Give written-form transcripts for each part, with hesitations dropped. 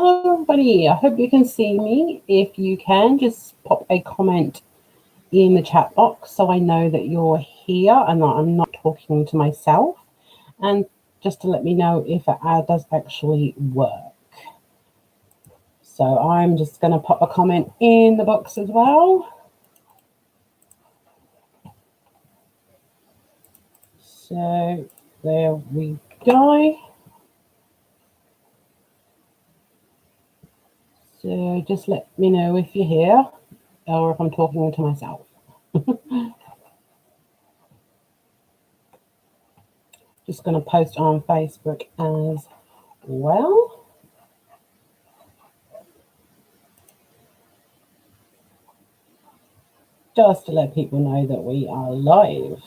Hello, everybody. I hope you can see me. If you can, just pop a comment in the chat box so I know that you're here and that I'm not talking to myself. And just to let me know if it does actually work. So I'm just going to pop a comment in the box as well. So there we go. So just let me know if you're here or if I'm talking to myself. Just going to post on Facebook as well. Just to let people know that we are live.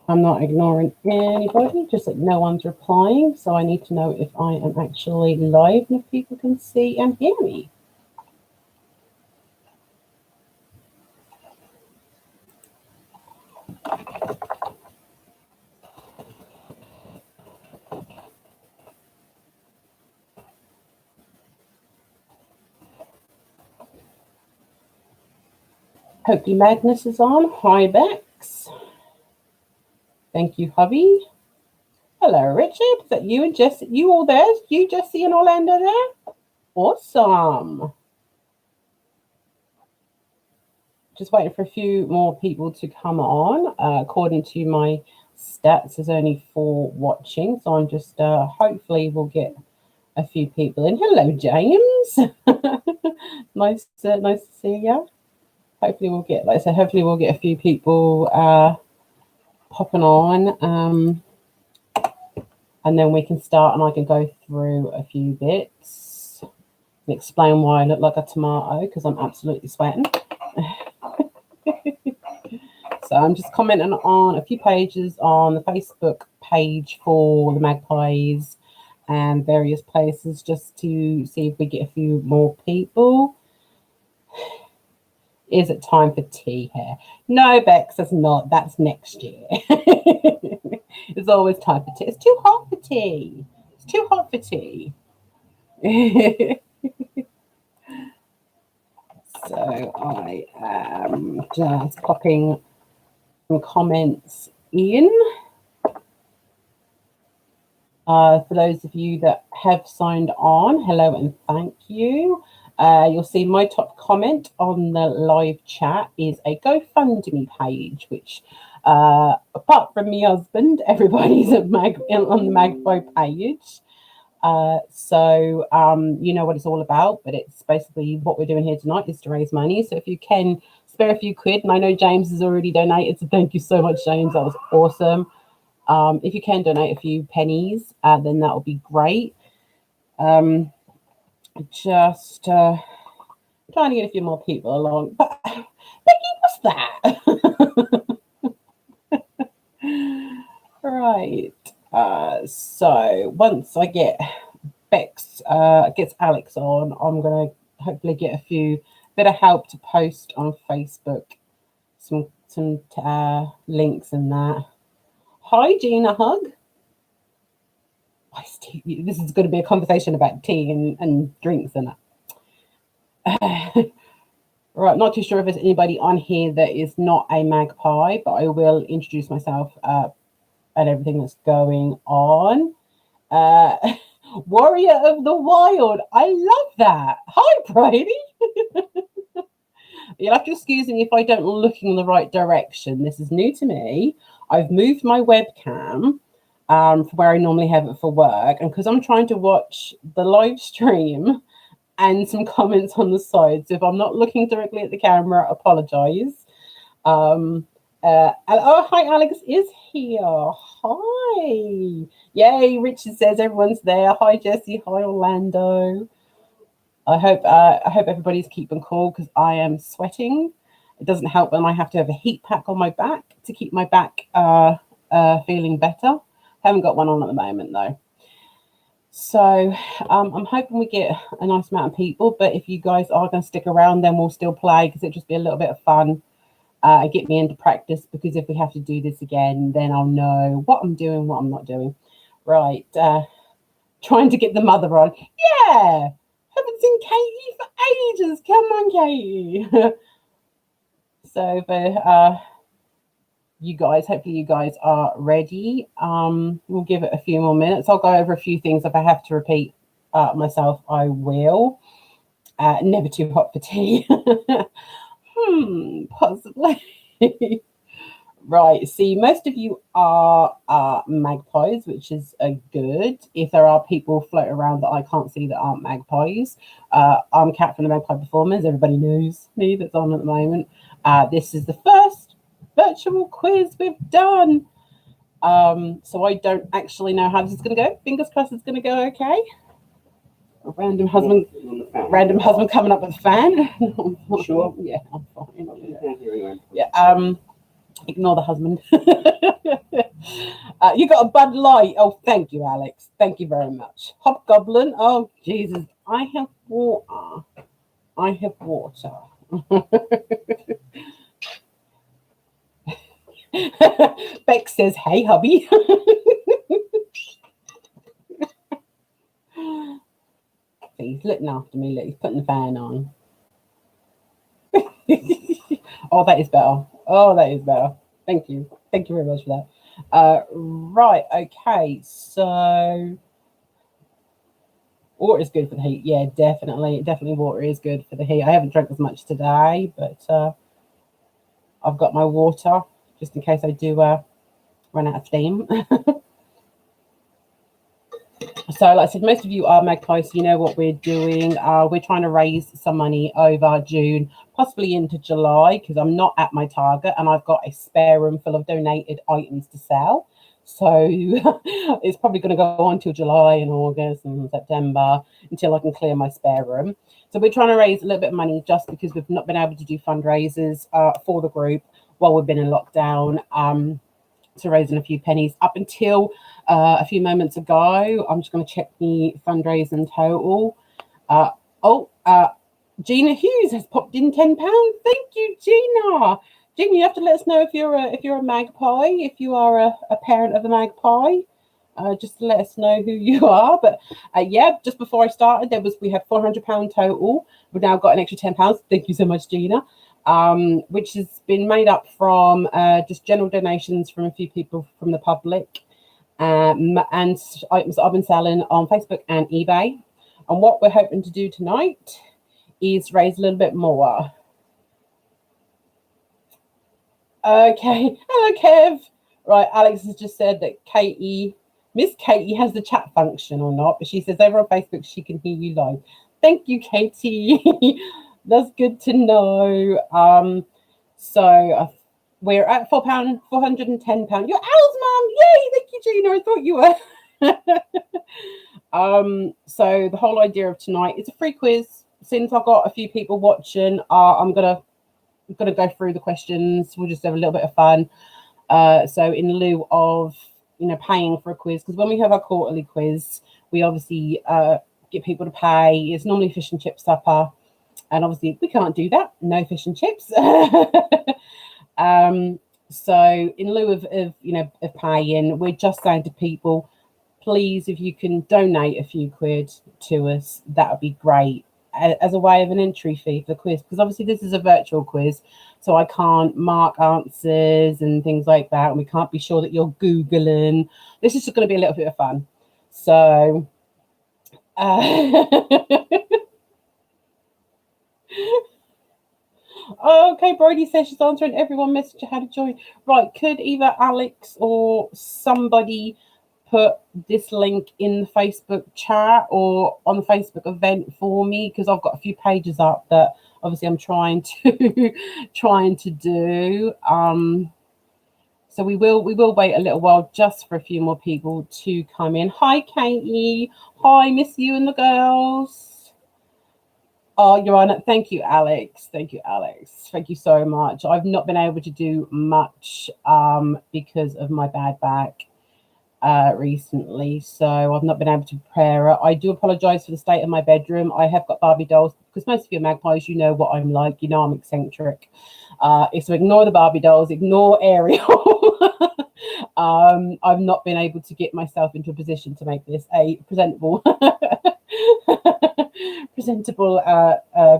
I'm not ignoring anybody, just that no one's replying. So I need to know if I am actually live and if people can see and hear me. Hopefully Magnus is on. Hi, Bex. Thank you, hubby. Hello, Richard. Is that you and Jesse? You all there? You, Jesse, and Orlando there? Awesome. Just waiting for a few more people to come on. According to my stats, there's only 4 watching. So I'm just, hopefully we'll get a few people in. Hello, James. nice to see you. Hopefully we'll get, like I said, hopefully we'll get a few people popping on. And then we can start and I can go through a few bits and explain why I look like a tomato because I'm absolutely sweating. So I'm just commenting on a few pages on the Facebook page for the Magpies and various places just to see if we get a few more people. Is it time for tea here? No, Bex, it's not. That's next year. It's always time for tea. It's too hot for tea. It's too hot for tea. So I am just popping some comments in. For those of you that have signed on, hello and thank you. You'll see my top comment on the live chat is a GoFundMe page, which apart from my husband, everybody's on the Magpie page. So you know what it's all about, but it's basically what we're doing here tonight is to raise money. So if you can spare a few quid, and I know James has already donated, so thank you so much, James. That was awesome. If you can donate a few pennies, then that would be great. Just trying to get a few more people along. But Becky, what's that? Right. So once I get Bex, gets Alex on, I'm gonna hopefully get a few bit of help to post on Facebook, some links and that. Hi, Gina Hug. This is going to be a conversation about tea and drinks and that. Right, not too sure if there's anybody on here that is not a magpie, but I will introduce myself and everything that's going on. Warrior of the Wild. I love that. Hi, Brady. You'll have to excuse me if I don't look in the right direction. This is new to me. I've moved my webcam from where I normally have it for work. And because I'm trying to watch the live stream and some comments on the side. So if I'm not looking directly at the camera, apologize. Oh, hi, Alex is here. Hi. Yay, Richard says everyone's there. Hi, Jesse. Hi, Orlando. I hope everybody's keeping cool because I am sweating. It doesn't help when I have to have a heat pack on my back to keep my back feeling better. Haven't got one on at the moment though. So I'm hoping we get a nice amount of people, but if you guys are going to stick around, then we'll still play because it'll just be a little bit of fun and get me into practice, because if we have to do this again, then I'll know what I'm doing, what I'm not doing. Right. Trying to get the mother on. Yeah. Haven't seen Katie for ages. Come on, Katie. So for you guys, hopefully you guys are ready. We'll give it a few more minutes. I'll go over a few things. If I have to repeat myself, I will. Never too hot for tea. Possibly. Right. See, most of you are magpies, which is good. If there are people floating around that I can't see that aren't magpies, I'm Kat from the Magpie Performers. Everybody knows me that's on at the moment. This is the first virtual quiz we've done. So I don't actually know how this is going to go. Fingers crossed it's going to go okay. A random husband coming up with a fan. Sure. Yeah, I'm fine. Yeah. Ignore the husband. You got a Bud Light. Oh, thank you, Alex. Thank you very much. Hobgoblin. Oh, Jesus. I have water. I have water. Beck says, hey, hubby. He's looking after me. Look, he's putting the fan on. Oh, that is better. Oh, that is better. Thank you. Thank you very much for that. Right. Okay. So water is good for the heat. Yeah, definitely. Definitely water is good for the heat. I haven't drank as much today, but I've got my water just in case I do run out of steam. So, like I said, most of you are magpies, so you know what we're doing. We're trying to raise some money over June, possibly into July, because I'm not at my target and I've got a spare room full of donated items to sell. So it's probably going to go on till July and August and September until I can clear my spare room. So we're trying to raise a little bit of money just because we've not been able to do fundraisers for the group while we've been in lockdown. So raising a few pennies up until a few moments ago. I'm just going to check the fundraising total. Gina Hughes has popped in £10. Thank you, Gina. Gina, you have to let us know if you're a magpie, if you are a parent of a magpie. Just to let us know who you are. But yeah, just before I started, we had £400 total. We've now got an extra £10. Thank you so much, Gina. Which has been made up from just general donations from a few people from the public and items that I've been selling on Facebook and eBay. And what we're hoping to do tonight is raise a little bit more. Okay, hello, Kev. Right, Alex has just said that Miss Katie has the chat function or not, but she says over on Facebook she can hear you live. Thank you, Katie. That's good to know. So we're at £4, £410. You're Al's mum. Yay! Thank you, Gina. I thought you were. So the whole idea of tonight is a free quiz. Since I've got a few people watching, I'm gonna go through the questions. We'll just have a little bit of fun. So in lieu of paying for a quiz, because when we have our quarterly quiz, we obviously get people to pay. It's normally fish and chip supper. And obviously we can't do that. No fish and chips. So in lieu of paying, we're just saying to people, please, if you can donate a few quid to us, that would be great, as a way of an entry fee for the quiz. Because obviously this is a virtual quiz, so I can't mark answers and things like that. And we can't be sure that you're Googling. This is just going to be a little bit of fun. So okay, Brody says she's answering everyone message how to join. Right, could either Alex or somebody put this link in the Facebook chat or on the Facebook event for me, because I've got a few pages up that obviously I'm trying to do. So we will wait a little while just for a few more people to come in. Hi, Katie. Hi, miss you and the girls. Oh, you're on it. Thank you, Alex. Thank you, Alex. Thank you so much. I've not been able to do much because of my bad back. recently, so I've not been able to prepare it. I do apologise for the state of my bedroom. I have got Barbie dolls because most of you magpies, you know what I'm like. You know I'm eccentric. So ignore the Barbie dolls, ignore Ariel. I've not been able to get myself into a position to make this a presentable presentable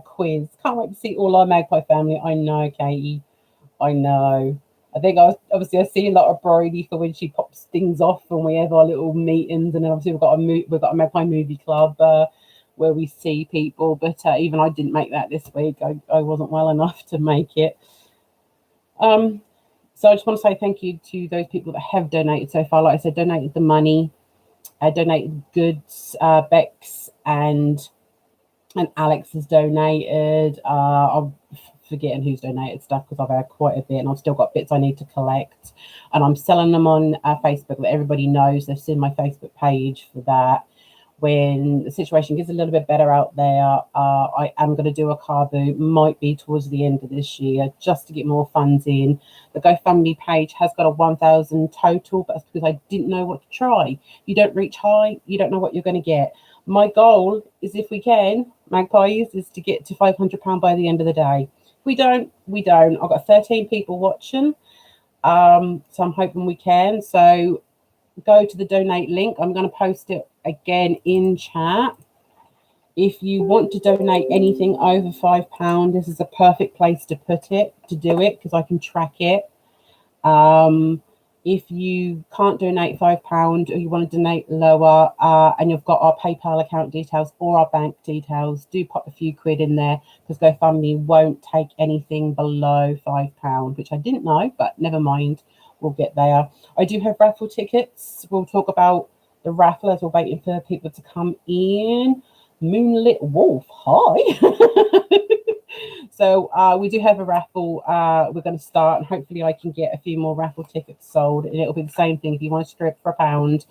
quiz. Can't wait to see all our magpie family. I know, Katie. I know. I think I see a lot of Brody for when she pops things off and we have our little meetings, and then obviously we've got a Magpie movie club where we see people. But even I didn't make that this week. I wasn't well enough to make it. So I just want to say thank you to those people that have donated so far. Like I said, donated the money, donated goods. Bex and Alex has donated. I'm forgetting who's donated stuff because I've had quite a bit and I've still got bits I need to collect. And I'm selling them on Facebook, that everybody knows. They've seen my Facebook page for that. When the situation gets a little bit better out there, I am going to do a car boot, might be towards the end of this year, just to get more funds in. The GoFundMe page has got a 1,000 total, but that's because I didn't know what to try. You don't reach high, you don't know what you're going to get. My goal is, if we can, Magpies, is to get to £500 by the end of the day. If we don't, we don't. I've got 13 people watching, so I'm hoping we can. So go to the donate link. I'm going to post it again in chat. If you want to donate anything over £5, this is a perfect place to put it, to do it, because I can track it. If you can't donate £5 or you want to donate lower, and you've got our PayPal account details or our bank details, do pop a few quid in there, because GoFundMe won't take anything below £5, which I didn't know, but never mind. We'll get there. I do have raffle tickets. We'll talk about the raffle as we're waiting for people to come in. Moonlit Wolf, hi. So we do have a raffle. We're going to start, and hopefully I can get a few more raffle tickets sold. And it'll be the same thing. If you want to strip for £1,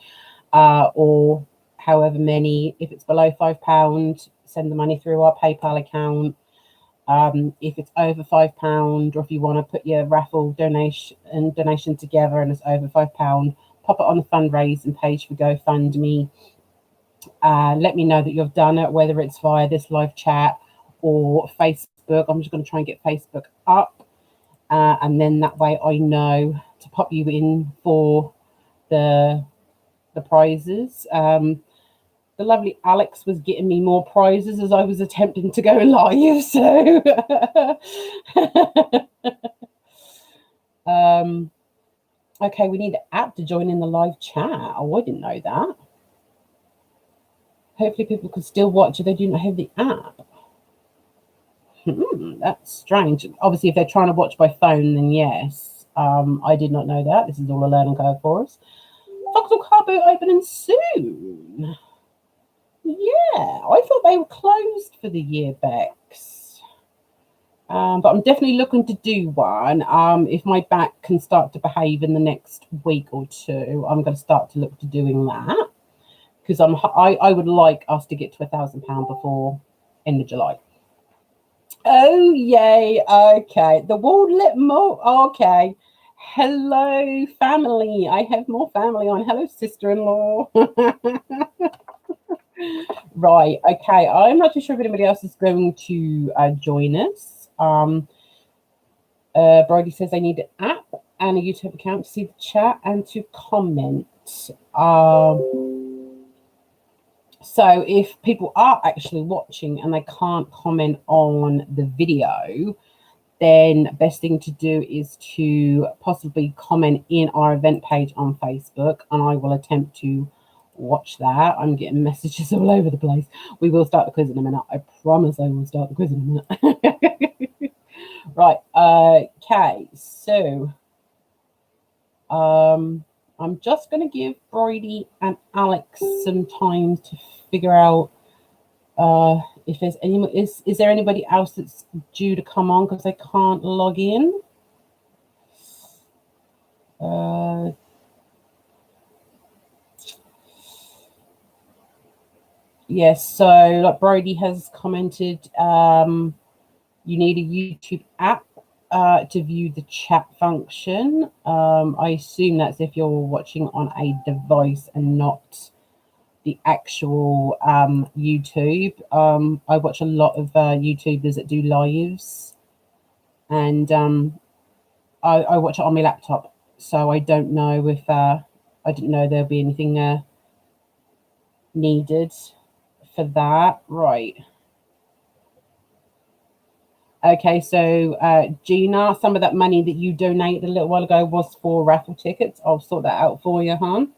or however many, if it's below £5, send the money through our PayPal account. If it's over £5, or if you want to put your raffle donation together and it's over £5, pop it on the fundraising page for GoFundMe. Let me know that you've done it, whether it's via this live chat or Facebook. I'm just going to try and get Facebook up, and then that way I know to pop you in for the prizes. The lovely Alex was getting me more prizes as I was attempting to go live. So, okay, we need an app to join in the live chat. Oh, I didn't know that. Hopefully people can still watch if they do not have the app. That's strange. Obviously, if they're trying to watch by phone, then yes. I did not know that. This is all a learning curve for us. Vauxhall car boot opening soon. Yeah, I thought they were closed for the year, Bex. But I'm definitely looking to do one. If my back can start to behave in the next week or two, I'm going to start to look to doing that, because I would like us to get to £1,000 before end of July. Oh yay! Okay, the world lit more. Okay, hello family. I have more family on. Hello sister-in-law. Right, okay, I'm not too sure if anybody else is going to join us. Brody says they need an app and a YouTube account to see the chat and to comment. So if people are actually watching and they can't comment on the video, then best thing to do is to possibly comment in our event page on Facebook, and I will attempt to watch that. I'm getting messages all over the place. We will start the quiz in a minute. I promise I will start the quiz in a minute. Right. Okay. So I'm just going to give Brody and Alex some time to figure out if there's any. Is there anybody else that's due to come on, because I can't log in? Yes, so like Brody has commented, you need a YouTube app to view the chat function. I assume that's if you're watching on a device and not the actual YouTube. I watch a lot of YouTubers that do lives, and I watch it on my laptop, so I don't know if I didn't know there'll be anything needed for that. Right. Okay, so Gina, some of that money that you donated a little while ago was for raffle tickets. I'll sort that out for you, hon.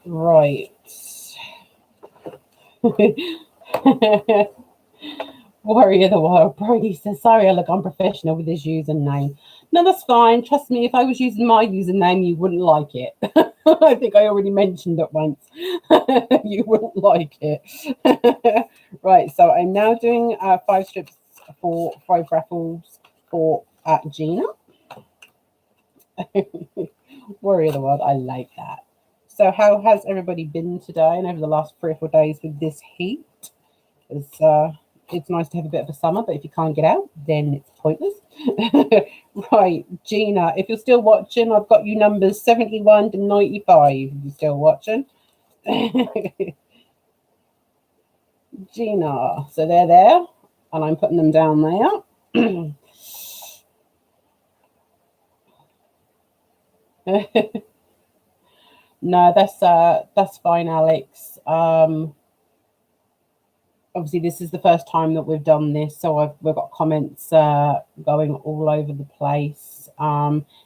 Right. Warrior of the Wild Brody says, sorry, I look unprofessional with his username. No, that's fine. Trust me, if I was using my username, you wouldn't like it. I think I already mentioned it once. You wouldn't like it. Right, so I'm now doing 5 strips for 5 raffles for Gina. Warrior of the World, I like that. So how has everybody been today and over the last 3 or 4 days with this heat? It's nice to have a bit of a summer, but if you can't get out, then it's pointless. Right, Gina, if you're still watching, I've got you numbers 71 to 95. If you're still watching. Gina, so they're there, and I'm putting them down there. No, that's fine, Alex. Obviously this is the first time that we've done this, so we've got comments going all over the place.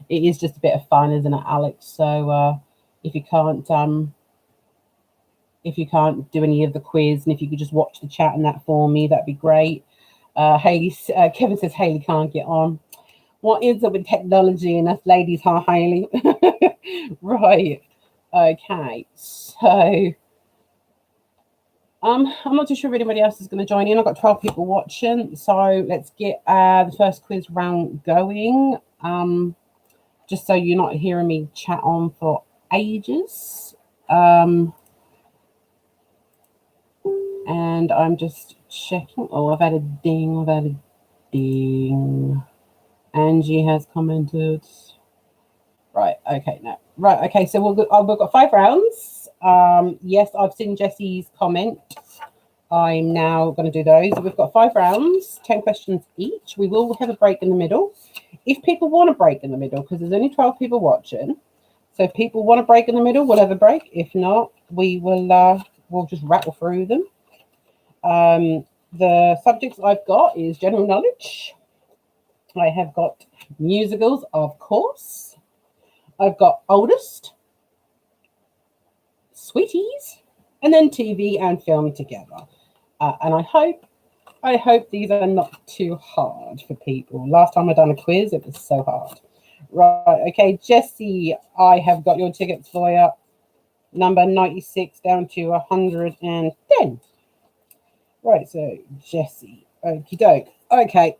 It is just a bit of fun, isn't it, Alex? So if you can't do any of the quiz, and if you could just watch the chat and that for me, that'd be great. Haley, Kevin says Haley can't get on. What is it with technology and us ladies, huh, Haley? Right. Okay. So I'm not too sure if anybody else is going to join in. I've got 12 people watching, so let's get the first quiz round going. Just so you're not hearing me chat on for ages. And I'm just checking. Oh, I've had a ding. Angie has commented. Right, okay, no. Right, okay, so we've got 5 rounds. Yes, I've seen Jessie's comment. I'm now going to do those. We've got 5 rounds, 10 questions each. We will have a break in the middle. If people want a break in the middle, because there's only 12 people watching, so if people want a break in the middle, we'll have a break. If not, we'll just rattle through them. The subjects I've got is general knowledge. I have got musicals, of course. I've got oldest, sweeties, and then TV and film together. And I hope these are not too hard for people. Last time I done a quiz, it was so hard. Right, okay, Jessie, I have got your tickets for you. Number 96 down to 110. Right, so Jessie, okie doke. Okay.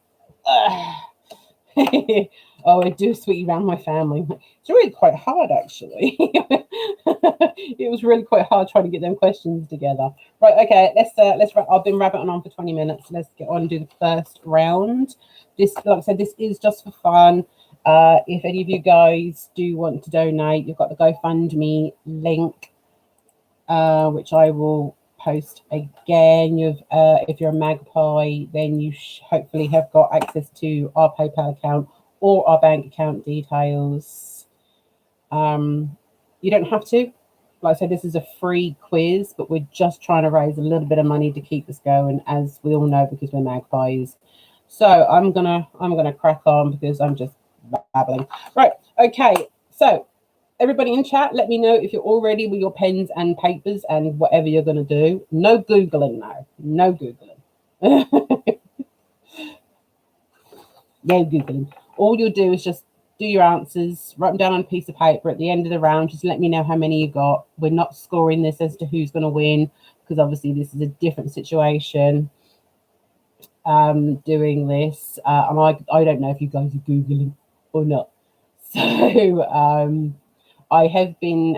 Oh, I do sweetie around my family. It's really quite hard, actually. It was really quite hard trying to get them questions together. Right, okay, let's. I've been rabbiting on for 20 minutes. Let's get on and do the first round. This, like I said, this is just for fun. If any of you guys do want to donate, you've got the GoFundMe link, which I will post again. If you're a Magpie, then you hopefully have got access to our PayPal account or our bank account details. You don't have to. Like I said, this is a free quiz, but we're just trying to raise a little bit of money to keep us going, as we all know, because we're Magpies. So I'm gonna crack on because I'm just babbling. Right, okay, so everybody in chat, let me know if you're all ready with your pens and papers and whatever you're going to do. No Googling now. No Googling. No Googling. All you'll do is just do your answers, write them down on a piece of paper at the end of the round. Just let me know how many you got. We're not scoring this as to who's going to win, because obviously this is a different situation doing this. And I don't know if you guys are Googling or not. So I have been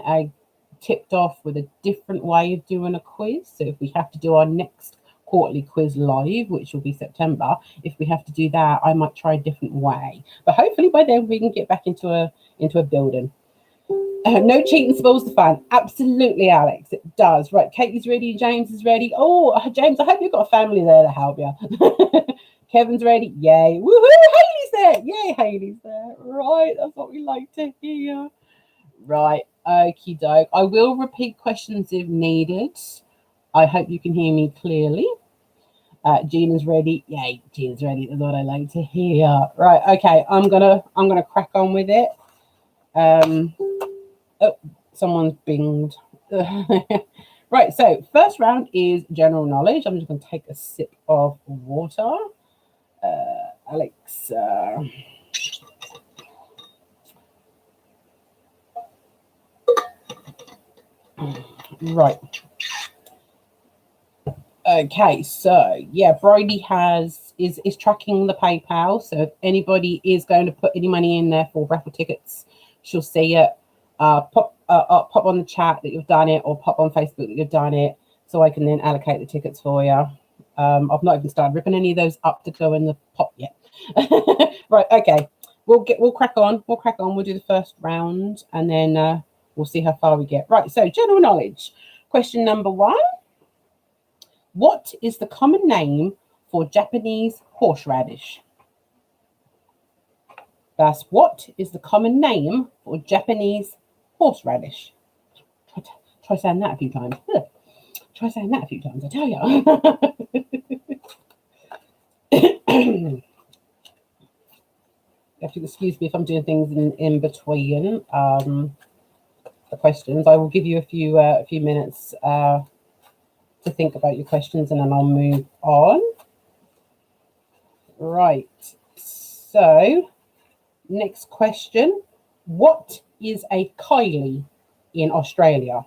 tipped off with a different way of doing a quiz. So if we have to do our next quarterly quiz live, which will be September. If we have to do that, I might try a different way. But hopefully by then we can get back into a building. No cheating spoils the fun. Absolutely, Alex, it does. Right, Katie's ready. James is ready. Oh, James, I hope you've got a family there to help you. Kevin's ready. Yay. Woohoo! Hayley's there. Yay, Hayley's there. Right, that's what we like to hear. Right, okie doke. I will repeat questions if needed. I hope you can hear me clearly. Gina's ready. Yay, Gina's ready. That's what I like to hear. Right, okay. I'm gonna crack on with it. Oh, someone's binged. Right, so first round is general knowledge. I'm just going to take a sip of water. Alex. Right. Okay, so yeah, Bridie is tracking the PayPal. So if anybody is going to put any money in there for raffle tickets, she'll see it. Pop on the chat that you've done it, or pop on Facebook that you've done it, so I can then allocate the tickets for you. I've not even started ripping any of those up to go in the pot yet. Right, okay. We'll crack on. We'll do the first round, and then we'll see how far we get. Right, so general knowledge. Question number 1. What is the common name for Japanese horseradish? That's what is the common name for Japanese horseradish. Try saying that a few times. Try saying that a few times, I tell you. You have to excuse me if I'm doing things in between the questions. I will give you a few minutes to think about your questions, and then I'll move on. Right. So, next question. What is a Kylie in Australia?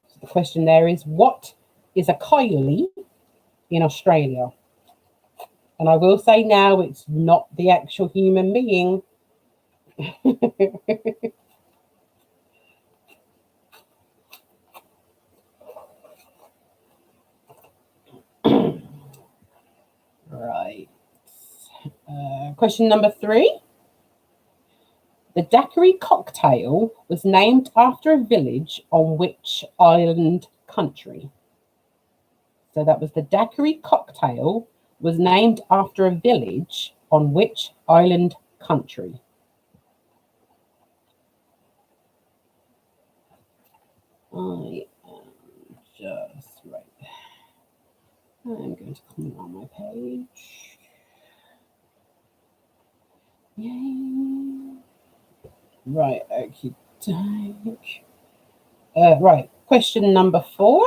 So the question there is, what is a Kylie in Australia? And I will say now, it's not the actual human being. Right. Question number 3. The daiquiri cocktail was named after a village on which island country? So that was the daiquiri cocktail was named after a village on which island country? I am just right. I'm going to comment on my page. Yay. Right, okay. Right, question number 4.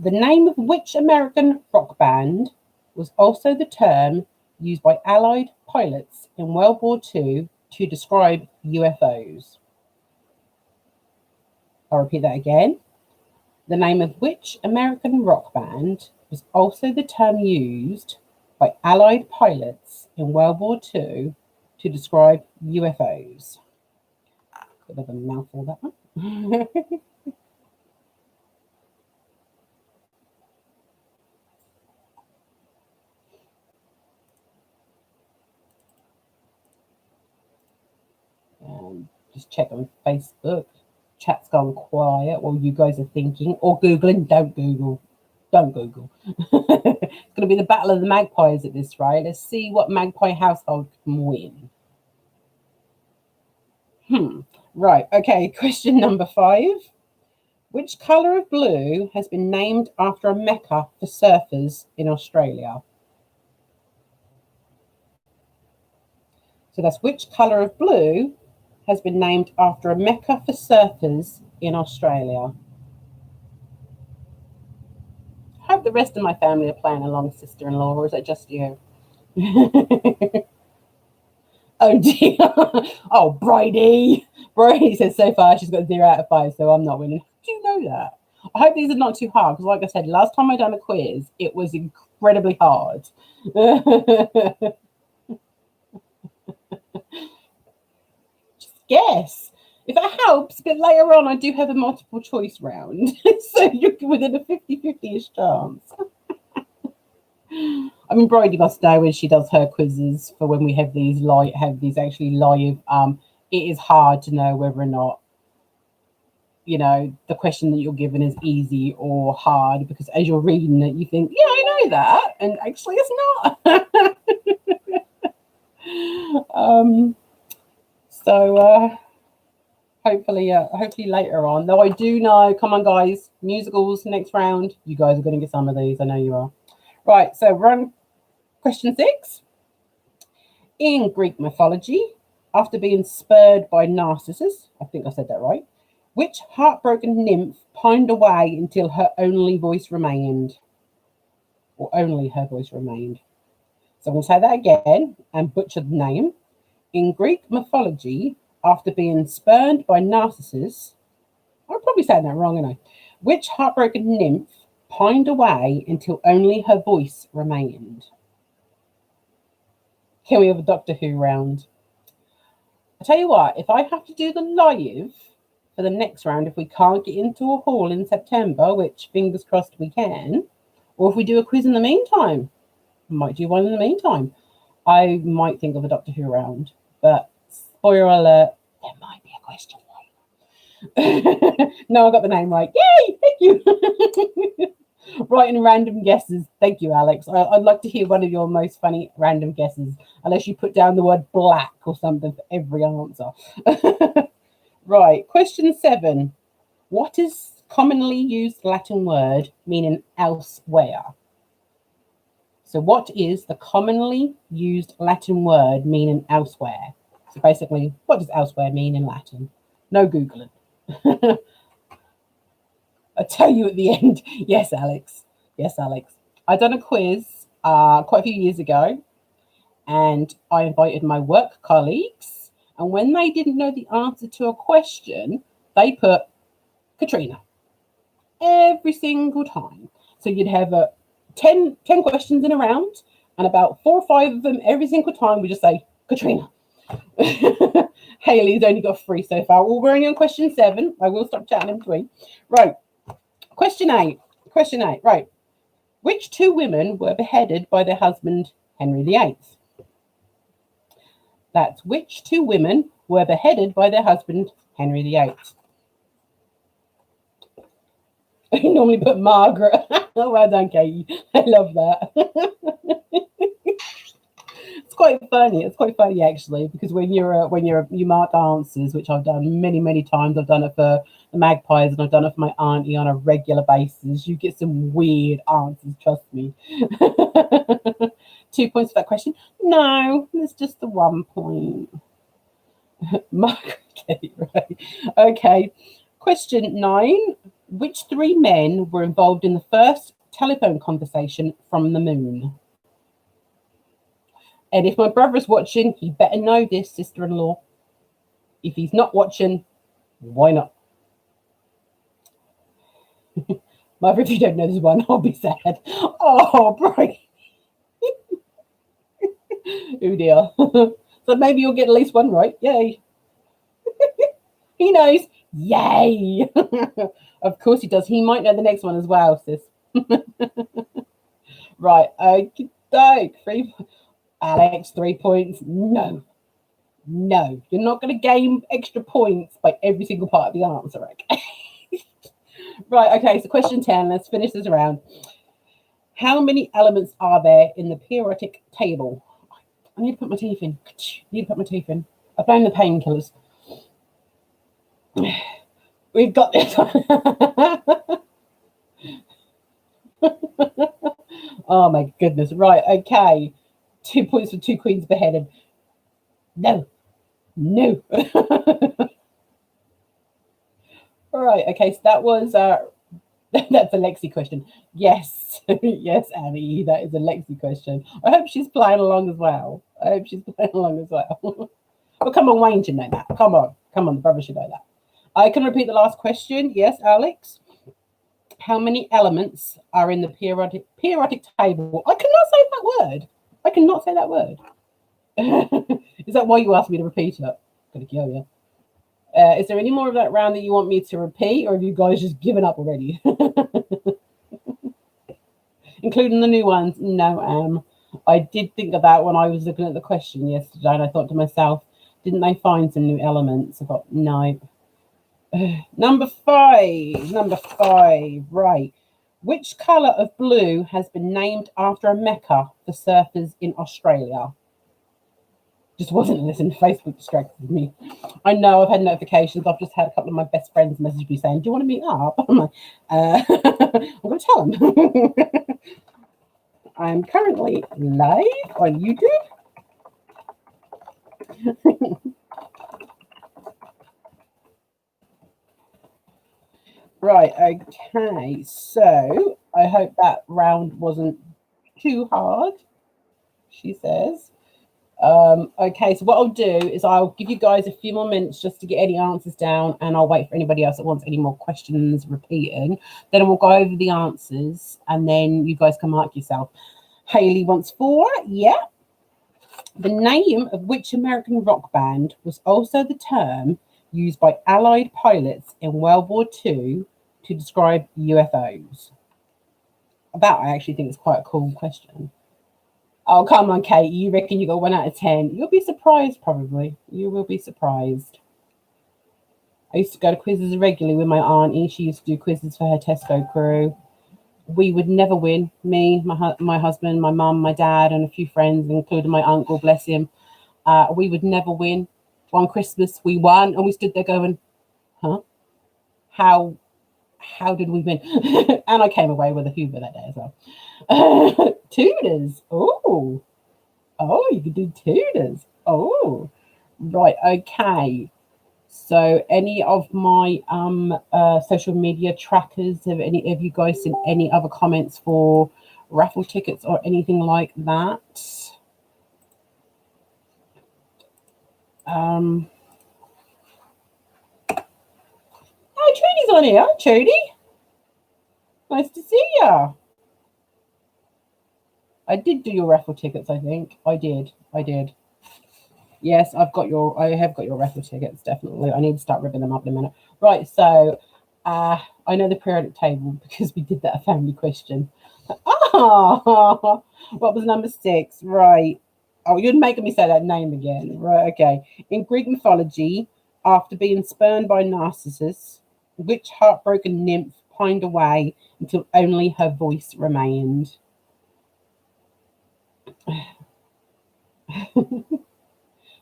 The name of which American rock band was also the term used by Allied pilots in World War II to describe UFOs? I'll repeat that again. The name of which American rock band was also the term used by Allied pilots in World War II to describe UFOs? Bit of a mouthful, that one. Just check on Facebook. Chat's gone quiet while you guys are thinking or Googling. Don't Google. Don't Google. It's going to be the battle of the magpies at this rate. Let's see what magpie household can win. Right. Okay. Question number 5. Which colour of blue has been named after a mecca for surfers in Australia? So that's which colour of blue has been named after a mecca for surfers in Australia? I hope the rest of my family are playing along, sister-in-law, or is it just you? Oh dear. Oh, Bridie. Bridie says so far she's got 0 out of 5, so I'm not winning. Do you know that? I hope these are not too hard, because like I said, last time I done a quiz, it was incredibly hard. Just guess. If it helps, but later on I do have a multiple choice round. So you're within a 50-50-ish chance. I mean, Bridie must know when she does her quizzes for when we have these actually live. It is hard to know whether or not the question that you're given is easy or hard, because as you're reading it, you think, yeah, I know that, and actually it's not. So hopefully later on, though I do know, come on guys, musicals next round, you guys are going to get some of these. I know you are. Right, so we're on question 6. In Greek mythology, after being spurred by Narcissus, I think I said that right, which heartbroken nymph pined away until her only voice remained? Or only her voice remained. So I'm going to say that again and butcher the name. In Greek mythology, after being spurned by Narcissus, I'm probably saying that wrong, aren't I? Which heartbroken nymph pined away until only her voice remained? Can we have a Doctor Who round? I tell you what, if I have to do the live for the next round, if we can't get into a hall in September, which fingers crossed we can, or if we do a quiz in the meantime, I might do one in the meantime. I might think of a Doctor Who round, but spoiler alert, there might be a question later. No, I got the name right. Yay! Thank you. Writing random guesses. Thank you, Alex. I'd like to hear one of your most funny random guesses, unless you put down the word black or something for every answer. Right, question 7. What is commonly used Latin word meaning elsewhere? So what is the commonly used Latin word meaning elsewhere? So basically, what does elsewhere mean in Latin? No Googling. I'll tell you at the end. Yes, Alex. Yes, Alex. I done a quiz quite a few years ago, and I invited my work colleagues, and when they didn't know the answer to a question, they put Katrina every single time. So you'd have 10 questions in a round, and about 4 or 5 of them every single time we just say Katrina. Haley's only got 3 so far. Well, we're only on question 7. I will stop chatting in between. Right. Question 8. Right. Which 2 women were beheaded by their husband, Henry VIII? That's which 2 women were beheaded by their husband, Henry VIII? I normally put Margaret. Oh, well done, Katie. I love that. It's quite funny. It's quite funny actually, because when you mark answers, which I've done many times. I've done it for the Magpies and I've done it for my auntie on a regular basis. You get some weird answers. Trust me. 2 points for that question. No, it's just the 1 point. Margaret, right? Okay. Question 9. Which 3 men were involved in the first telephone conversation from the moon? And if my brother's watching, he better know this, sister-in-law. If he's not watching, why not? Mother, if you don't know this one, I'll be sad. Oh, Brian. Oh, dear. So maybe you'll get at least one right. Yay. He knows. Yay. Of course he does. He might know the next one as well, sis. Right. Okay. Alex, 3 points. No. You're not going to gain extra points by every single part of the answer, okay? Right, okay, so question 10. Let's finish this around. How many elements are there in the periodic table? I need to put my teeth in. I blame the painkillers. We've got this. Oh, my goodness. Right, okay. 2 points for 2 queens beheaded. No. All right, okay, so that was that's a Lexi question. Yes, yes, Annie, that is a Lexi question. I hope she's playing along as well. But come on, Wayne should know that. Come on, the brother should know that. I can repeat the last question. Yes, Alex. How many elements are in the periodic table? I cannot say that word. Is that why you asked me to repeat it? Gonna kill you. Is there any more of that round that you want me to repeat, or have you guys just given up already? Including the new ones? No, I did think of that when I was looking at the question yesterday, and I thought to myself, didn't they find some new elements? I thought, no. Number five, right. Which colour of blue has been named after a mecca for surfers in Australia? Just wasn't listening. Facebook distracted me. I know I've had notifications. I've just had a couple of my best friends message me saying, do you want to meet up? I'm like, I'm going to tell them. I'm currently live on YouTube. Right, okay. So I hope that round wasn't too hard, she says. Okay, so what I'll do is I'll give you guys a few more minutes just to get any answers down, and I'll wait for anybody else that wants any more questions repeating. Then we'll go over the answers, and then you guys can mark yourself. Haley wants 4. Yeah. The name of which American rock band was also the term used by Allied pilots in World War II to describe UFOs? That I actually think is quite a cool question. Oh, come on, Kate. You reckon you got 1 out of 10? You'll be surprised, probably. You will be surprised. I used to go to quizzes regularly with my auntie. She used to do quizzes for her Tesco crew. We would never win. Me, my husband, my mum, my dad, and a few friends, including my uncle, bless him. We would never win. One Christmas, we won, and we stood there going, huh? How did we win? And I came away with a Hoover that day as well. Tutors. Oh, you could do tutors. Oh, right. Okay. So any of my social media trackers, have you guys seen any other comments for raffle tickets or anything like that? Oh, Trudy's on here. Trudy, nice to see you. I did do your raffle tickets, I think. I did. Yes, I have got your raffle tickets, definitely. I need to start ripping them up in a minute. Right, so I know the periodic table because we did that family question. Oh, what was number 6? Right. Oh, you're making me say that name again. Right, okay. In Greek mythology, after being spurned by Narcissus, which heartbroken nymph pined away until only her voice remained?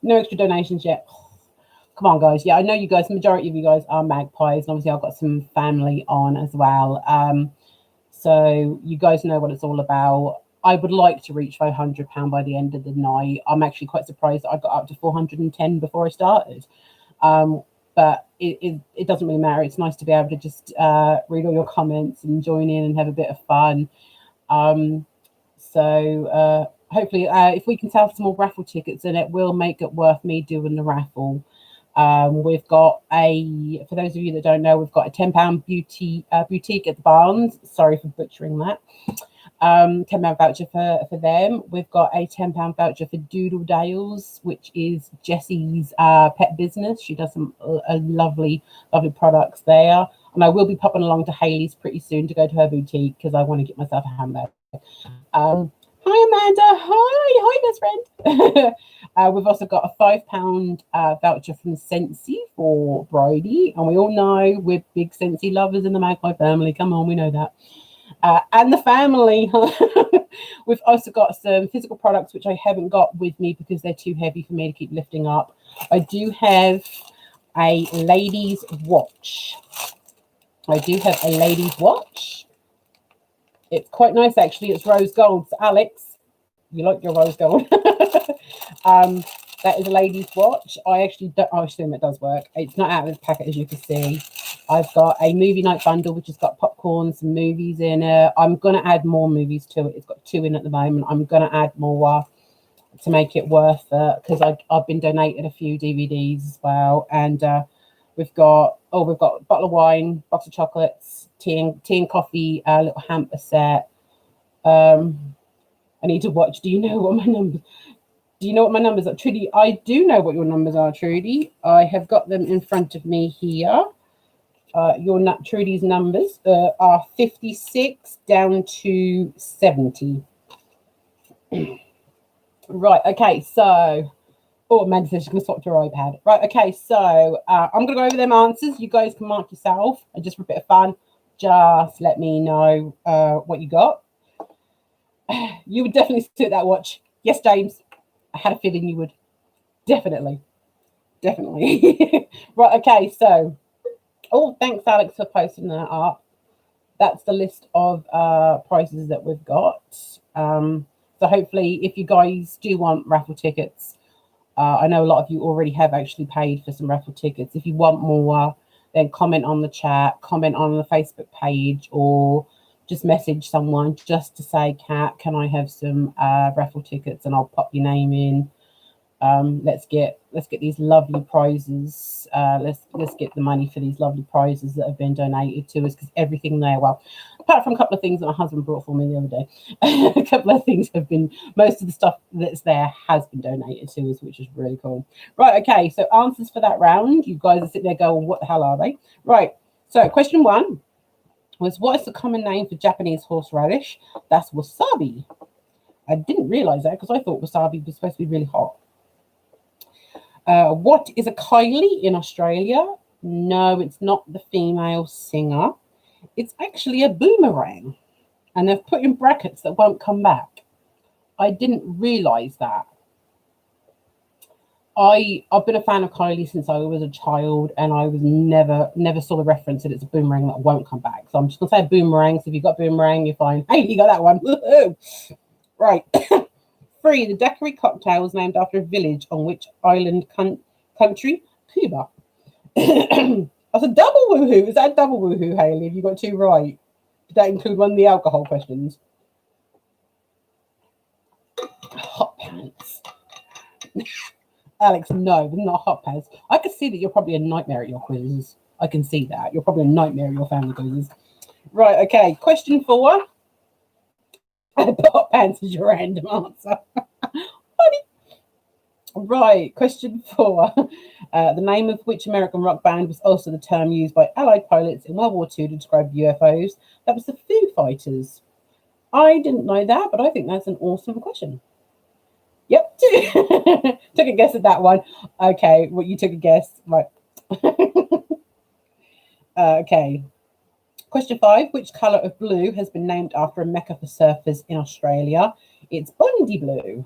No extra donations yet. Come on, guys. Yeah, I know you guys, the majority of you guys are magpies, and obviously I've got some family on as well. So you guys know what it's all about. I would like to reach £500 by the end of the night. I'm actually quite surprised that I got up to 410 before I started. But it doesn't really matter. It's nice to be able to just read all your comments and join in and have a bit of fun. So hopefully, if we can sell some more raffle tickets, then it will make it worth me doing the raffle. We've got for those of you that don't know, we've got a £10 boutique at the Barnes. Sorry for butchering that. £10 voucher for them. We've got a £10 voucher for Doodle Dales, which is Jessie's pet business. She does some lovely products there. And I will be popping along to Haley's pretty soon to go to her boutique because I want to get myself a handbag. Hi, Amanda. Hi, best friend. We've also got a £5 voucher from Scentsy for Brody. And we all know we're big Scentsy lovers in the Magpie family. Come on, we know that. And the family. We've also got some physical products, which I haven't got with me because they're too heavy for me to keep lifting up. I do have a ladies' watch. It's quite nice, actually. It's rose gold. So Alex, you like your rose gold. That is a lady's watch. I assume it does work. It's not out of the packet, as you can see. I've got a movie night bundle, which has got popcorn, some movies in it. I'm going to add more movies to it. It's got 2 in at the moment. I'm going to add more to make it worth it because I've been donated a few DVDs as well. And we've got a bottle of wine, box of chocolates, tea and coffee, a little hamper set. I need to watch. Do you know what my number? Do you know what my numbers are, Trudy? I do know what your numbers are, Trudy. I have got them in front of me here. Trudy's numbers are 56 down to 70. Right, okay, so, oh, Amanda says she's going to swap to her iPad. Right, okay, so I'm going to go over them answers. You guys can mark yourself, and just for a bit of fun, just let me know what you got. You would definitely sit that watch. Yes, James, I had a feeling you would. Definitely. Right, okay, so, oh, thanks, Alex, for posting that up. That's the list of prizes that we've got. So hopefully, if you guys do want raffle tickets, I know a lot of you already have actually paid for some raffle tickets. If you want more, then comment on the chat, comment on the Facebook page, or just message someone just to say, Kat, can I have some raffle tickets, and I'll pop your name in. Let's get these lovely prizes. Let's get the money for these lovely prizes that have been donated to us, because everything there, well, apart from a couple of things that my husband brought for me the other day, a couple of things have been, most of the stuff that's there has been donated to us, which is really cool. Right, okay, so answers for that round. You guys are sitting there going, what the hell are they? Right, so question 1 was, what is the common name for Japanese horseradish? That's wasabi. I didn't realize that, because I thought wasabi was supposed to be really hot. What is a Kylie in Australia? No, it's not the female singer. It's actually a boomerang. And they've put in brackets that won't come back. I didn't realise that. I've been a fan of Kylie since I was a child, and I was never saw the reference that it's a boomerang that won't come back. So I'm just going to say boomerang. So if you've got boomerang, you're fine. Hey, you got that one. Woo-hoo. Right. 3. The daiquiri cocktail was named after a village on which island country? Cuba. That's a double woohoo. Is that a double woohoo, Hayley? Have you got 2 right? Did that include one of the alcohol questions? Hot pants. Alex, no, but not hot pants. I can see that you're probably a nightmare at your quizzes. I can see that. You're probably a nightmare at your family quizzes. Right, okay. Question 4. Hot pants is your random answer. Right, question 4. The name of which American rock band was also the term used by Allied pilots in World War II to describe UFOs? That was the Foo Fighters. I didn't know that, but I think that's an awesome question. Yep, took a guess at that one. Okay, well, you took a guess, right? Okay. Question 5. Which colour of blue has been named after a mecca for surfers in Australia? It's Bondi blue.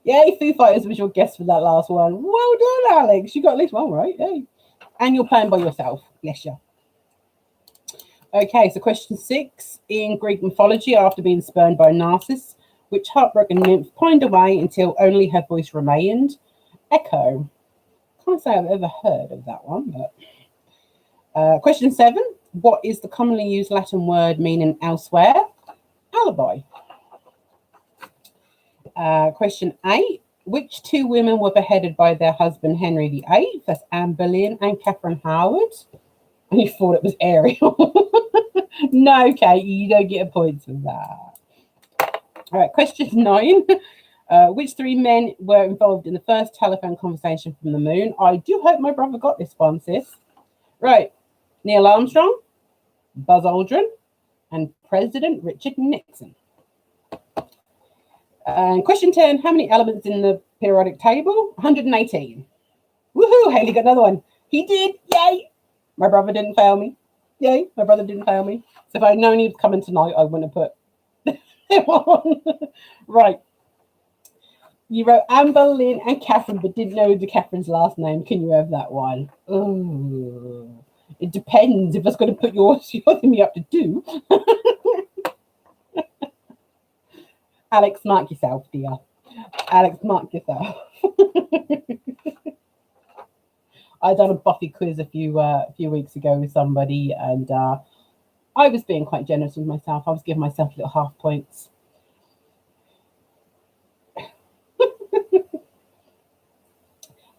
Yay, Foo Fighters was your guess for that last one. Well done, Alex. You got at least one right. Yay. And you're playing by yourself. Bless you. Okay, so question 6. In Greek mythology, after being spurned by Narcissus, which heartbroken nymph pined away until only her voice remained? Echo. Can't say I've ever heard of that one, but... question 7. What is the commonly used Latin word meaning elsewhere? Alibi. Question 8. Which 2 women were beheaded by their husband Henry VIII? That's Anne Boleyn and Catherine Howard. And you thought it was Ariel. No, Kate, you don't get a point for that. All right, question 9. Which 3 men were involved in the first telephone conversation from the moon? I do hope my brother got this one, sis. Right, Neil Armstrong, Buzz Aldrin, and President Richard Nixon. And question 10, how many elements in the periodic table? 118. Woohoo, Haley got another one. He did, yay. My brother didn't fail me. Yay, my brother didn't fail me. So if I'd known he was coming tonight, I wouldn't have put him on. Right. You wrote Anne Boleyn and Catherine, but didn't know the Catherine's last name. Can you have that one? Ooh. It depends if I was going to put yours, you're me up to 2. Alex, mark yourself, dear. Alex, mark yourself. I done a Buffy quiz a few weeks ago with somebody, and I was being quite generous with myself. I was giving myself little half points.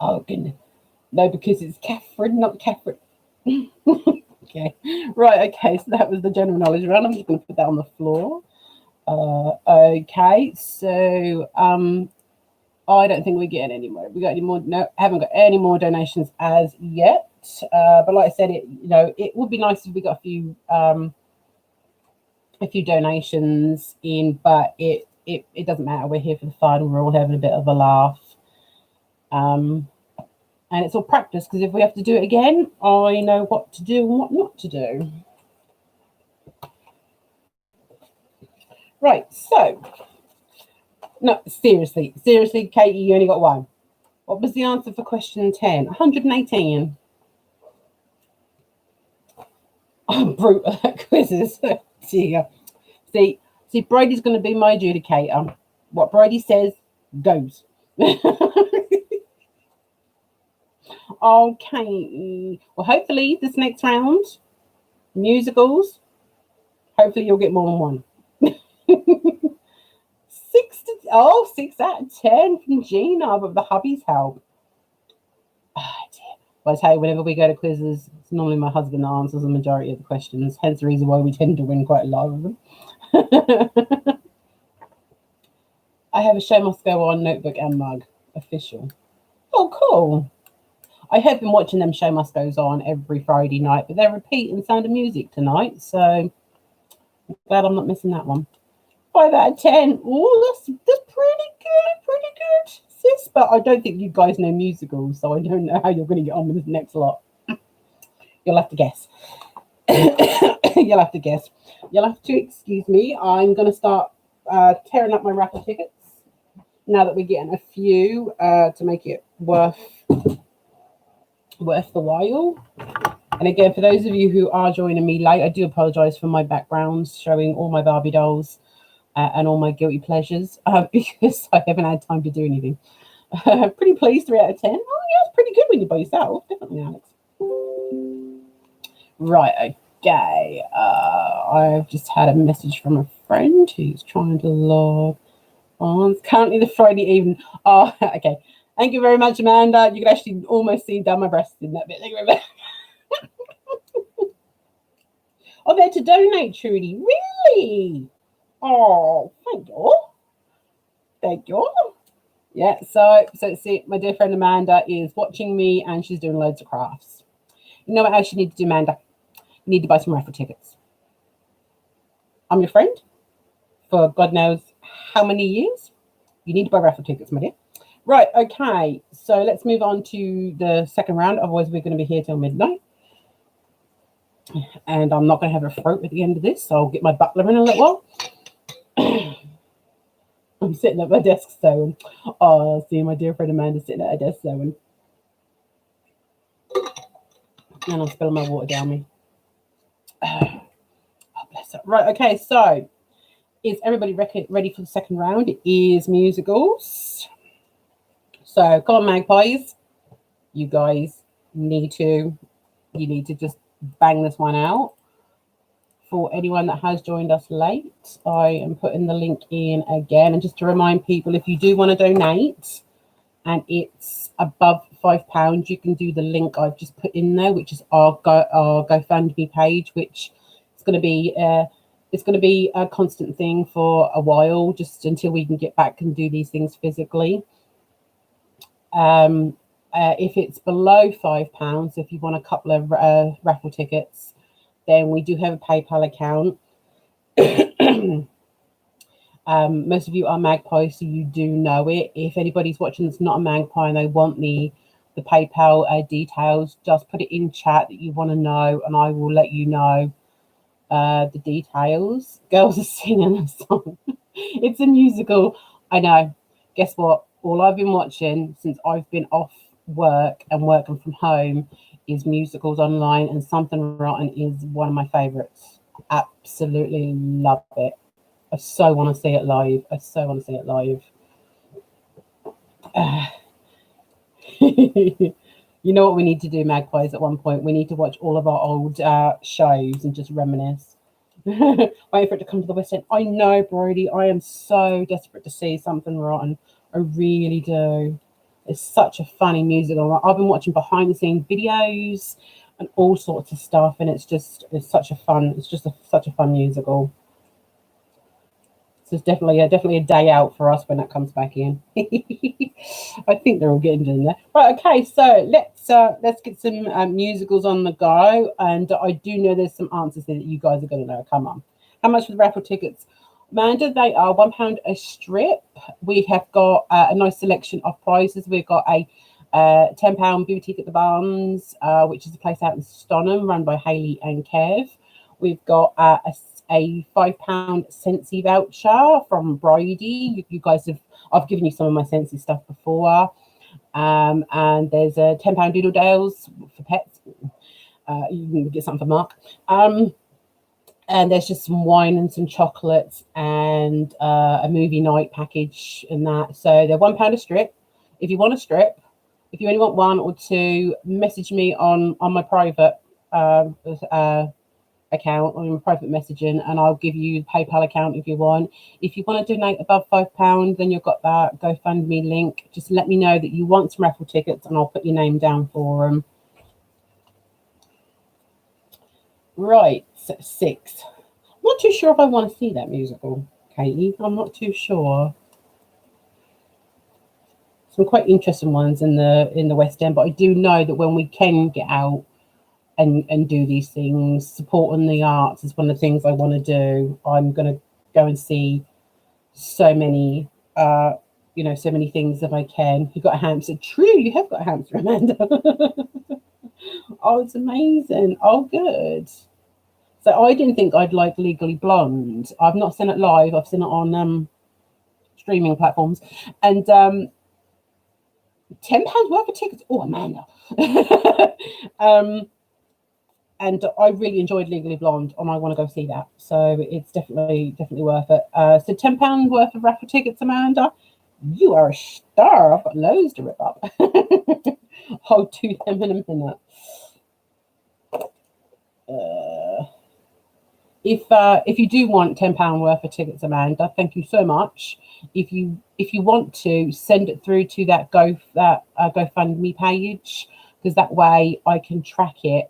Oh, goodness. No, because it's Catherine, not Catherine. Okay. Right, okay, so that was the general knowledge round. I'm just going to put that on the floor. Okay, so I don't think we're getting any more. We got any more? No, haven't got any more donations as yet. But like I said, it would be nice if we got a few donations in, but it doesn't matter. We're here for the fun. We're all having a bit of a laugh. And it's all practice, because if we have to do it again, I know what to do and what not to do. Right, so, no, seriously, Katie, you only got one. What was the answer for question 10? 118. I'm brutal at quizzes. Dear. See, Brady's going to be my adjudicator. What Brady says goes. Okay. Well, hopefully this next round, musicals, hopefully you'll get more than one. 6 out of 10 from Gina with the hubby's help. Oh, dear. Well, I tell you, whenever we go to quizzes, it's normally my husband that answers the majority of the questions, hence the reason why we tend to win quite a lot of them. I have a show must go on notebook and mug. Official. Oh, cool. I have been watching them show must goes on every Friday night, but they're repeating Sound of Music tonight, so I'm glad I'm not missing that one. 5 out of 10. Oh, that's pretty good, sis. But I don't think you guys know musicals, so I don't know how you're going to get on with this next lot. You'll have to guess. You'll have to guess. You'll have to excuse me. I'm going to start tearing up my raffle tickets now that we're getting a few to make it worth the while. And again, for those of you who are joining me late, I do apologise for my background showing all my Barbie dolls and all my guilty pleasures because I haven't had time to do anything. Pretty pleased, 3 out of 10. Oh, yeah, it's pretty good when you're by yourself. Definitely, Alex. Right, okay. I've just had a message from a friend who's trying to log on. It's currently the Friday evening. Oh, okay. Thank you very much, Amanda. You can actually almost see down my breasts in that bit. Thank you very much. Oh, they're to donate, Trudy. Really? Oh, thank you. Thank you. Yeah, so see, my dear friend Amanda is watching me and she's doing loads of crafts. You know what else you need to do, Amanda? You need to buy some raffle tickets. I'm your friend for God knows how many years. You need to buy raffle tickets, my dear. Right, okay. So let's move on to the second round. Otherwise, we're going to be here till midnight. And I'm not going to have a throat at the end of this, so I'll get my butler in a little while. I'm sitting at my desk sewing. Oh, see my dear friend Amanda sitting at her desk sewing. And I'm spilling my water down me. Oh, bless her. Right, okay, so is everybody ready for the second round? It is musicals. So come on, Magpies. You guys need to just bang this one out. For anyone that has joined us late, I am putting the link in again. And just to remind people, if you do want to donate and it's above £5, you can do the link I've just put in there, which is our GoFundMe page, which is going to be a constant thing for a while, just until we can get back and do these things physically. If it's below £5, if you want a couple of raffle tickets, then we do have a PayPal account. Most of you are Magpie, so you do know it. If anybody's watching that's not a Magpie and they want the PayPal details, just put it in chat that you want to know, and I will let you know the details. Girls are singing a song. It's a musical. I know. Guess what? All I've been watching since I've been off work and working from home is musicals online, and Something Rotten is one of my favorites. Absolutely love it. I so want to see it live. You know what we need to do, Magpies, at one point? We need to watch all of our old shows and just reminisce. Waiting for it to come to the West End. I know, Brody. I am so desperate to see Something Rotten. I really do. It's such a funny musical. I've been watching behind the scenes videos and all sorts of stuff, and it's such a fun musical. So it's definitely a day out for us when that comes back in. I think they're all getting in there. Right, okay, so let's get some musicals on the go. And I do know there's some answers there that you guys are going to know. Come on. How much for the raffle tickets? Amanda, they are £1 a strip. We have got a nice selection of prizes. We've got a £10 boutique at the Barns, which is a place out in Stonham run by Hayley and Kev. We've got a £5 Scentsy voucher from Bridie. You guys I've given you some of my Scentsy stuff before. And there's a £10 Doodledales for pets. You can get something for Mark. And there's just some wine and some chocolates and a movie night package and that. So they're £1 a strip. If you want a strip, if you only want one or two, message me on my private account, on private messaging, and I'll give you the PayPal account if you want. If you want to donate above £5, then you've got that GoFundMe link. Just let me know that you want some raffle tickets and I'll put your name down for them. Right, so 6. I'm not too sure if I want to see that musical, Katie. I'm not too sure. Some quite interesting ones in the West End, but I do know that when we can get out and do these things, supporting the arts is one of the things I want to do. I'm going to go and see so many, so many things if I can. You've got a hamster. True, you have got a hamster, Amanda. Oh, it's amazing. Oh, good. So I didn't think I'd like Legally Blonde. I've not seen it live. I've seen it on streaming platforms. And £10 worth of tickets. Oh, Amanda. And I really enjoyed Legally Blonde, and I want to go see that. So it's definitely worth it. So £10 worth of raffle tickets, Amanda. You are a star. I've got loads to rip up. I'll do them in a minute. If you do want £10 worth of tickets, Amanda, thank you so much. If you want to, send it through to that GoFundMe page, because that way I can track it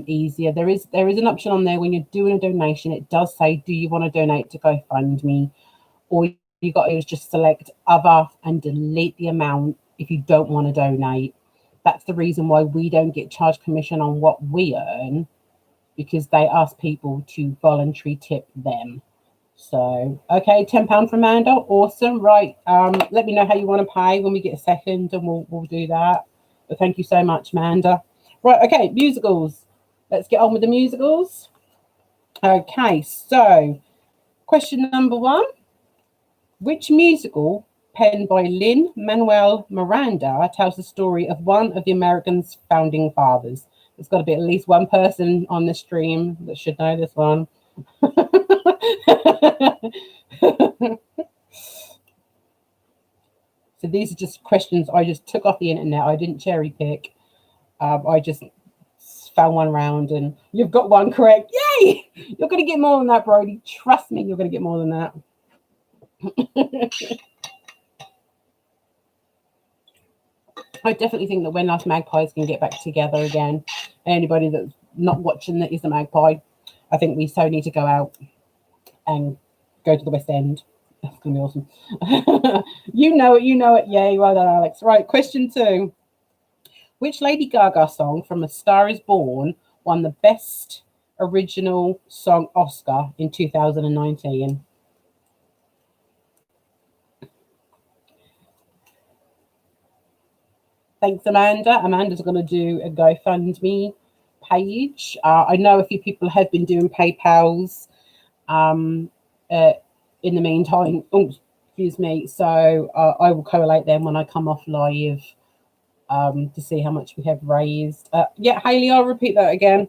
easier. There is an option on there when you're doing a donation. It does say, do you want to donate to GoFundMe? All you got to do is just select other and delete the amount if you don't want to donate. That's the reason why we don't get charged commission on what we earn, because they ask people to voluntarily tip them. So, okay, £10 from Amanda. Awesome. Right. Let me know how you want to pay when we get a second, and we'll do that. But thank you so much, Amanda. Right, okay, musicals. Let's get on with the musicals. Okay, so question number 1. Which musical, penned by Lin-Manuel Miranda, tells the story of one of the Americans' founding fathers? There's got to be at least one person on the stream that should know this one. So these are just questions I just took off the internet. I didn't cherry pick. I just found one round, and you've got one correct. Yay! You're going to get more than that, Brody. Trust me, you're going to get more than that. I definitely think that when us magpies can get back together again, anybody that's not watching that is a magpie, I think we so need to go out and go to the West End. That's going to be awesome. You know it. Yay, well done, Alex. Right, question 2. Which Lady Gaga song from A Star Is Born won the Best Original Song Oscar in 2019? Thanks, Amanda. Amanda's going to do a GoFundMe page. I know a few people have been doing PayPals in the meantime. Oh, excuse me. So I will collate them when I come off live to see how much we have raised. Yeah, Hayley, I'll repeat that again.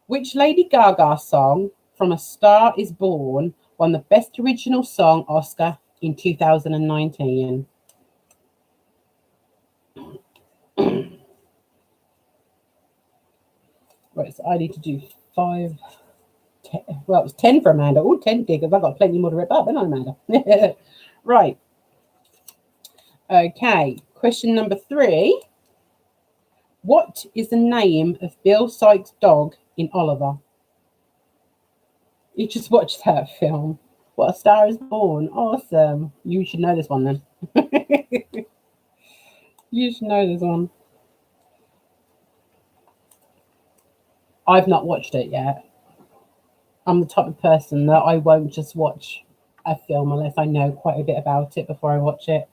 Which Lady Gaga song from A Star Is Born won the Best Original Song Oscar in 2019? Right, so I need to do 5. 10, well, it was 10 for Amanda. Oh, 10 because I've got plenty more to rip up, haven't I, Amanda? Right. Okay, question number 3. What is the name of Bill Sikes' dog in Oliver? You just watched that film. What a Star is Born. Awesome. You should know this one then. You should know this one. I've not watched it yet. I'm the type of person that I won't just watch a film unless I know quite a bit about it before I watch it.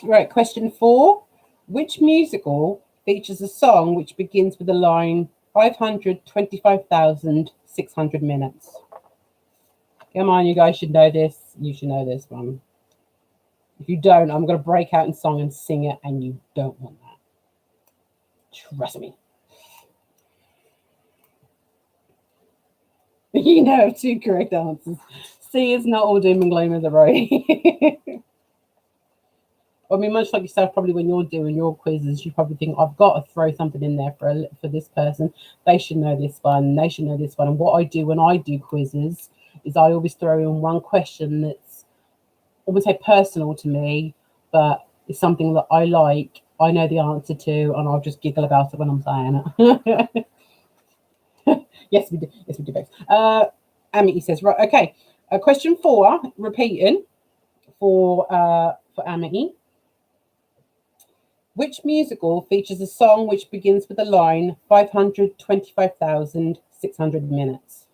Right, question 4. Which musical features a song which begins with the line 525,600 minutes? Come on, you guys should know this. You should know this one. If you don't, I'm going to break out in song and sing it, and you don't want that. Trust me. You know, 2 correct answers. See, it's not all doom and gloom, is it, right? I mean, much like yourself, probably when you're doing your quizzes, you probably think, I've got to throw something in there for this person. They should know this one. They should know this one. And what I do when I do quizzes is I always throw in one question that's, I would say, personal to me, but it's something that I like, I know the answer to, and I'll just giggle about it when I'm saying it. Yes, we do. Yes, we do both. Amity says, right, okay. Question 4, repeating for Amity. Which musical features a song which begins with the line 525,600 minutes?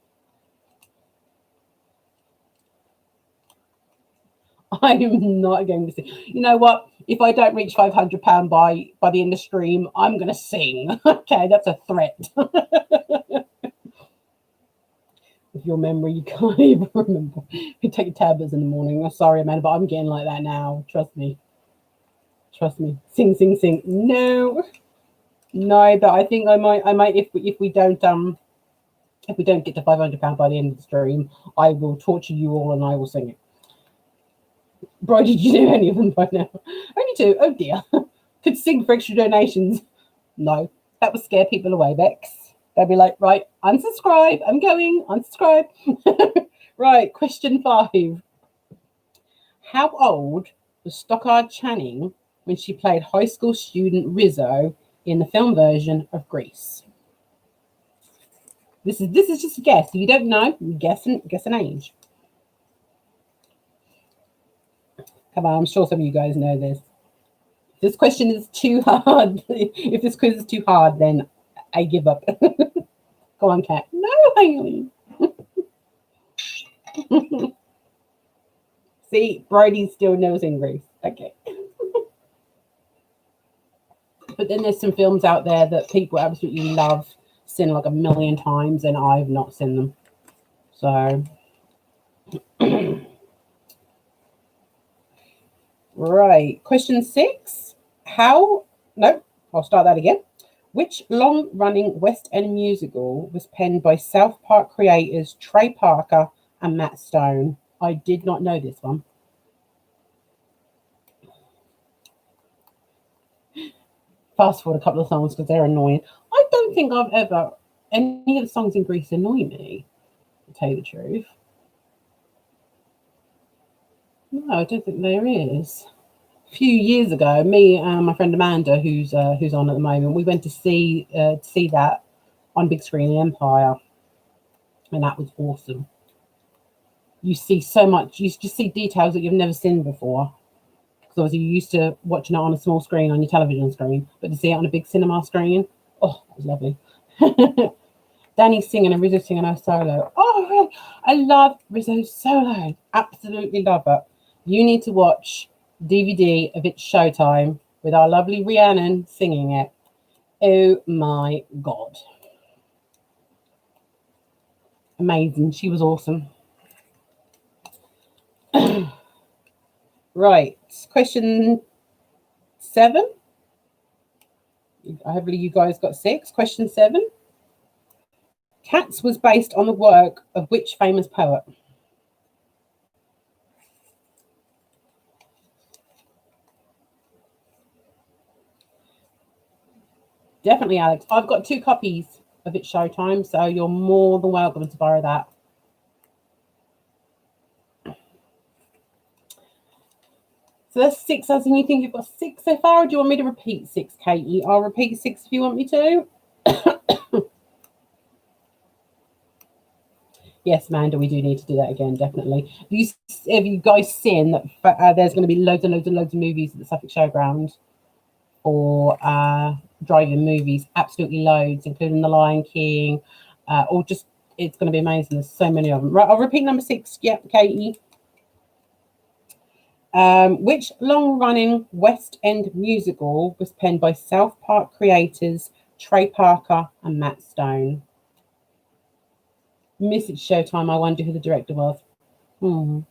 I'm not going to sing. You know what? If I don't reach £500 by the end of stream, I'm going to sing. Okay, that's a threat. With your memory, you can't even remember. You take tablets in the morning. I'm sorry, Amanda, but I'm getting like that now. Trust me. Trust me. Sing, sing, sing. No, but I think I might. If we don't get to £500 by the end of the stream, I will torture you all and I will sing it. Bro, did you know any of them by now? Only 2. Oh dear. Could sing for extra donations. No, that would scare people away, Bex. They'd be like, right, unsubscribe. I'm going, unsubscribe. Right, question 5. How old was Stockard Channing when she played high school student Rizzo in the film version of Grease? This is just a guess. If you don't know, guess an age. Come on, I'm sure some of you guys know this. If this question is too hard, if this quiz is too hard, then I give up. Go on, Kat. No, Haley. See, Brody still knows in Grease. Okay. But then there's some films out there that people absolutely love, seen like a million times, and I've not seen them. So, right. Question 6. I'll start that again. Which long-running West End musical was penned by South Park creators Trey Parker and Matt Stone? I did not know this one. Fast forward a couple of songs because they're annoying. I don't think I've ever, any of the songs in Grease annoy me, to tell you the truth. No, I don't think there is. A few years ago, me and my friend Amanda, who's on at the moment, we went to see that on big screen in Empire, and that was awesome. You see so much. You just see details that you've never seen before. Because obviously you're used to watching it on a small screen on your television screen, but to see it on a big cinema screen, oh, it was lovely. Danny singing and Rizzo singing her solo. Oh, really? I love Rizzo's solo. Absolutely love it. You need to watch DVD of It's Showtime with our lovely Rhiannon singing it. Oh my God. Amazing. She was awesome. Right. Question 7. Hopefully you guys got 6. Question 7. Cats was based on the work of which famous poet? Definitely, Alex. I've got 2 copies of It's Showtime, so you're more than welcome to borrow that. So that's 6, as in you think you've got 6 so far, or do you want me to repeat 6, Katie? I'll repeat 6 if you want me to. Yes, Amanda, we do need to do that again, definitely. Have you guys seen that there's going to be loads and loads and loads of movies at the Suffolk Showground for driving movies? Absolutely loads, including The Lion King, or just, it's going to be amazing. There's so many of them. Right, I'll repeat number 6. Yep, Katie. Which long-running West End musical was penned by South Park creators Trey Parker and Matt Stone? Miss It Showtime. I wonder who the director was. I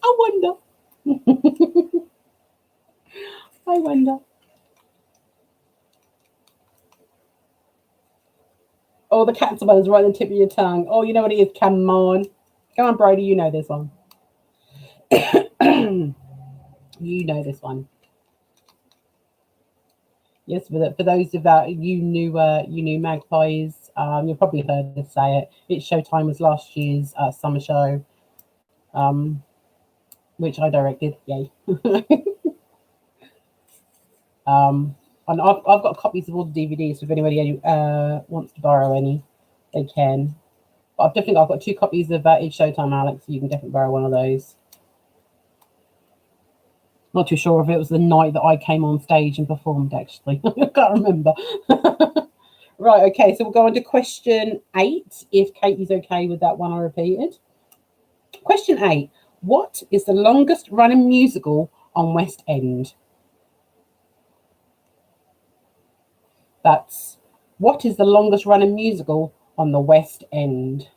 wonder. I wonder. Oh, the cat's one is right on the tip of your tongue. Oh, you know what it is? Come on. Come on, Brody. You know this one. You know this one. Yes, for those of that you knew Magpies. You've probably heard us say it. It's Showtime was last year's summer show, which I directed. Yay. And I've got copies of all the DVDs. So if anybody wants to borrow any, they can. But I've got 2 copies of It's Showtime, Alex. So you can definitely borrow one of those. Not too sure if it was the night that I came on stage and performed, actually. I can't remember. Right, okay, so we'll go on to question 8, if Katie's okay with that one I repeated. Question 8. What is the longest running musical on West End? That's, what is the longest running musical on the West End?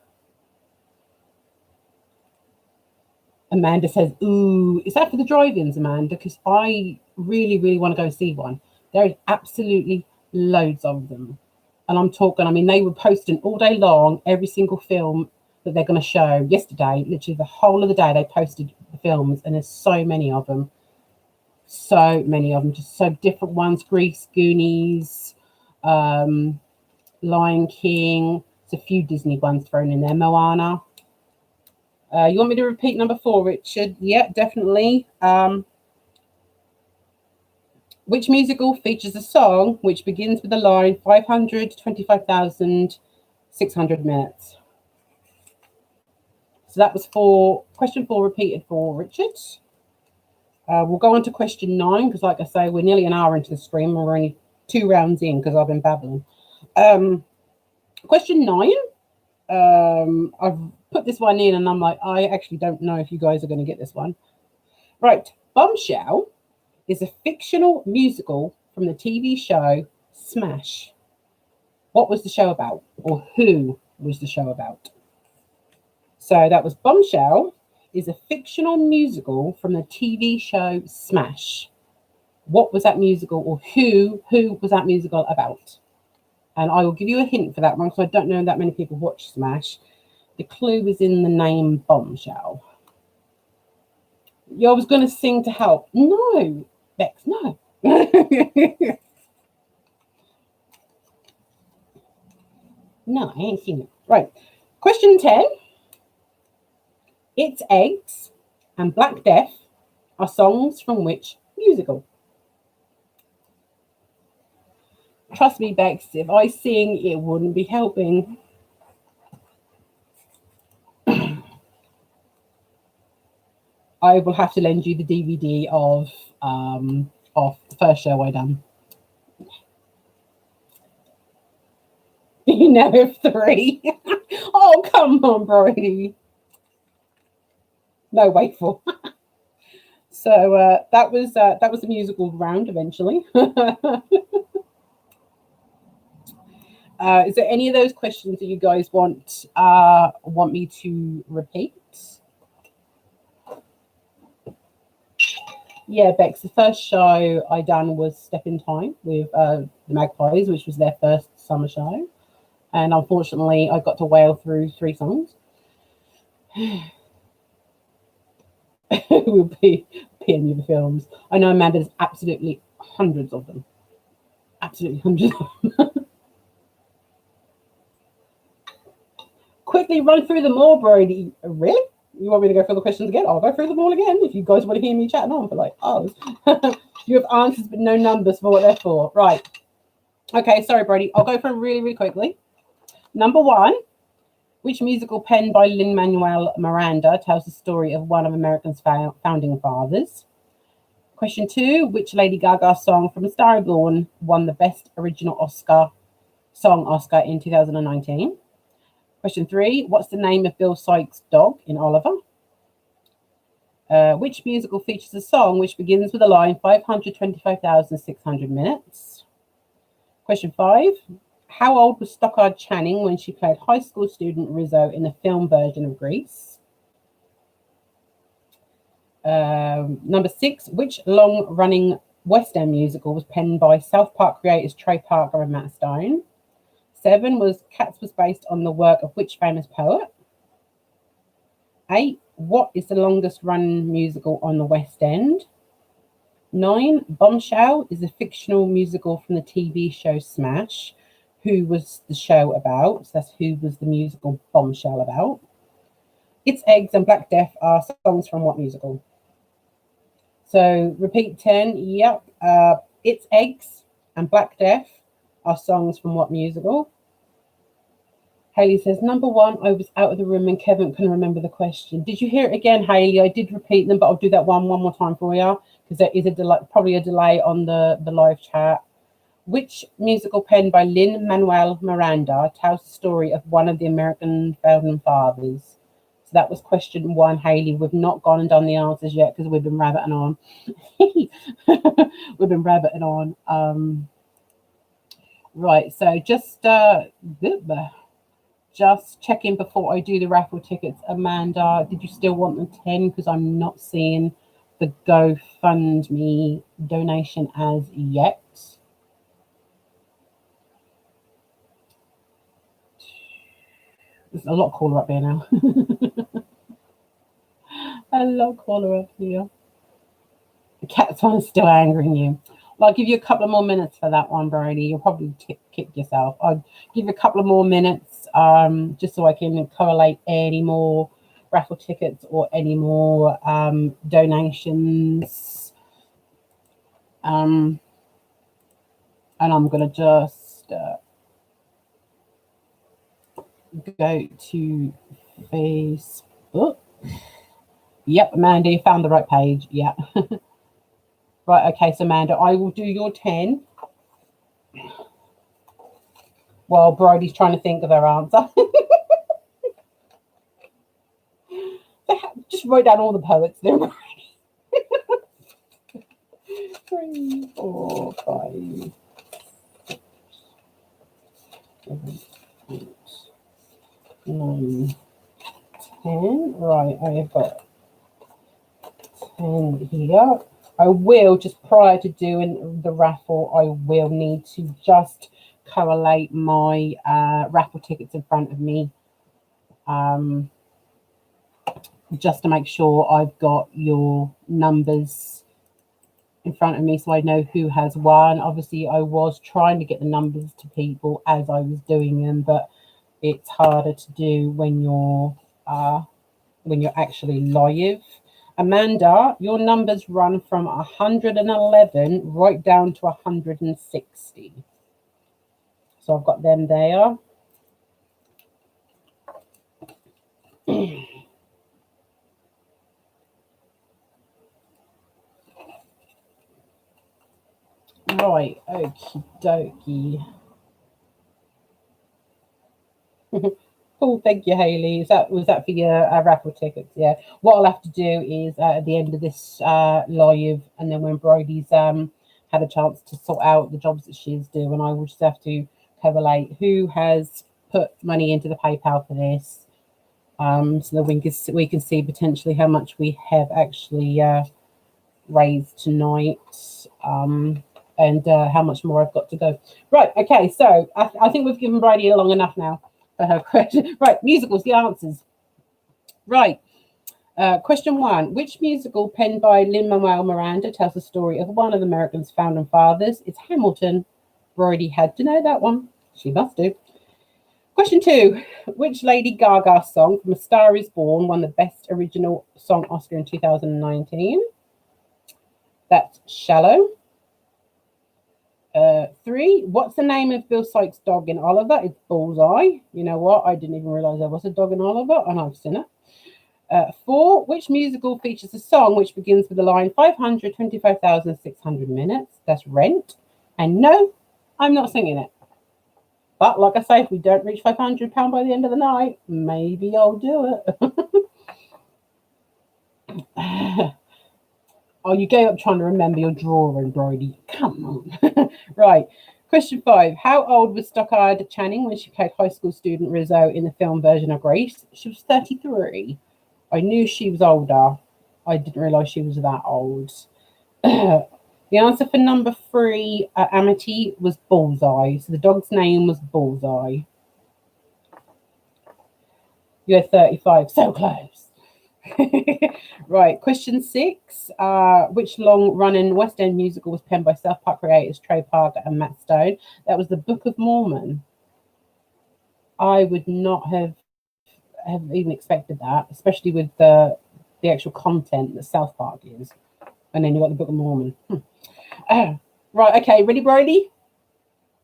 Amanda says, ooh, is that for the drive-ins, Amanda? Because I really, really want to go see one. There is absolutely loads of them. And I'm talking, I mean, they were posting all day long, every single film that they're going to show. Yesterday, literally the whole of the day, they posted the films, and there's so many of them. So many of them, just so different ones. Grease, Goonies, Lion King. There's a few Disney ones thrown in there. Moana. You want me to repeat number 4, Richard? Yeah, definitely. Which musical features a song which begins with the line 525,600 minutes? So that was for question 4, repeated for Richard. We'll go on to question 9, because like I say, we're nearly an hour into the stream. We're only 2 rounds in because I've been babbling. Question 9. I've put this one in and I'm like, I actually don't know if you guys are going to get this one. Right. Bombshell is a fictional musical from the TV show Smash. What was the show about? Or who was the show about? So that was Bombshell is a fictional musical from the TV show Smash. What was that musical, or who was that musical about? And I will give you a hint for that one, because I don't know that many people watch Smash. The clue is in the name Bombshell. I was going to sing to help. No, Bex, no. No, I ain't seen it. Right. Question 10. It's Eggs and Black Death are songs from which musical? Trust me, Bex, if I sing, it wouldn't be helping. I will have to lend you the DVD of the first show I done. You know, 3. Oh, come on, Brody. No, wait for. So that was the musical round eventually. Is there any of those questions that you guys want me to repeat? Yeah, Bex, the first show I done was Step in Time with the Magpies, which was their first summer show. And unfortunately, I got to wail through 3 songs. We'll be any of the films. I know, Amanda, there's absolutely hundreds of them. Absolutely hundreds of them. Quickly run through them all, Brody. Really? You want me to go through the questions again? I'll go through them all again if you guys want to hear me chatting on for like hours. You have answers but no numbers for what they're for. Right. Okay, sorry, Brody. I'll go through them really, really quickly. Number 1, Which musical penned by Lin-Manuel Miranda tells the story of one of America's founding fathers? Question 2. Which Lady Gaga song from A Star Is Born won the Best Original Song Oscar in 2019? Question 3. What's the name of Bill Sikes' dog in Oliver? Which musical features a song which begins with the line 525,600 minutes? Question 5. How old was Stockard Channing when she played high school student Rizzo in the film version of Grease? Number 6. Which long-running West End musical was penned by South Park creators Trey Parker and Matt Stone? 7. Cats was based on the work of which famous poet? 8. What is the longest run musical on the West End? 9. Bombshell is a fictional musical from the TV show Smash. Who was the show about? So that's who was the musical Bombshell about. It's Eggs and Black Death are songs from what musical? So repeat 10. Yep. It's Eggs and Black Death are songs from what musical? Hayley says, number 1, I was out of the room and Kevin couldn't remember the question. Did you hear it again, Hayley? I did repeat them, but I'll do that one more time for you because there is probably a delay on the live chat. Which musical penned by Lin-Manuel Miranda tells the story of one of the American founding fathers? So that was question 1, Hayley. We've not gone and done the answers yet because we've been rabbiting on. We've been rabbiting on. Right, so just checking before I do the raffle tickets. Amanda, did you still want the 10? Because I'm not seeing the GoFundMe donation as yet. There's a lot caller up here now. A lot caller up here. The cat's one is still angering you. Well, I'll give you a couple of more minutes for that one, Brody. You'll probably kick yourself. I'll give you a couple of more minutes just so I can correlate any more raffle tickets or any more donations. And I'm going to just go to Facebook. Yep, Amanda, you found the right page. Yeah. Right, okay, so Amanda, I will do your 10 while Bridie's trying to think of her answer. Just write down all the poets there, Bridie. 3, 4, 5, 7, 8, 9, 10. Right, I have got 10 here. I will, just prior to doing the raffle, I will need to just correlate my raffle tickets in front of me just to make sure I've got your numbers in front of me so I know who has won. Obviously, I was trying to get the numbers to people as I was doing them, but it's harder to do when you're actually live. Amanda, your numbers run from 111 right down to 160. So I've got them there. Right, okie dokie. Cool, thank you, Hayley. Was that for your raffle tickets? Yeah. What I'll have to do is at the end of this live, and then when Bridie's had a chance to sort out the jobs that she's doing, I will just have to correlate who has put money into the PayPal for this, so that we can see potentially how much we have actually raised tonight, and how much more I've got to go. Right. Okay. So I think we've given Bridie long enough now. Her question. Right, musicals, the answers. Right. Question 1. Which musical penned by Lin-Manuel Miranda tells the story of one of America's founding fathers? It's Hamilton. Bridie had to know that one. She must do. Question 2. Which Lady Gaga song from A Star Is Born won the Best Original Song Oscar in 2019? That's Shallow. 3. What's the name of Bill Sikes' dog in Oliver? It's Bullseye. You know what? I didn't even realise there was a dog in Oliver, and I've seen it. 4. Which musical features a song which begins with the line 525,600 minutes? That's Rent. And no, I'm not singing it. But like I say, if we don't reach £500 by the end of the night, maybe I'll do it. Oh, you gave up trying to remember your drawing, Brodie. Come on. Right. Question 5. How old was Stockard Channing when she played high school student Rizzo in the film version of Grease? She was 33. I knew she was older. I didn't realise she was that old. The answer for number 3, Amity, was Bullseye. So the dog's name was Bullseye. You had 35. So close. Right, question 6. Which long-running West End musical was penned by South Park creators Trey Parker and Matt Stone? That was the Book of Mormon. I would not have even expected that, especially with the actual content that South Park is. And then you got the Book of Mormon. Right, okay, ready, Brodie?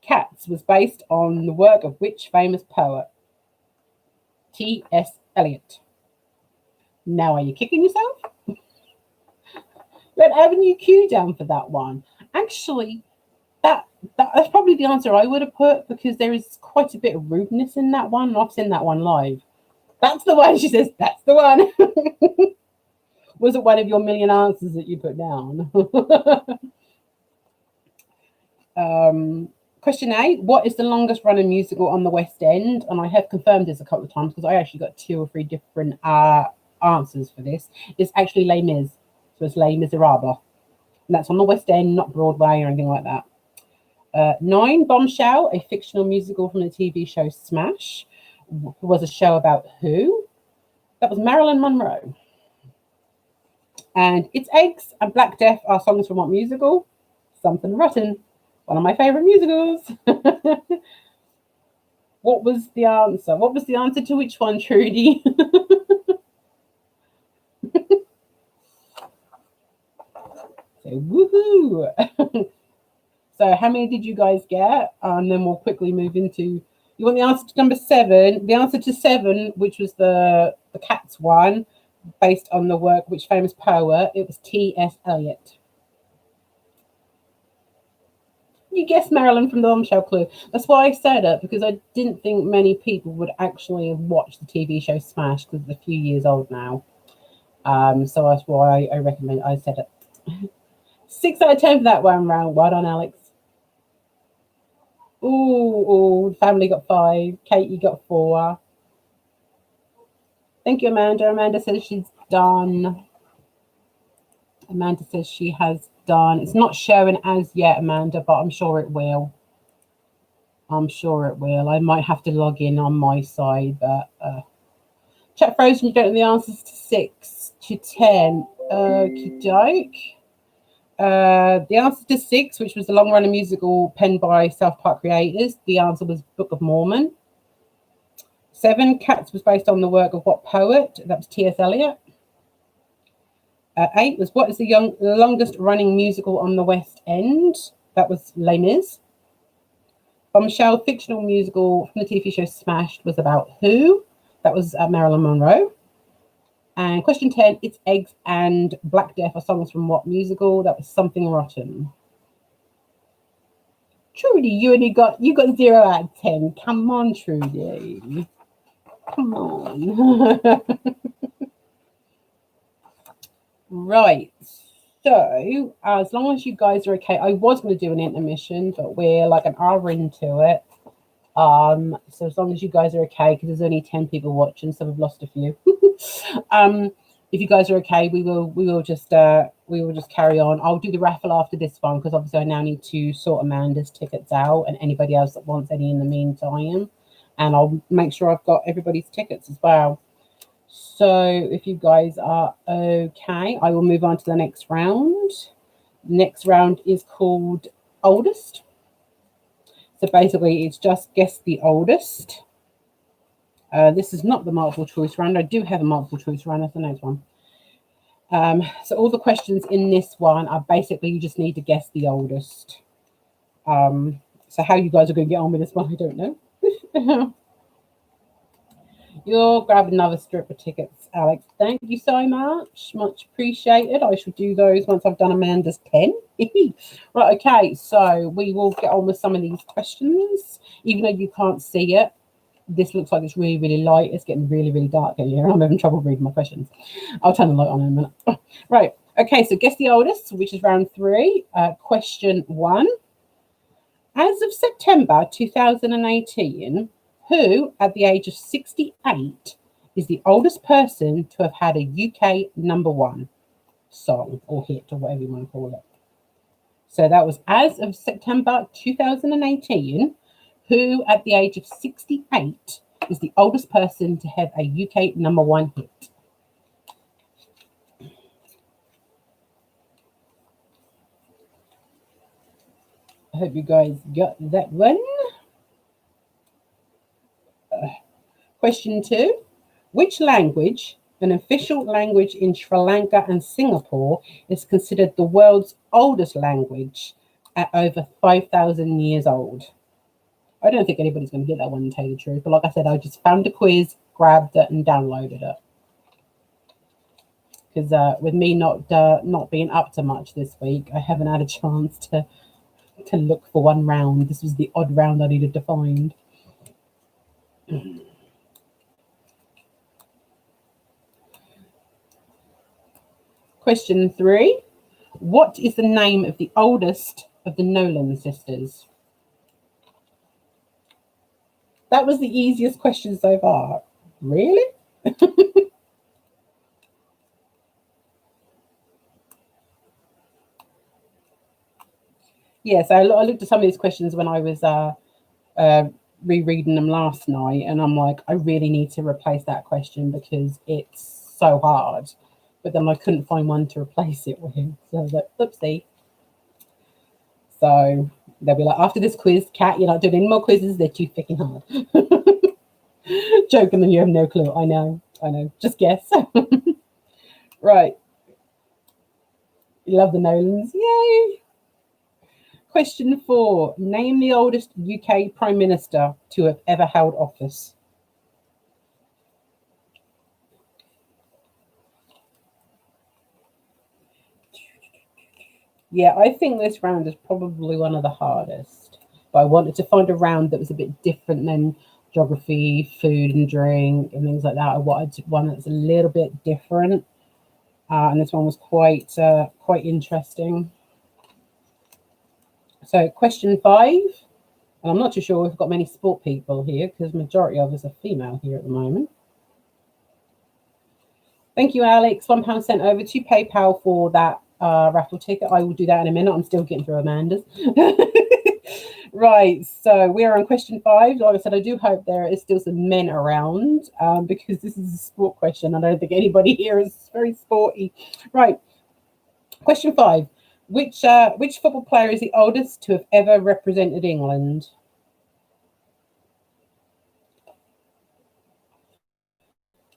Cats was based on the work of which famous poet? T.S. Eliot. Now, are you kicking yourself? Red Avenue Q down for that one. Actually, that's probably the answer I would have put, because there is quite a bit of rudeness in that one. I've seen that one live. That's the one, she says. That's the one. Was it one of your million answers that you put down? Question 8. What is the longest running musical on the West End? And I have confirmed this a couple of times because I actually got 2 or 3 different answers for this. It's actually Les Mis. So it's Les Miserables. And that's on the West End, not Broadway or anything like that. 9. Bombshell, a fictional musical from the TV show Smash. Was a show about who? That was Marilyn Monroe. And It's Eggs and Black Death are songs from what musical? Something Rotten. One of my favourite musicals. What was the answer? What was the answer to which one, Trudy? So, woohoo! So, how many did you guys get? And then we'll quickly move into. You want the answer to number 7? The answer to 7, which was the Cats one, based on the work which famous poet? It was T.S. Eliot. You guessed Marilyn from the Bombshell clue. That's why I said it, because I didn't think many people would actually have watched the TV show Smash, because it's a few years old now. So that's why I recommend. I said it. 6 out of 10 for that one round. Well done, Alex. Ooh, family got 5. Katie got 4. Thank you, Amanda. Amanda says she's done. Amanda says she has done. It's not showing as yet, Amanda, but I'm sure it will. I'm sure it will. I might have to log in on my side, but chat frozen. You don't know the answers to 6 to 10. Okie doke. The answer to 6, which was the long-running musical penned by South Park creators, the answer was Book of Mormon. 7, Cats was based on the work of what poet? That was T.S. Eliot. 8 was what is the longest-running musical on the West End? That was Les Mis. Bombshell, fictional musical from the TV show Smashed, was about who? That was Marilyn Monroe. And question 10, It's Eggs and Black Death are songs from what musical? That was Something Rotten. Trudy, you got 0 out of 10. Come on, Trudy. Come on. Right. So, as long as you guys are okay, I was going to do an intermission, but we're like an hour into it. So as long as you guys are okay, because there's only 10 people watching, so we've lost a few. If you guys are okay, we will just carry on. I'll do the raffle after this one, because obviously I now need to sort Amanda's tickets out and anybody else that wants any in the meantime, and I'll make sure I've got everybody's tickets as well. So if you guys are okay, I will move on to the next round. Next round is called Oldest. So basically, it's just guess the oldest. This is not the multiple choice round. I do have a multiple choice round. That's the next one. So all the questions in this one are basically you just need to guess the oldest. So how you guys are going to get on with this one, I don't know. You'll grab another strip of tickets, Alex. Thank you so much. Much appreciated. I shall do those once I've done Amanda's pen. Right, okay. So we will get on with some of these questions. Even though you can't see it, this looks like it's really, really light. It's getting really, really dark in here. I'm having trouble reading my questions. I'll turn the light on in a minute. Right. Okay, so guess the oldest, which is round 3. Question 1. As of September 2018, who, at the age of 68, is the oldest person to have had a UK #1 song or hit or whatever you want to call it? So that was as of September 2018, who, at the age of 68, is the oldest person to have a UK #1 hit? I hope you guys got that one. Question 2. Which language, an official language in Sri Lanka and Singapore, is considered the world's oldest language at over 5,000 years old? I don't think anybody's going to get that one, to tell you the truth. But like I said, I just found a quiz, grabbed it, and downloaded it. Because with me not being up to much this week, I haven't had a chance to look for one round. This was the odd round I needed to find. Question 3. What is the name of the oldest of the Nolan sisters? That was the easiest question so far. Really? Yes, I looked at some of these questions when I was rereading them last night, and I'm like, I really need to replace that question because it's so hard. But then I couldn't find one to replace it with. So I was like, oopsie. So they'll be like, after this quiz, Kat, you're not doing any more quizzes. They're too freaking hard. Joking, and you have no clue. I know. Just guess. Right. You love the Nolans. Yay. Question 4. Name the oldest UK Prime Minister to have ever held office. Yeah, I think this round is probably one of the hardest. But I wanted to find a round that was a bit different than geography, food and drink and things like that. I wanted one that's a little bit different. And this one was quite interesting. So question 5. And I'm not too sure we've got many sport people here because the majority of us are female here at the moment. Thank you, Alex. £1 sent over to PayPal for that raffle ticket. I will do that in a minute. I'm still getting through Amanda's. Right, so we are on question 5. Like I said, I do hope there is still some men around because this is a sport question. I don't think anybody here is very sporty. Right, question 5. Which football player is the oldest to have ever represented England?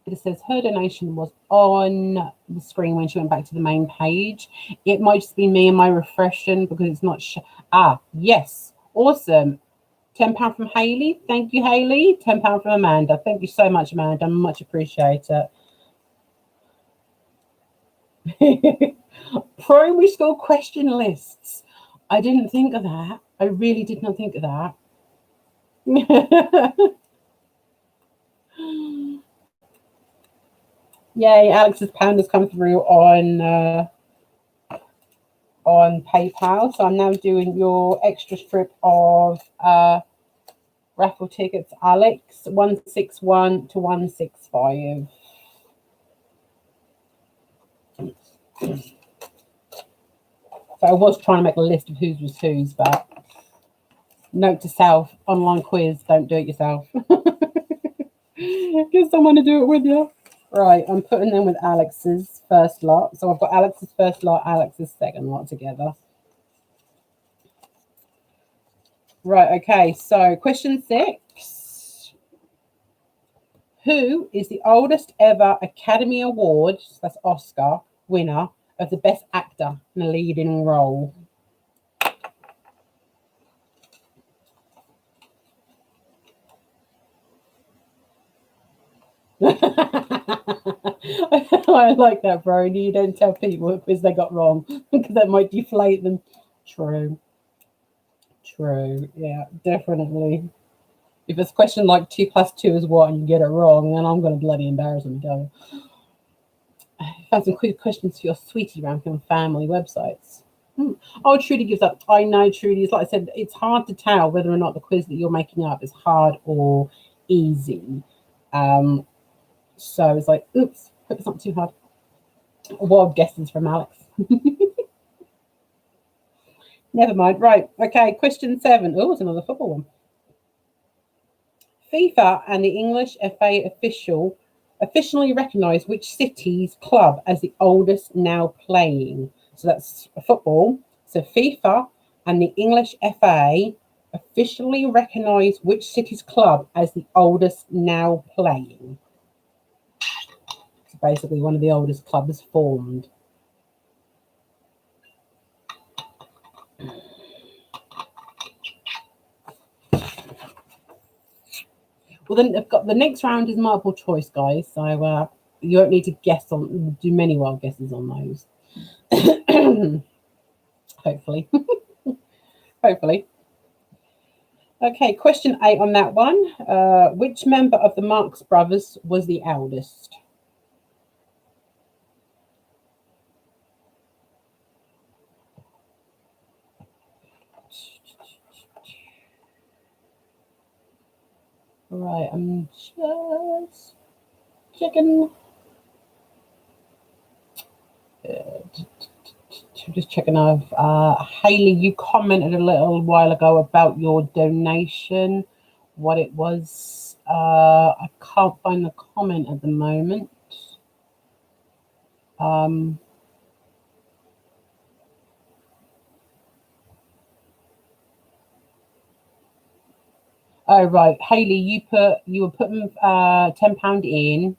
It says her donation was on the screen when she went back to the main page. It might just be me and my refreshing because it's not. Yes, awesome. £10 from Hayley. Thank you, Hayley. £10 from Amanda. Thank you so much, Amanda. Much appreciate it. Primary school question lists. I didn't think of that. I really did not think of that. Yay, Alex's pound has come through on PayPal. So I'm now doing your extra strip of raffle tickets, Alex, 161 to 165. So I was trying to make a list of whose was whose, but note to self, online quiz, don't do it yourself. Get someone to do it with you. Right, I'm putting them with Alex's first lot. So I've got Alex's first lot, Alex's second lot together. Right, okay, so question 6. Who is the oldest ever Academy Award, that's Oscar, winner of the Best Actor in a Leading Role? I like that, bro. You don't tell people what quiz they got wrong because that might deflate them. True. True. Yeah, definitely. If it's a question like 2 + 2 is what and you get it wrong, then I'm going to bloody embarrass them and go. I found some quick questions for your sweetie ranking family websites. Oh, Trudy gives up. I know, Trudy. It's like I said, it's hard to tell whether or not the quiz that you're making up is hard or easy. So it's like, oops, hope it's not too hard. Wild guesses from Alex. Never mind. Right. Okay. Question 7. Oh, it's another football one. FIFA and the English FA officially recognise which city's club as the oldest now playing. So that's football. So FIFA and the English FA officially recognise which city's club as the oldest now playing. So basically, one of the oldest clubs formed. Well, then I've got the next round is multiple choice, guys. So you won't need to do many wild guesses on those. Hopefully. Hopefully. Okay, question 8 on that one. Which member of the Marx Brothers was the eldest? Right, I'm just checking. Just checking off. Hayley, you commented a little while ago about your donation, what it was. I can't find the comment at the moment. Oh right, Hayley, you were putting £10 in,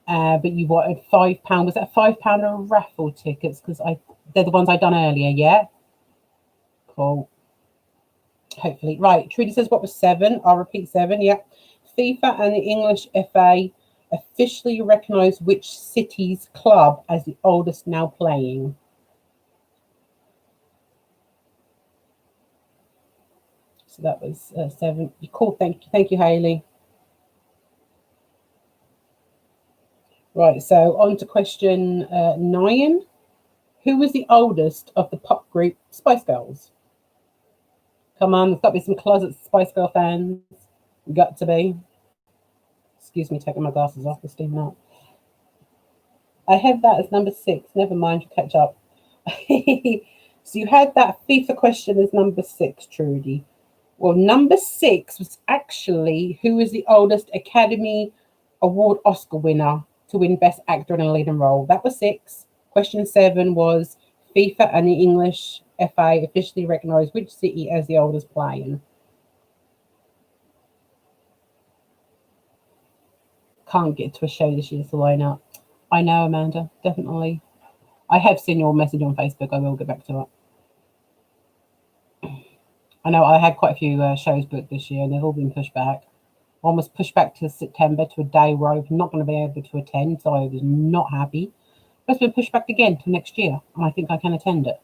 but you wanted £5. Was that £5 of raffle tickets? Because they're the ones I done earlier. Yeah, cool. Hopefully, right. Trudy says what was 7. I'll repeat 7. Yeah, FIFA and the English FA officially recognise which city's club as the oldest now playing. So that was 7. Cool. Thank you, Hayley. Right. So on to question 9. Who was the oldest of the pop group Spice Girls? Come on, there's got to be some closet Spice Girl fans. Got to be. Excuse me, taking my glasses off. They're steaming up. I have that as number 6. Never mind, you catch up. So you had that FIFA question as number 6, Trudy. Well, number 6 was actually who was the oldest Academy Award Oscar winner to win Best Actor in a Leading Role. That was 6. Question 7 was FIFA and the English FA officially recognise which city as the oldest playing. Can't get to a show this year, so why not? I know, Amanda, definitely. I have seen your message on Facebook. I will get back to it. I know I had quite a few shows booked this year, and they've all been pushed back. One was pushed back to September to a day where I'm not going to be able to attend, so I was not happy. But it's been pushed back again to next year, and I think I can attend it.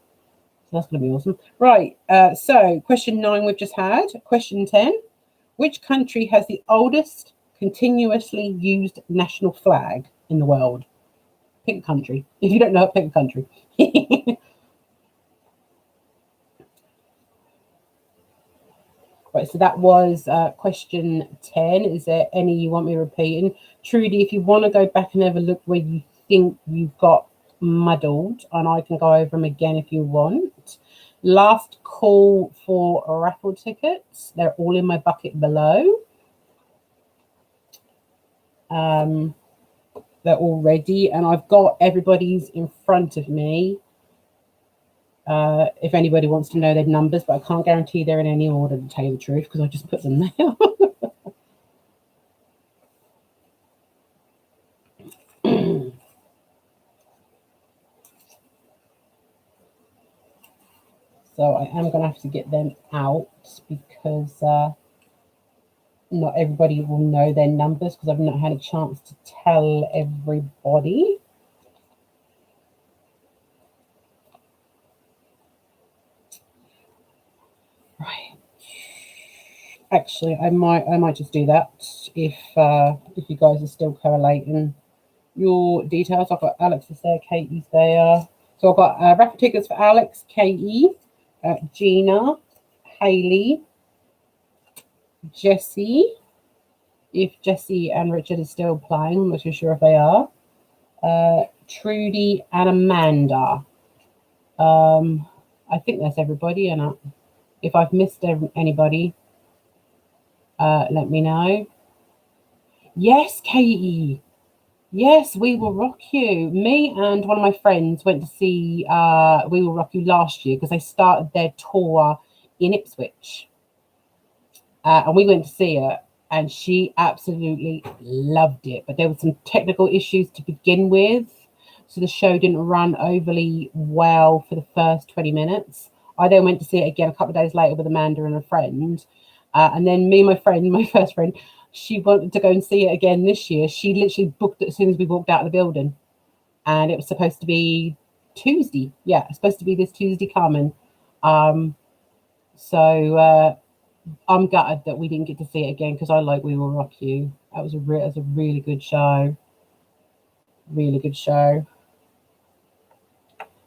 So that's going to be awesome. Right, so question 9 we've just had. Question 10. Which country has the oldest continuously used national flag in the world? Pick a country. If you don't know it, pick a country. Right, so that was question 10. Is there any you want me repeating? Trudy, if you want to go back and have a look where you think you've got muddled, and I can go over them again if you want. Last call for raffle tickets. They're all in my bucket below. They're all ready, and I've got everybody's in front of me. If anybody wants to know their numbers, but I can't guarantee they're in any order, to tell you the truth, because I just put them there. So I am going to have to get them out because not everybody will know their numbers because I've not had a chance to tell everybody. Right. Actually, I might just do that if you guys are still correlating your details. I've got Alex is there, Katie's there. So I've got raffle tickets for Alex, Katie, Gina, Hayley, Jessie. If Jessie and Richard are still playing, I'm not too sure if they are. Trudy and Amanda. I think that's everybody, and if I've missed anybody, let me know. Yes, Katie. Yes, We Will Rock You. Me and one of my friends went to see We Will Rock You last year because they started their tour in Ipswich. And we went to see it, and she absolutely loved it. But there were some technical issues to begin with, so the show didn't run overly well for the first 20 minutes. I then went to see it again a couple of days later with Amanda and a friend. And then me and my friend, my first friend, she wanted to go and see it again this year. She literally booked it as soon as we walked out of the building. And it was supposed to be Tuesday. Yeah, it's supposed to be this Tuesday coming. So I'm gutted that we didn't get to see it again because I like We Will Rock You. That was a really good show. Really good show.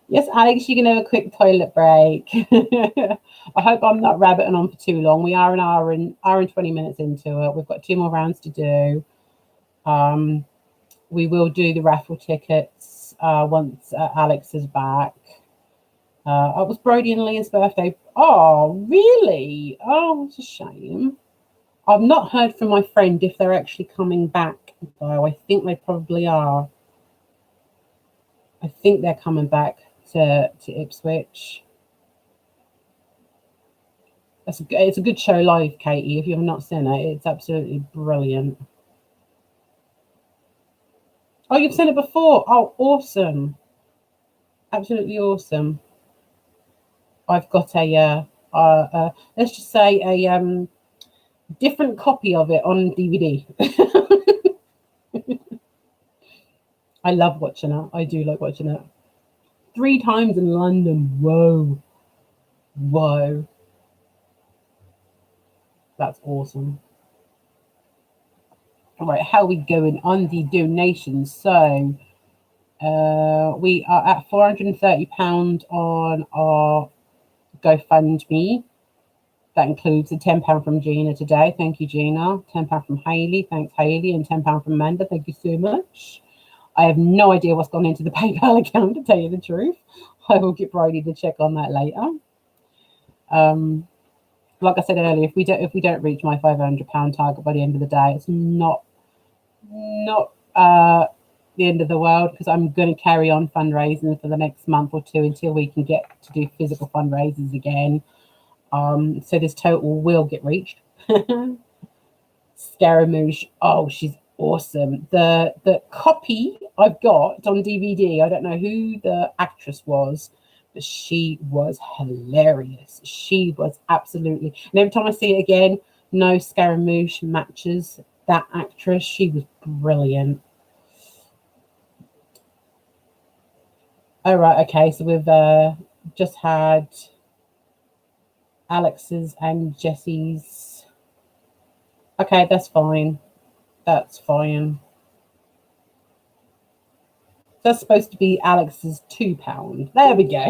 Yes, Alex, you can have a quick toilet break. I hope I'm not rabbiting on for too long. We are an hour and 20 minutes into it. We've got 2 more rounds to do. We will do the raffle tickets once Alex is back. It was Brody and Leah's birthday. Oh, really? Oh, it's a shame. I've not heard from my friend if they're actually coming back, though. I think they probably are. I think they're coming back to Ipswich. It's a good show live, Katie. If you have not seen it, it's absolutely brilliant. Oh, you've seen it before? Oh, awesome. Absolutely awesome. I've got a let's just say a different copy of it on DVD. I love watching it. I do like watching it. 3 times in London. Whoa. That's awesome. All right, how are we going on the donations? So we are at £430 on our GoFundMe. That includes the £10 from Gina today. Thank you, Gina. £10 from Hayley. Thanks, Hayley. And £10 from Amanda. Thank you so much. I have no idea what's gone into the PayPal account, to tell you the truth. I will get Brody to check on that later. Like I said earlier, if we don't reach my £500 target by the end of the day, it's not the end of the world, because I'm going to carry on fundraising for the next month or 2 until we can get to do physical fundraisers again. So this total will get reached. Scaramouche, oh, she's awesome. The copy I've got on DVD, I don't know who the actress was, but she was hilarious. She was absolutely, and every time I see it again, no Scaramouche matches that actress. She was brilliant. All right, okay, so we've just had Alex's and Jessie's. Okay, that's fine. That's fine. That's supposed to be Alex's £2. There we go.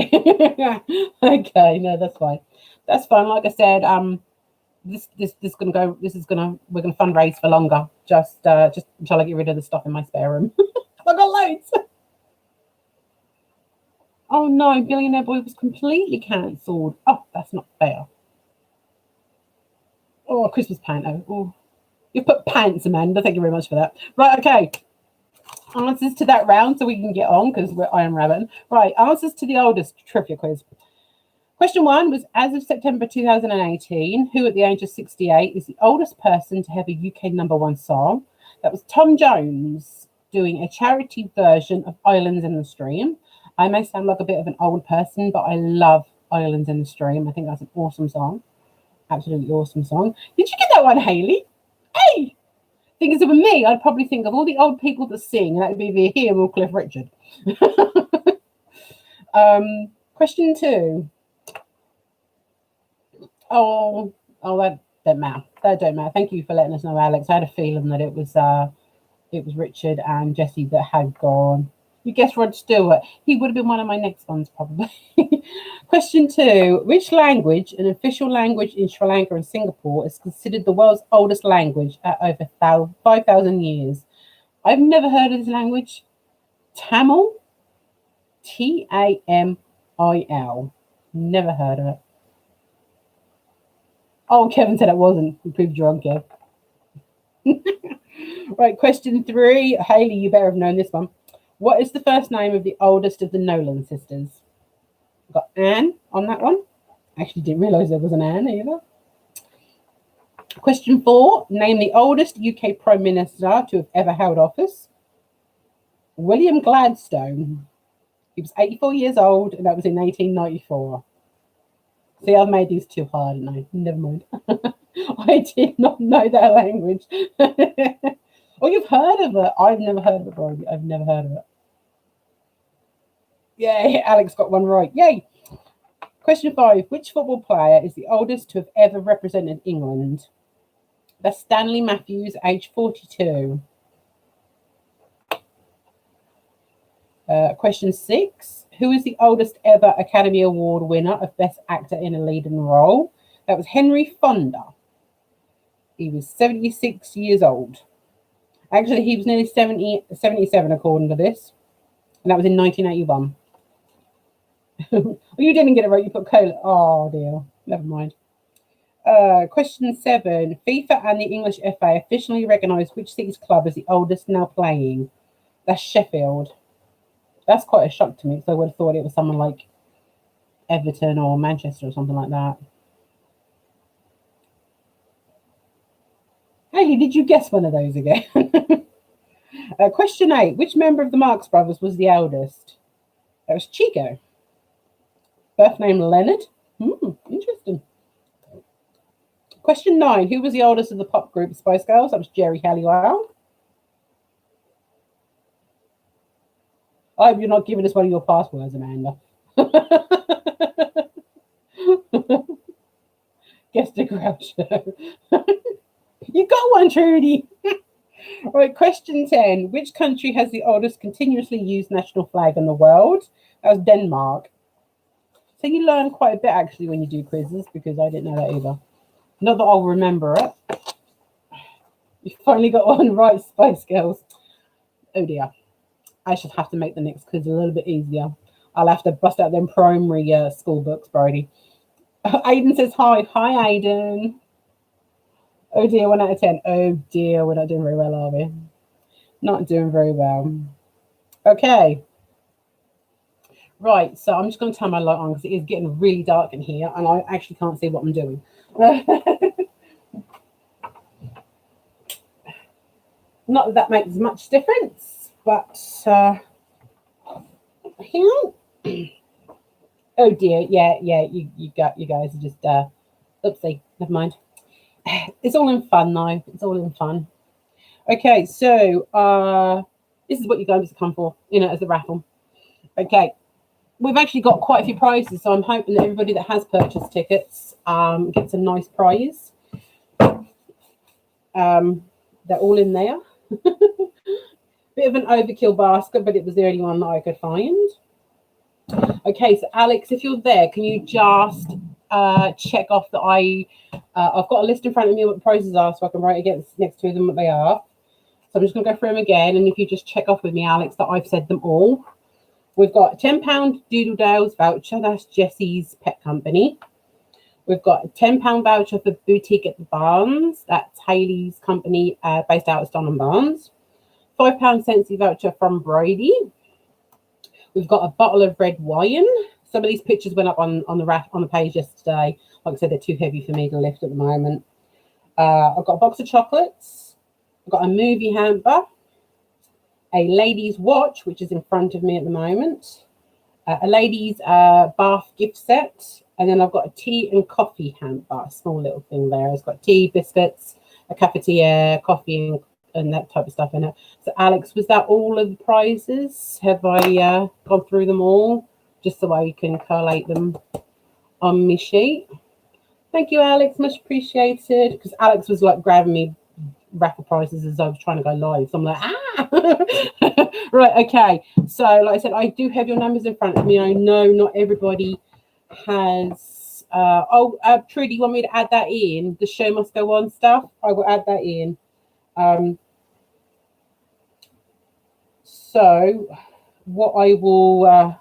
Okay, no, that's fine. That's fine. Like I said, this is gonna go. We're gonna fundraise for longer. Just until I get rid of the stuff in my spare room. I've got loads. Oh no, Billionaire Boy was completely cancelled. Oh, that's not fair. Oh, Christmas panto. Oh, you put pants, Amanda. Thank you very much for that. Right, okay. Answers to that round so we can get on, because I am rabbiting. Right, answers to the oldest trivia quiz. Question 1 was, as of September 2018, who at the age of 68 is the oldest person to have a UK #1 song? That was Tom Jones doing a charity version of Islands in the Stream. I may sound like a bit of an old person, but I love Islands in the Stream. I think that's an awesome song. Absolutely awesome song. Did you get that one, Hayley? Hey! Thinking of me, I'd probably think of all the old people that sing, and that would be him or Cliff Richard. Question 2. Oh, that don't matter. That don't matter. Thank you for letting us know, Alex. I had a feeling that it was Richard and Jesse that had gone. You guessed Rod Stewart. He would have been one of my next ones, probably. Question 2. Which language, an official language in Sri Lanka and Singapore, is considered the world's oldest language at over 5,000 years? I've never heard of this language. Tamil? Tamil. Never heard of it. Oh, Kevin said it wasn't. You proved you're wrong, Kev. Right, question 3. Hayley, you better have known this one. What is the first name of the oldest of the Nolan sisters? Got Anne on that one. Actually didn't realise there was an Anne either. Question 4. Name the oldest UK Prime Minister to have ever held office. William Gladstone. He was 84 years old, and that was in 1894. See, I've made these too hard, and I never mind. I did not know that language. Oh, you've heard of it? I've never heard of it, bro. I've never heard of it. Yay, Alex got one right. Yay. Question 5. Which football player is the oldest to have ever represented England? That's Stanley Matthews, age 42. Question 6. Who is the oldest ever Academy Award winner of Best Actor in a Leading Role? That was Henry Fonda. He was 76 years old. Actually, he was nearly 77 according to this. And that was in 1981. Well, you didn't get it right. You put cola. Oh, dear. Never mind. Question 7. FIFA and the English FA officially recognise which city's club as the oldest now playing? That's Sheffield. That's quite a shock to me, because I would have thought it was someone like Everton or Manchester or something like that. Hayley, did you guess one of those again? Question 8. Which member of the Marx Brothers was the eldest? That was Chico. Birth name Leonard. Interesting. Question 9. Who was the oldest of the pop group Spice Girls? That was Jerry Halliwell. I hope you're not giving us one of your passwords, Amanda. Guess the Groucho. You got one, Trudy. Right, question 10. Which country has the oldest continuously used national flag in the world? That was Denmark. So you learn quite a bit, actually, when you do quizzes, because I didn't know that either. Not that I'll remember it. You finally got one right, Spice Girls. Oh, dear. I should have to make the next quiz a little bit easier. I'll have to bust out them primary school books, Brody. Aiden says hi. Hi, Aiden. Oh, dear, 1 out of 10. Oh, dear, we're not doing very well, are we? Not doing very well. Okay. Right, so I'm just going to turn my light on because it is getting really dark in here, and I actually can't see what I'm doing. Not that makes much difference, but here. Oh dear, yeah, you guys are just oopsie, never mind. It's all in fun though. It's all in fun. Okay, so this is what you're going to come for, as a raffle. Okay, we've actually got quite a few prizes, so I'm hoping that everybody that has purchased tickets gets a nice prize. They're all in there. Bit of an overkill basket, but it was the only one that I could find. Okay, so Alex, if you're there, can you just check off that I've got a list in front of me what the prizes are, so I can write against next to them what they are. So I'm just going to go through them again, and if you just check off with me, Alex, that I've said them all. We've got a £10 Doodle Dales voucher. That's Jessie's Pet Company. We've got a £10 voucher for Boutique at the Barnes. That's Hayley's company based out of Stonham Barnes. £5 Sensi voucher from Brady. We've got a bottle of red wine. Some of these pictures went up on the page yesterday. Like I said, they're too heavy for me to lift at the moment. I've got a box of chocolates. I've got a movie hamper. A lady's watch, which is in front of me at the moment. A lady's bath gift set. And then I've got a tea and coffee hamper. A small little thing there. It's got tea, biscuits, a cafetiere, coffee, and that type of stuff in it. So, Alex, was that all of the prizes? Have I gone through them all? Just so I can collate them on my sheet. Thank you, Alex. Much appreciated. Because Alex was like grabbing me raffle prizes as I was trying to go live. So I'm like, right, okay. So, like I said, I do have your numbers in front of me. I know not everybody has. Trudy, you want me to add that in? The show must go on stuff. I will add that in. So, what I will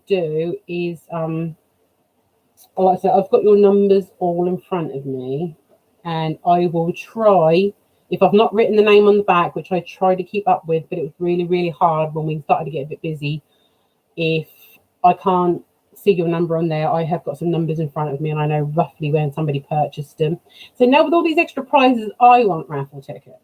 do is like I said, I've got your numbers all in front of me, and I will try, if I've not written the name on the back, which I try to keep up with, but it was really, really hard when we started to get a bit busy. If I can't see your number on there, I have got some numbers in front of me, and I know roughly when somebody purchased them. So now with all these extra prizes, I want raffle tickets.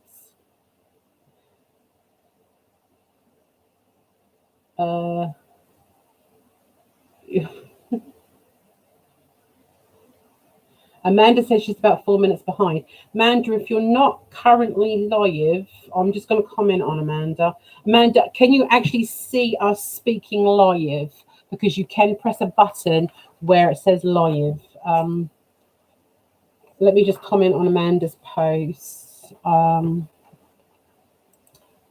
Amanda says she's about 4 minutes behind. Amanda, if you're not currently live, I'm just going to comment on Amanda. Amanda, can you actually see us speaking live? Because you can press a button where it says live. Let me just comment on Amanda's post.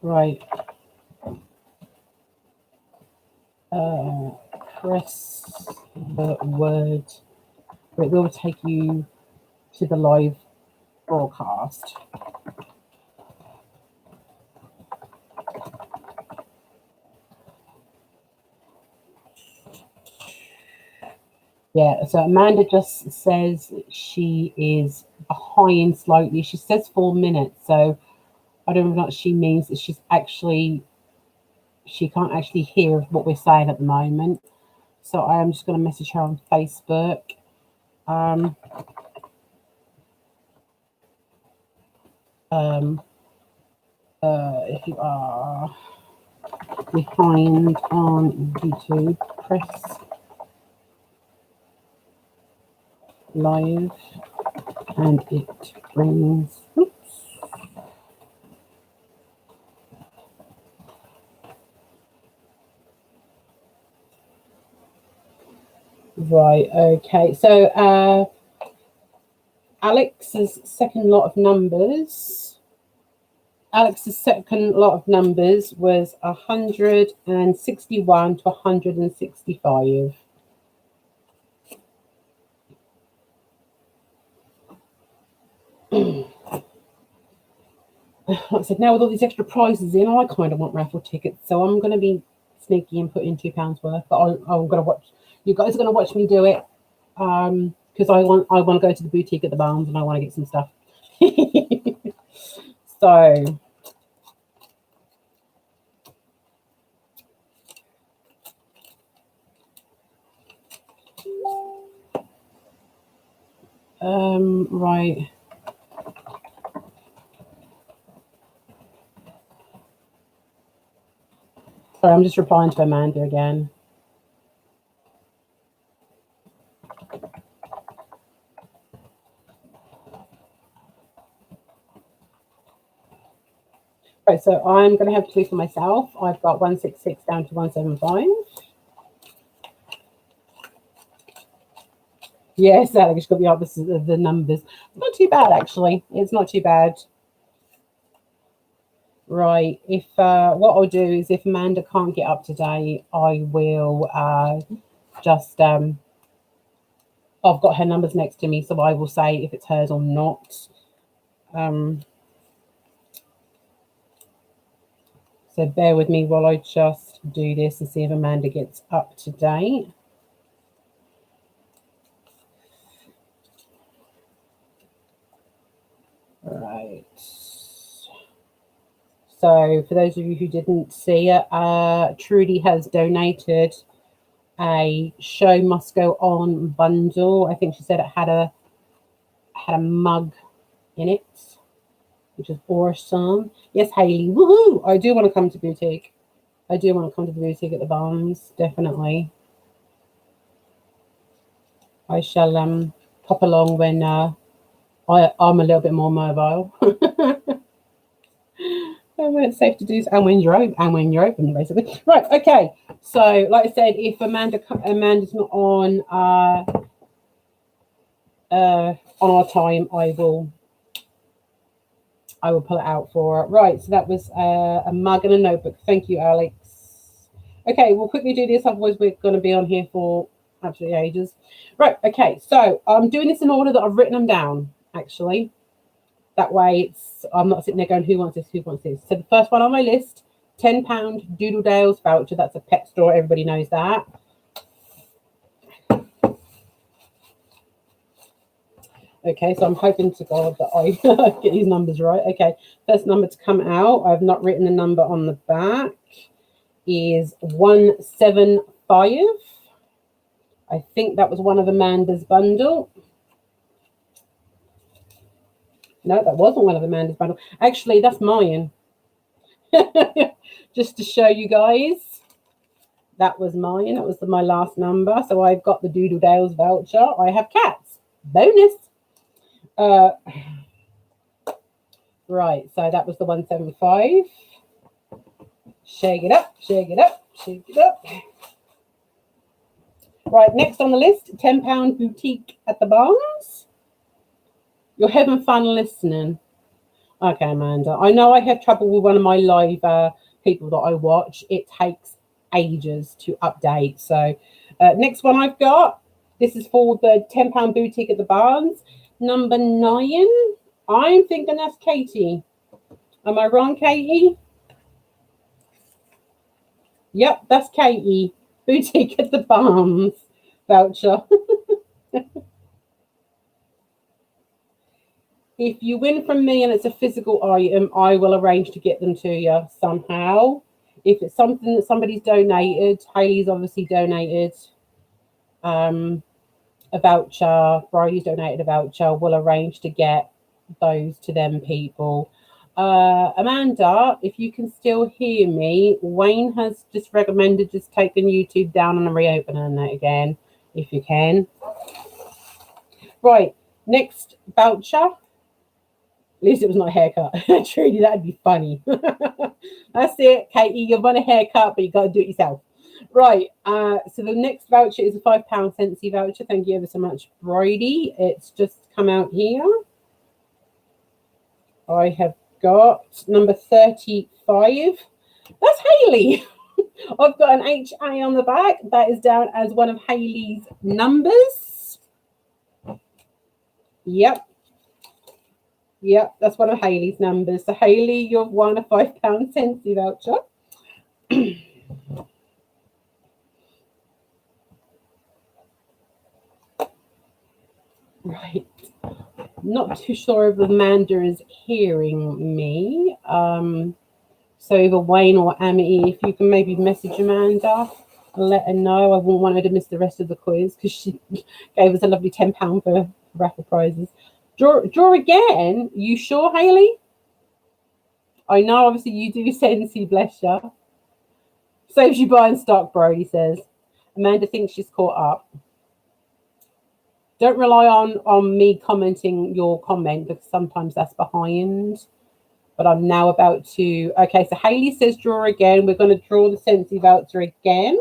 Right. Press the word. It will take you to the live broadcast. Yeah, so Amanda just says she is behind slightly. She says 4 minutes, so I don't know what she means. That she can't actually hear what we're saying at the moment. So I am just going to message her on Facebook. If you are behind on YouTube, press live, and it brings. Oops. Right. Okay. So Alex's second lot of numbers. Alex's second lot of numbers was 161 to 165. Like I said, now with all these extra prizes in, I kind of want raffle tickets, so I'm going to be sneaky and put in £2 worth. But I'm going to watch. You guys are going to watch me do it, because I want to go to the boutique at the Barnes and I want to get some stuff. So. Right. Sorry, I'm just replying to Amanda again. Right, so I'm going to have two for myself. I've got 166 down to 175. Yes, Alex, got the opposite of the numbers. Not too bad, actually. It's not too bad. Right. If what I'll do is, if Amanda can't get up today, I will just I've got her numbers next to me, so I will say if it's hers or not. So bear with me while I just do this and see if Amanda gets up to date. Right. So for those of you who didn't see it, Trudy has donated a Show Must Go On bundle. I think she said it had a mug in it, which is awesome. Yes, Hayley, woohoo! I do want to come to boutique. I do want to come to the boutique at the Barnes, definitely. I shall pop along when I'm a little bit more mobile. When it's safe to do, and when you're open, basically. Right. Okay. So, like I said, if Amanda's not on our time, I will pull it out for her. Right. So that was a mug and a notebook. Thank you, Alex. Okay, we'll quickly do this, otherwise we're going to be on here for absolutely ages. Right. Okay. So I'm doing this in order that I've written them down. Actually. That way, I'm not sitting there going, who wants this, who wants this. So the first one on my list, £10 Doodledales voucher. That's a pet store. Everybody knows that. Okay, so I'm hoping to God that I get these numbers right. Okay, first number to come out, I've not written the number on the back, is 175. I think that was one of Amanda's bundle. No, that wasn't one of Amanda's bundle. Actually, that's mine. Just to show you guys, that was mine. That was my last number. So I've got the Doodledales voucher. I have cats. Bonus. Right. So that was the 175. Shake it up. Shake it up. Shake it up. Right. Next on the list, £10 boutique at the Barnes. You're having fun listening. Okay, Amanda. I know I have trouble with one of my live people that I watch. It takes ages to update. So next one I've got, this is for the £10 boutique at the Barnes. Number 9. I'm thinking that's Katie. Am I wrong, Katie? Yep, that's Katie. Boutique at the Barnes voucher. If you win from me and it's a physical item, I will arrange to get them to you somehow. If it's something that somebody's donated, Hayley's obviously donated a voucher, Bridie's donated a voucher, we'll arrange to get those to them people. Amanda, if you can still hear me, Wayne has just recommended just taking YouTube down and reopening it again, if you can. Right, next voucher. At least it was not a haircut. Trudy, that'd be funny. That's it, Katie. You want a haircut, but you got to do it yourself. Right. So the next voucher is a £5 Scentsy voucher. Thank you ever so much, Brady. It's just come out here. I have got number 35. That's Hayley. I've got an HA on the back. That is down as one of Hayley's numbers. Yep. Yep, that's one of Hayley's numbers. So Hayley, you've won a £5 Scentsy voucher. Right. Not too sure if Amanda is hearing me. So either Wayne or Amity, if you can maybe message Amanda and let her know. I wouldn't want her to miss the rest of the quiz because she gave us a lovely £10 for raffle prizes. Draw again? You sure, Hayley? I know, obviously, you do Scentsy, bless you. Saves you buying stock, Brody says. Amanda thinks she's caught up. Don't rely on me commenting your comment because sometimes that's behind. But I'm now about to... Okay, so Hayley says draw again. We're going to draw the Scentsy voucher again.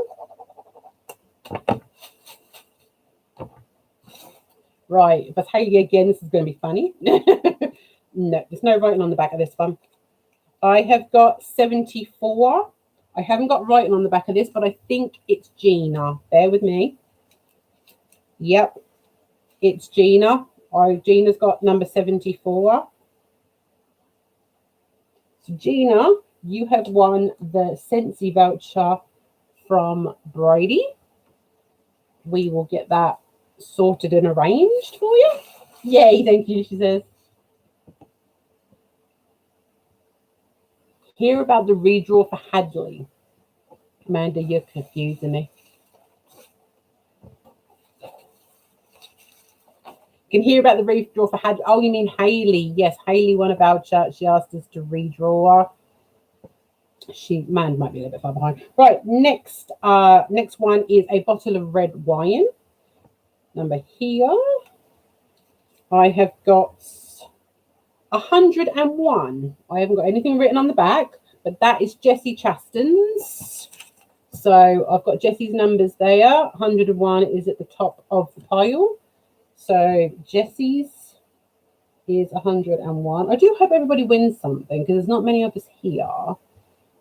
Right, if it's Hayley again, this is going to be funny. No, there's no writing on the back of this one. I have got 74. I haven't got writing on the back of this, but I think it's Gina. Bear with me. Yep, it's Gina. Gina's got number 74. So Gina, you have won the Scentsy voucher from Brady. We will get that sorted and arranged for you. Yay, thank you, she says. Hear about the redraw for Hadley. Amanda, you're confusing me. Can hear about the redraw for Hadley. Oh, you mean Hayley? Yes, Hayley won a voucher. She asked us to redraw. Man might be a little bit far behind. Right, next one is a bottle of red wine. Number here. I have got 101. I haven't got anything written on the back, but that is Jessie Chasten's. So I've got Jessie's numbers there. 101 is at the top of the pile. So Jessie's is 101. I do hope everybody wins something because there's not many of us here.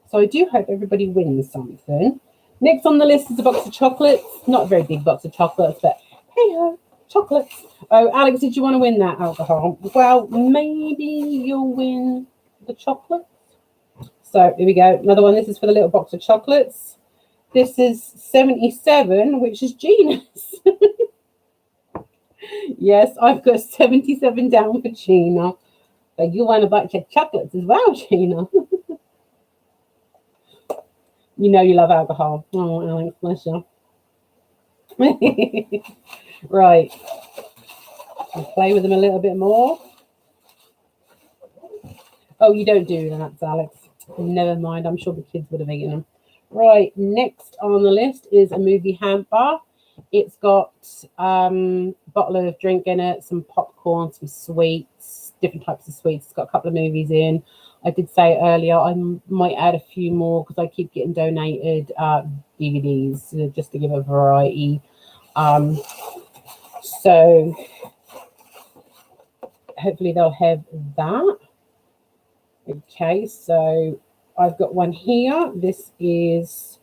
So I do hope everybody wins something. Next on the list is a box of chocolates. Not a very big box of chocolates, but hey ho, chocolates. Oh, Alex, did you want to win that alcohol? Well, maybe you'll win the chocolates. So here we go. Another one. This is for the little box of chocolates. This is 77, which is Gina's. Yes, I've got 77 down for Gina. But you want a bunch of chocolates as well, Gina. You know you love alcohol. Oh, Alex, bless you. Right. I'll play with them a little bit more. Oh, you don't do that, Alex. Never mind. I'm sure the kids would have eaten them. Right. Next on the list is a movie hamper. It's got a bottle of drink in it, some popcorn, some sweets, different types of sweets. It's got a couple of movies in. I did say earlier I might add a few more because I keep getting donated DVDs just to give a variety. So hopefully they'll have that. Okay, so I've got one here. This is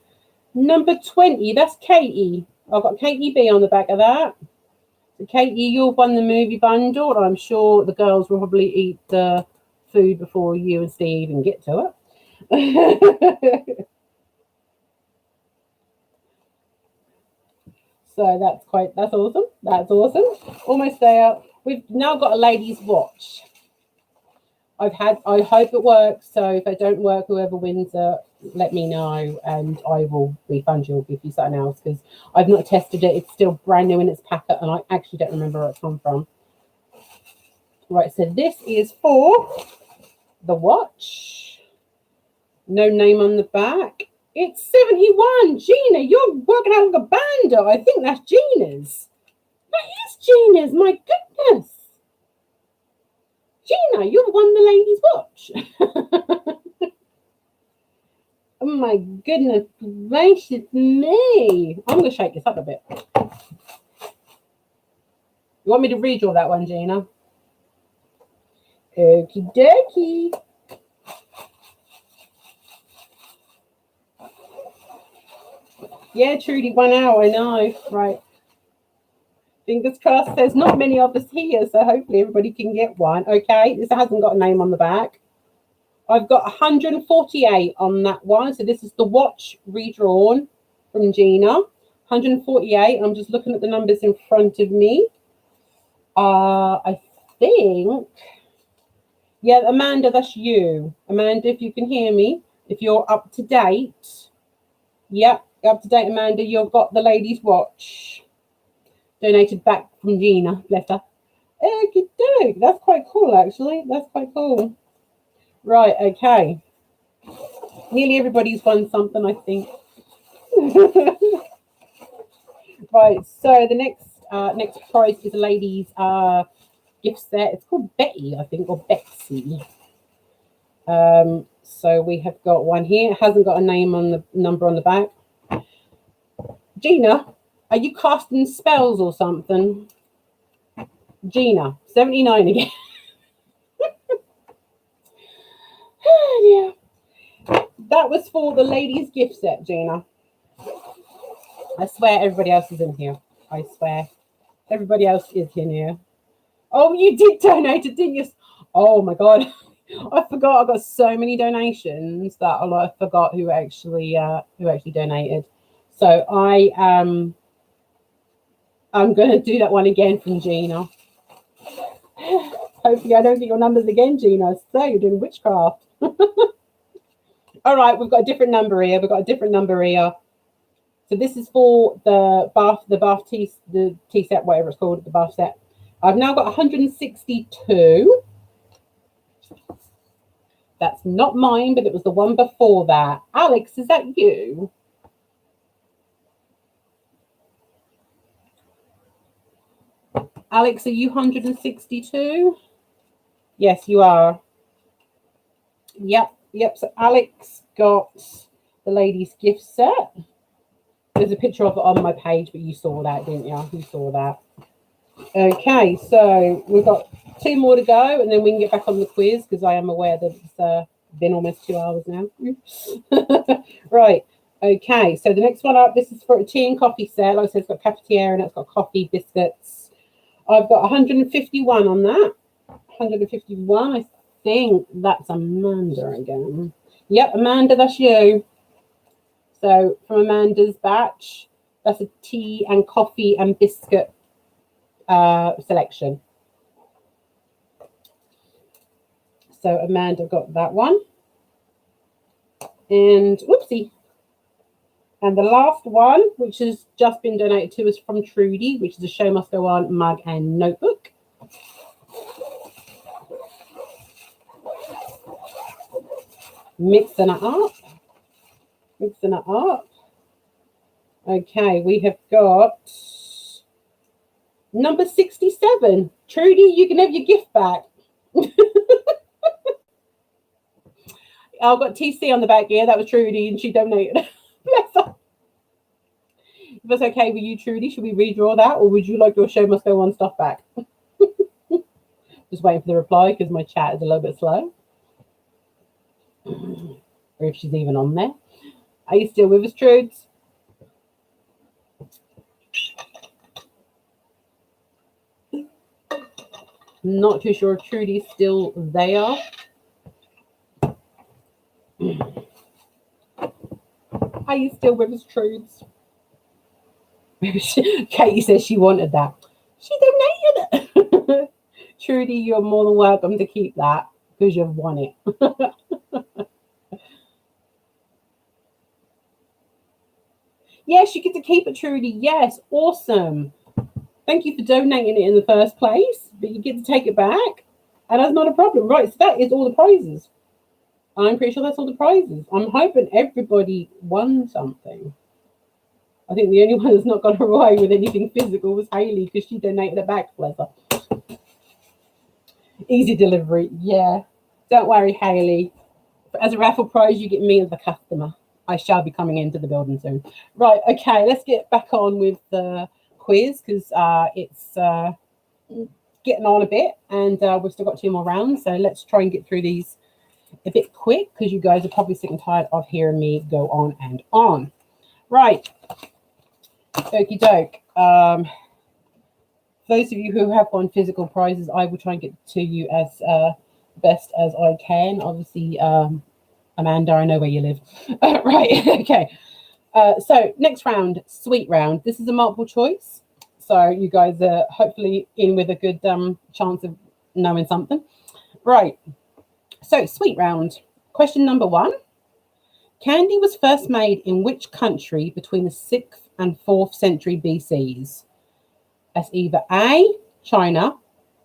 number 20. That's Katie. I've got Katie B on the back of that. So Katie, you've won the movie bundle. I'm sure the girls will probably eat the food before you and Steve even get to it. So that's awesome. That's awesome. Almost there. We've now got a ladies' watch. I hope it works. So if it don't work, whoever wins it, let me know and I will refund you or give you something else because I've not tested it. It's still brand new in its packet and I actually don't remember where it come from. Right, so this is for the watch. No name on the back. It's 71. Gina, you're working out like a bandit. I think that's Gina's. That is Gina's. My goodness. Gina, you've won the ladies' watch. Oh my goodness gracious me. I'm going to shake this up a bit. You want me to redraw that one, Gina? Okie dokie. Yeah, Trudy, 1 hour, I know. Right. Fingers crossed. There's not many of us here, so hopefully everybody can get one. Okay, this hasn't got a name on the back. I've got 148 on that one. So this is the watch redrawn from Gina. 148. I'm just looking at the numbers in front of me. I think, yeah, Amanda, that's you. Amanda, if you can hear me, if you're up to date. Yep, up to date, Amanda. You've got the ladies' watch. Donated back from Gina, bless her. Okie doke. That's quite cool, actually. That's quite cool. Right, okay. Nearly everybody's won something, I think. Right, so the next prize is a lady's gift set. It's called Betty, I think, or Betsy. So we have got one here. It hasn't got a name on the number on the back. Gina, are you casting spells or something? Gina, 79 again. Oh, dear. That was for the ladies' gift set, Gina. I swear everybody else is in here. I swear. Everybody else is in here. Oh, you did donate it, didn't you? Oh, my God. I forgot. I got so many donations that I forgot who actually donated. So I'm going to do that one again from Gina. Hopefully I don't get your numbers again, Gina. So you're doing witchcraft. All right, we've got a different number here. So this is for the bath tea set, whatever it's called, the bath set. I've now got 162. That's not mine, but it was the one before that. Alex, is that you? Alex, are you 162? Yes, you are. Yep. So Alex got the ladies' gift set. There's a picture of it on my page, but you saw that, didn't you? You saw that. Okay, so we've got 2 more to go, and then we can get back on the quiz because I am aware that it's been almost 2 hours now. Right. Okay, so the next one up, this is for a tea and coffee set. Like I said, it's got cafetiere and it's got coffee, biscuits. I've got 151 on that. 151. I think that's Amanda again. Yep, Amanda, that's you. So from Amanda's batch, that's a tea and coffee and biscuit selection. So Amanda got that one. And whoopsie. And the last one, which has just been donated to us from Trudy, which is a Show Must Go On mug and notebook. Mixing it up. Okay, we have got number 67. Trudy, you can have your gift back. I've got TC on the back here. That was Trudy, and she donated. Bless her. If it's okay with you, Trudy, should we redraw that, or would you like your Show Must Go On stuff back? Just waiting for the reply because my chat is a little bit slow. Or if she's even on there. Are you still with us, Trudes? Not too sure if Trudy's still there. Are you still with us, Trudes? Katie says she wanted that. She donated it. Trudy, you're more than welcome to keep that because you've won it. Yes, you get to keep it, Trudy. Yes, awesome. Thank you for donating it in the first place, but you get to take it back, and that's not a problem. Right, so that is all the prizes. I'm pretty sure that's all the prizes. I'm hoping everybody won something. I think the only one that's not gone away with anything physical was Hayley because she donated it back, bless her. Easy delivery, yeah. Don't worry, Hayley. As a raffle prize, you get me as the customer. I shall be coming into the building soon. Right, okay, let's get back on with the quiz because it's getting on a bit and we've still got 2 more rounds. So let's try and get through these a bit quick because you guys are probably sick and tired of hearing me go on and on. Right. Okie doke. Those of you who have won physical prizes, I will try and get to you as best as I can. Obviously, Amanda, I know where you live. Right, okay. So next round, sweet round. This is a multiple choice. So you guys are hopefully in with a good chance of knowing something. Right. So sweet round. Question number 1. Candy was first made in which country between the 6th and 4th century BCs? That's either A, China,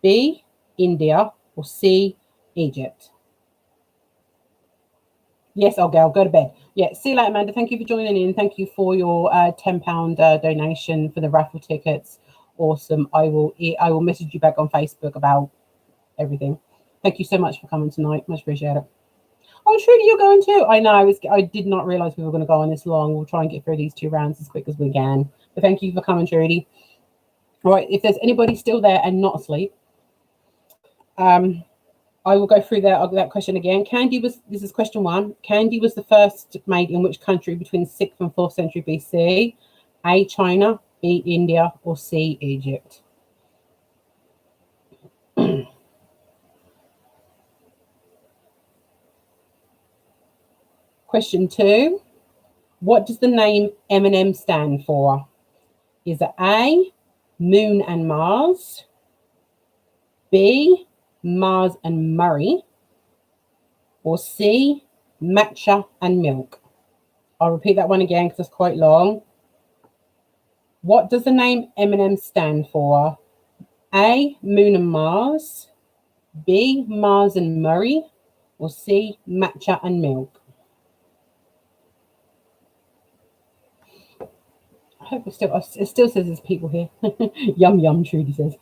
B, India, or C, Egypt. Yes, I'll go to bed. Yeah, see you later, Amanda. Thank you for joining in. Thank you for your £10 donation for the raffle tickets. Awesome. I will message you back on Facebook about everything. Thank you so much for coming tonight. Much appreciate it. Oh, Trudy, you're going too. I know. I did not realize we were going to go on this long. We'll try and get through these 2 rounds as quick as we can. But thank you for coming, Trudy. All right, if there's anybody still there and not asleep, I will go through that question again. This is question 1. Candy was the first made in which country between 6th and 4th century BC? A, China, B, India, or C, Egypt? Question 2. What does the name M&M stand for? Is it A, Moon and Mars, B, Mars and Murray, or C, matcha and milk? I'll repeat that one again because it's quite long. What does the name M&M stand for? A, Moon and Mars, B, Mars and Murray, or C, matcha and milk? hope it still says there's people here. Yum yum, Trudy says.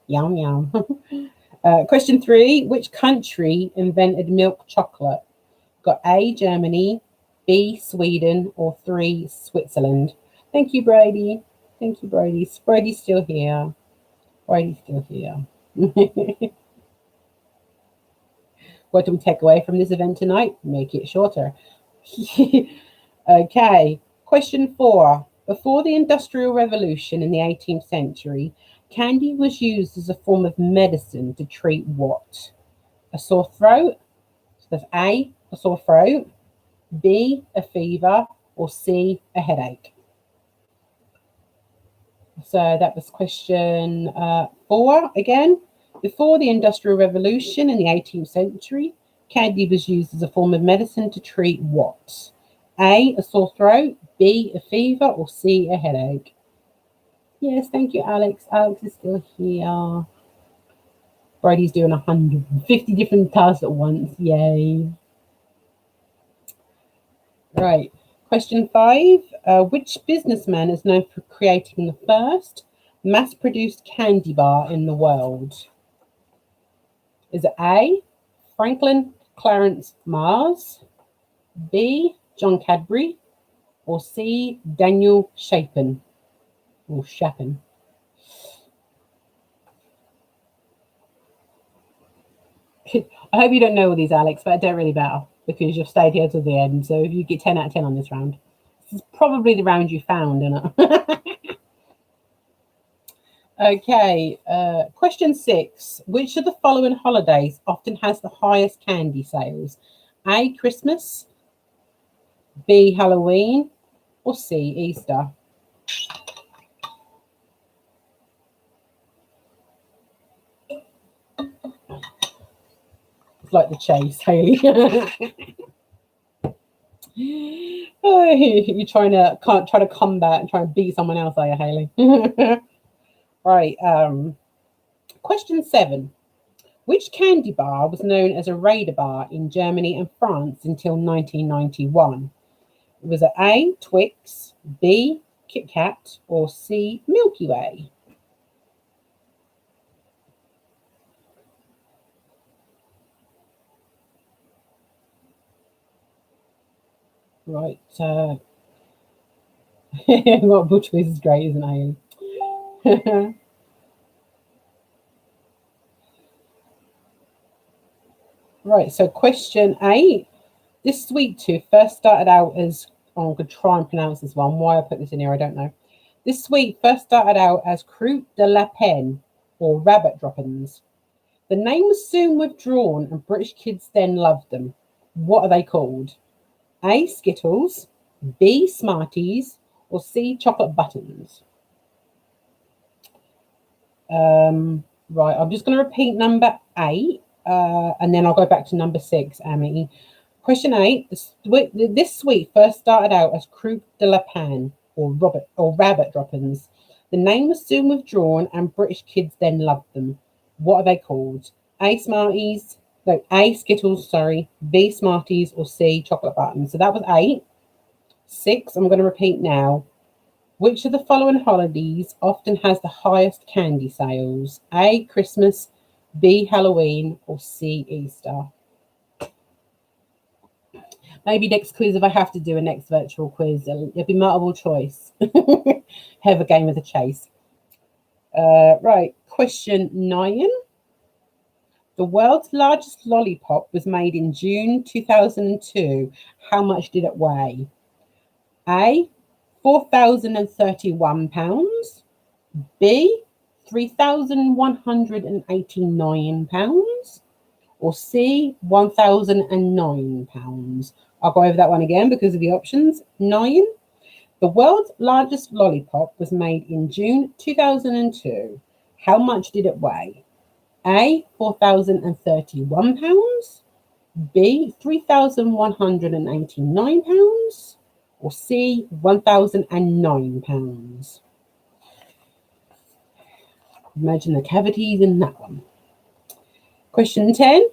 Yum yum. Question 3. Which country invented milk chocolate? Got A, Germany, B, Sweden, or 3, Switzerland. Thank you, Brady. Thank you, Brady. Brady's still here. Brady's still here. What do we take away from this event tonight? Make it shorter. Okay. Question 4. Before the Industrial Revolution in the 18th century, candy was used as a form of medicine to treat what? A sore throat? So that's A, a sore throat, B, a fever, or C, a headache. So that was question 4 again. Before the Industrial Revolution in the 18th century, candy was used as a form of medicine to treat what? A, a sore throat, B, a fever, or C, a headache. Yes, thank you, Alex. Alex is still here. Brady's doing 150 different tasks at once. Yay. Right. Question 5. Which businessman is known for creating the first mass-produced candy bar in the world? Is it A, Franklin Clarence Mars, B, John Cadbury, or C, Daniel Chapin? Or Chapin. I hope you don't know all these, Alex, but it don't really matter because you've stayed here till the end. So if you get 10 out of 10 on this round, this is probably the round you found, isn't it? Okay, question 6. Which of the following holidays often has the highest candy sales? A, Christmas, B, Halloween, or C, Easter? It's like the chase, Haley. Oh, you're trying to combat and try and beat someone else, are you, Haley? Right. Question 7. Which candy bar was known as a Raider bar in Germany and France until 1991? Was it A, Twix, B, Kit Kat, or C, Milky Way? Right. Multiple choice is great, isn't it? Right. So question 8. This sweet tooth first started out as, I'm going to try and pronounce this one. Why I put this in here, I don't know. This sweet first started out as Croûte de lapin, or rabbit droppings. The name was soon withdrawn and British kids then loved them. What are they called? A, Skittles, B, Smarties, or C, chocolate buttons? Right, I'm just going to repeat number 8, and then I'll go back to number 6, Amy. Question 8. This sweet first started out as Croûte de lapin, or rabbit droppings. The name was soon withdrawn and British kids then loved them. What are they called? A, Smarties, no, A, Skittles, sorry, B, Smarties, or C, chocolate buttons. So that was 8. 6, I'm going to repeat now. Which of the following holidays often has the highest candy sales? A, Christmas, B, Halloween, or C, Easter? Maybe next quiz, if I have to do a next virtual quiz, it'll be multiple choice. Have a game of the chase. Right, question 9. The world's largest lollipop was made in June 2002. How much did it weigh? A, 4,031 pounds. B, 3,189 pounds. Or C, 1,009 pounds. I'll go over that one again because of the options. 9. The world's largest lollipop was made in June 2002. How much did it weigh? A, 4,031 pounds. B, 3,189 pounds. Or C, 1,009 pounds. Imagine the cavities in that one. Question 10.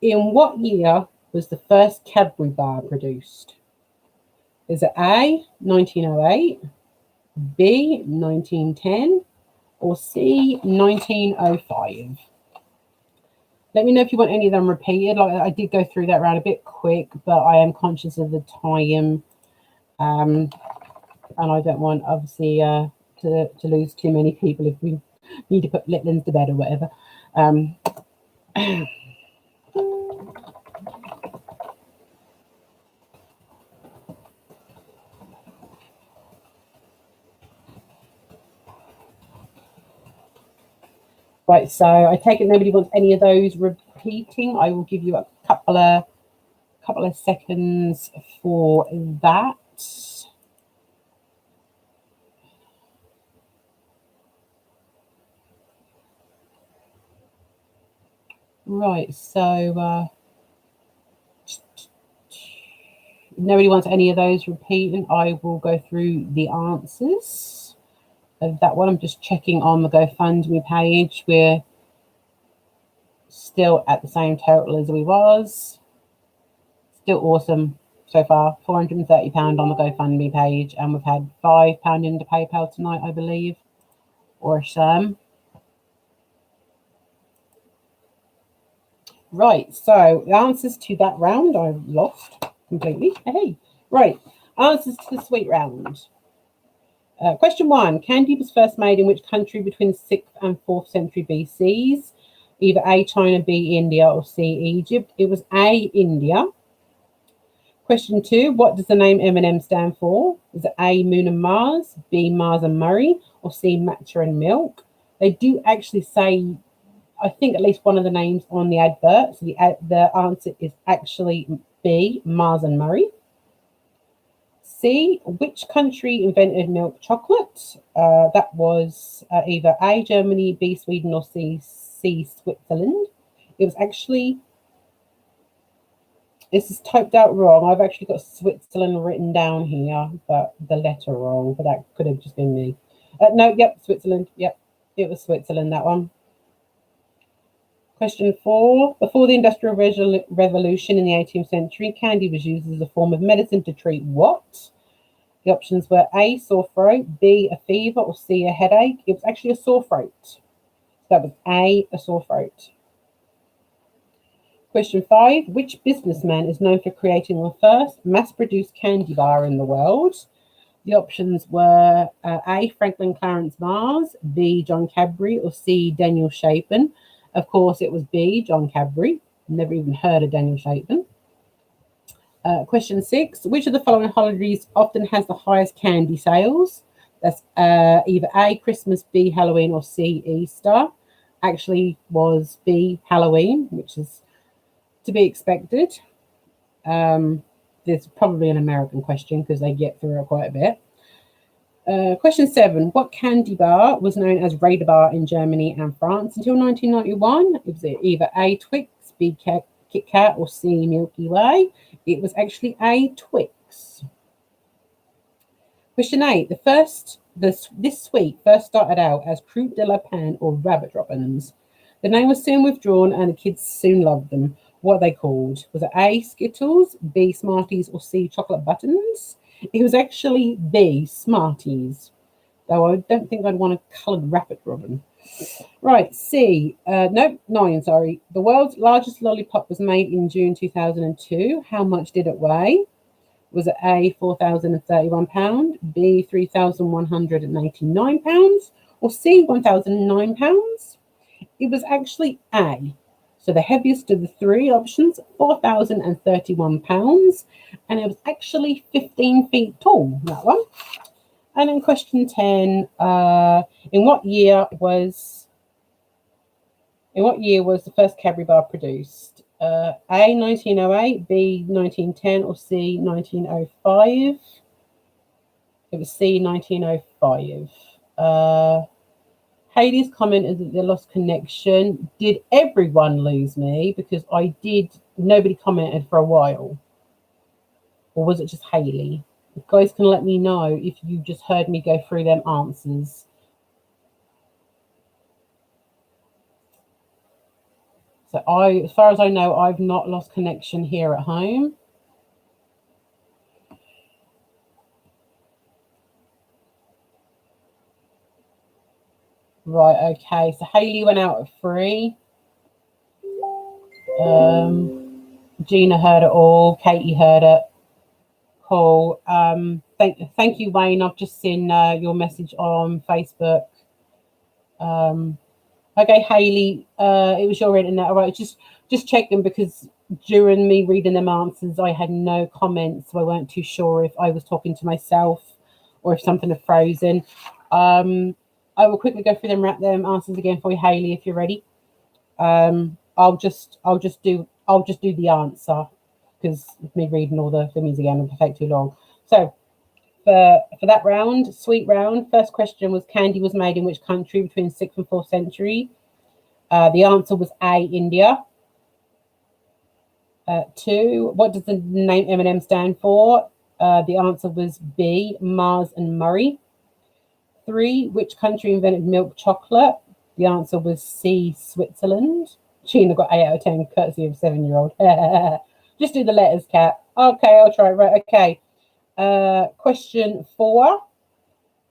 In what year was the first Cadbury bar produced? Is it A, 1908, B, 1910, or C, 1905? Let me know if you want any of them repeated. Like, I did go through that round a bit quick, but I am conscious of the time, and I don't want, obviously, to lose too many people if we need to put Litlands to bed or whatever. Right, so I take it nobody wants any of those repeating. I will give you a couple of seconds for that. Right, so if nobody wants any of those repeating, I will go through the answers of that one. I'm just checking on the GoFundMe page. We're still at the same total as we was. Still awesome so far. £430 on the GoFundMe page, and we've had £5 into PayPal tonight, I believe, or some. Right, so the answers to that round I've lost completely. Hey, right, answers to the sweet round. Question 1. Candy was first made in which country between the 6th and 4th century BCs? Either A, China, B, India, or C, Egypt. It was A, India. Question 2. What does the name M&M stand for? Is it A, Moon and Mars, B, Mars and Murray, or C, Matcha and Milk? They do actually say, I think, at least one of the names on the advert. So the answer is actually B, Mars and Murray. C, which country invented milk chocolate? That was either A, Germany, B, Sweden, or C, Switzerland. It was actually, this is typed out wrong. I've actually got Switzerland written down here, but the letter wrong, but that could have just been me. No, yep, Switzerland. Yep, it was Switzerland, that one. Question 4. Before the Industrial Revolution in the 18th century, candy was used as a form of medicine to treat what? The options were A, sore throat, B, a fever, or C, a headache. It was actually a sore throat. So that was A, a sore throat. Question 5. Which businessman is known for creating the first mass-produced candy bar in the world? The options were A, Franklin Clarence Mars, B, John Cadbury, or C, Daniel Chapin. Of course, it was B, John Cadbury. Never even heard of Daniel Chapin. Question 6. Which of the following holidays often has the highest candy sales? That's either A, Christmas, B, Halloween, or C, Easter. Actually was B, Halloween, which is to be expected. There's probably an American question because they get through it quite a bit. Question 7. What candy bar was known as Raider Bar in Germany and France until 1991? It was either A, Twix, B, Kit Kat, or C, Milky Way. It was actually A, Twix. Question 8. This sweet first started out as Croûte de la Pain or Rabbit Robins. The name was soon withdrawn and the kids soon loved them. What are they called? Was it A, Skittles, B, Smarties, or C, Chocolate Buttons? It was actually B, Smarties, though I don't think I'd want a coloured Rabbit Robin. Right, C. Nope, 9, sorry. The world's largest lollipop was made in June 2002. How much did it weigh? Was it A, £4,031, B, £3,189, or C, £1,009? It was actually A. So the heaviest of the three options, £4,031, and it was actually 15 feet tall, that one. And then question 10, in what year was the first Cadbury bar produced? A, 1908, B, 1910, or C, 1905? It was C, 1905. Hayley's comment is that they lost connection. Did everyone lose me? Because nobody commented for a while. Or was it just Hayley? You guys can let me know if you just heard me go through them answers. So as far as I know, I've not lost connection here at home. Right, okay. So Hayley went out at 3. Gina heard it all. Katie heard it. Cool. Thank you, Wayne. I've just seen your message on Facebook. Okay, Hayley, it was your internet. All right, just checking because during me reading them answers, I had no comments, so I weren't too sure if I was talking to myself or if something had frozen. I will quickly go through them answers again for you, Hayley, if you're ready. I'll just do the answer because me reading all the things again will take too long. So for that round, sweet round, first question was candy was made in which country between 6th and 4th century? The answer was A, India. 2, what does the name M&M stand for? The answer was B, Mars and Murray. 3, which country invented milk chocolate? The answer was C, Switzerland. Gina got 8 out of 10, courtesy of 7-year-old. Just do the letters, Kat. Okay, I'll try. Right, okay. Question 4.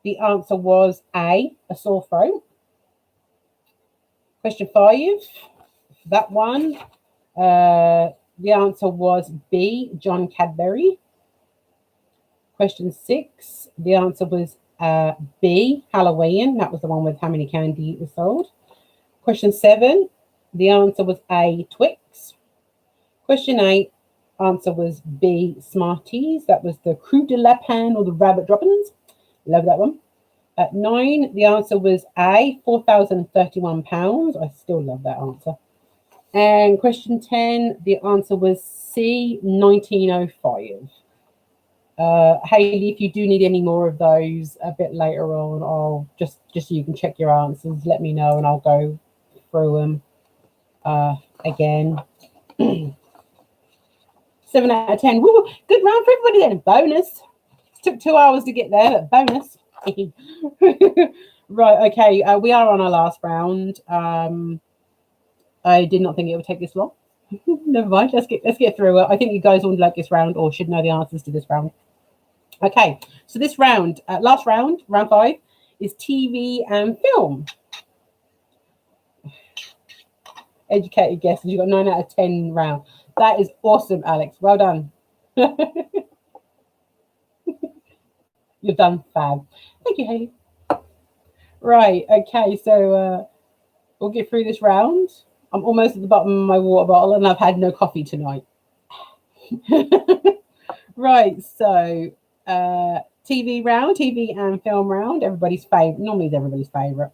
The answer was A, a sore throat. Question 5. That one. The answer was B, John Cadbury. Question 6. The answer was B, Halloween. That was the one with how many candy was sold. Question 7. The answer was A, Twix. Question 8. Answer was B, Smarties. That was the Creux de Lapin or the rabbit droppings. Love that one. At 9, the answer was A, £4,031. I still love that answer. And question 10, the answer was C, 1905. Hayley, if you do need any more of those a bit later on, I'll just so you can check your answers, let me know and I'll go through them again. 7 out of 10. Woo, good round for everybody then. Bonus. It took 2 hours to get there, but bonus. Right, okay. We are on our last round. I did not think it would take this long. Never mind. Let's get through it. I think you guys all like this round or should know the answers to this round. Okay, so this round, last round, round 5, is TV and film. Educated guesses. You got 9 out of 10 round. That is awesome, Alex. Well done. You've done fab. Thank you, Hayley. Right. Okay. So we'll get through this round. I'm almost at the bottom of my water bottle, and I've had no coffee tonight. Right. So TV round, TV and film round. Everybody's favorite. Normally, it's everybody's favorite.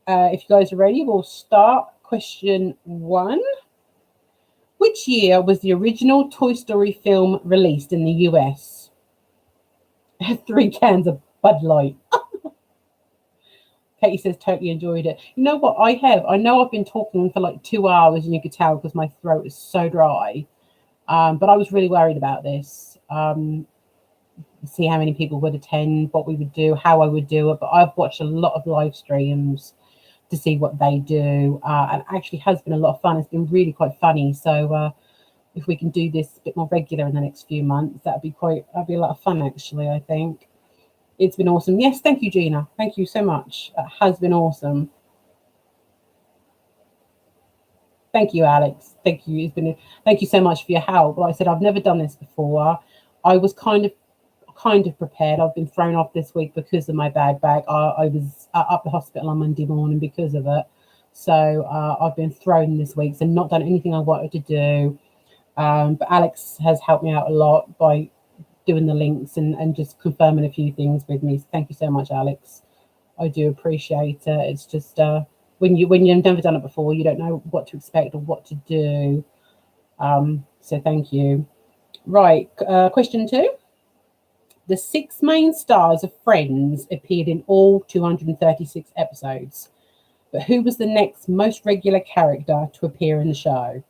If you guys are ready, we'll start. Question 1. Which year was the original Toy Story film released in the US? 3 cans of Bud Light. Katie says, totally enjoyed it. You know what? I know I've been talking for like 2 hours and you could tell because my throat is so dry. But I was really worried about this. See how many people would attend, what we would do, how I would do it. But I've watched a lot of live streams to see what they do. And actually has been a lot of fun. It's been really quite funny. So if we can do this a bit more regular in the next few months, that'd be a lot of fun, actually, I think. It's been awesome. Yes, thank you, Gina. Thank you so much. It has been awesome. Thank you, Alex. Thank you. Thank you so much for your help. Like I said, I've never done this before. I was kind of prepared. I've been thrown off this week because of my bad back. I was up the hospital on Monday morning because of it. So I've been thrown this week, so not done anything I wanted to do. But Alex has helped me out a lot by doing the links and just confirming a few things with me. So thank you so much, Alex. I do appreciate it. It's just when you've never done it before, you don't know what to expect or what to do. So thank you. Right, question 2. The 6 main stars of Friends appeared in all 236 episodes. But who was the next most regular character to appear in the show?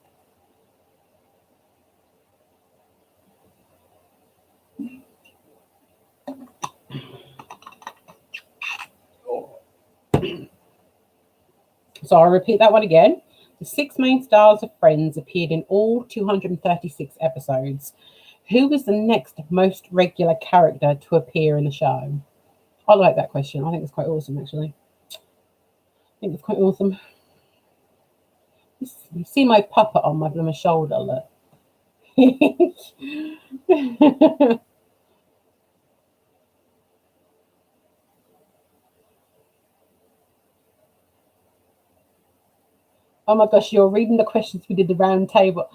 So I'll repeat that one again. The 6 main stars of Friends appeared in all 236 episodes. Who was the next most regular character to appear in the show? I like that question. I think it's quite awesome, actually. think it's quite awesome. You see my puppet on my shoulder, look. Oh my gosh, you're reading the questions we did the round table.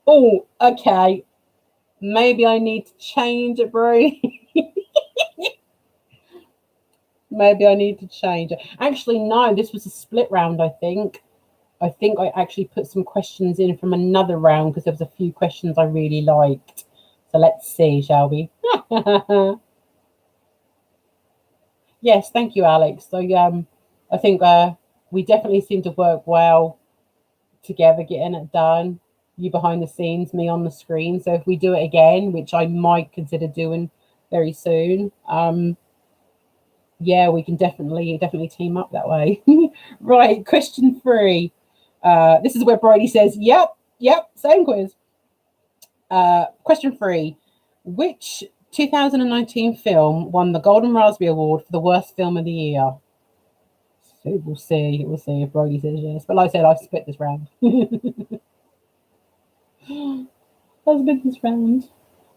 Oh, okay. Maybe I need to change it, bro. Maybe I need to change it. Actually, no, this was a split round, I think. I think I actually put some questions in from another round because there was a few questions I really liked. So let's see, shall we? Yes, thank you, Alex. So I think we definitely seem to work well together, getting it done. You behind the scenes, me on the screen. So if we do it again, which I might consider doing very soon, yeah, we can definitely team up that way. Right, question 3. This is where Bridie says, yep, same quiz. Question 3. Which 2019 film won the Golden Raspberry Award for the worst film of the year? So we'll see if Brodie says yes. But like I said, I split this round. I split this round.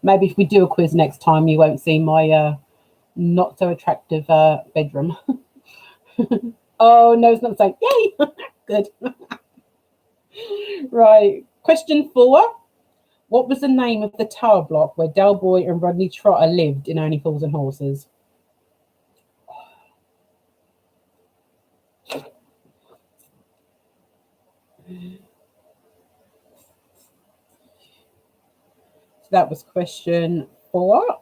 Maybe if we do a quiz next time, you won't see my not so attractive bedroom. Oh no, it's not the same. Yay! Good. Right. Question 4. What was the name of the tower block where Del Boy and Rodney Trotter lived in Only Fools and Horses? So that was question 4.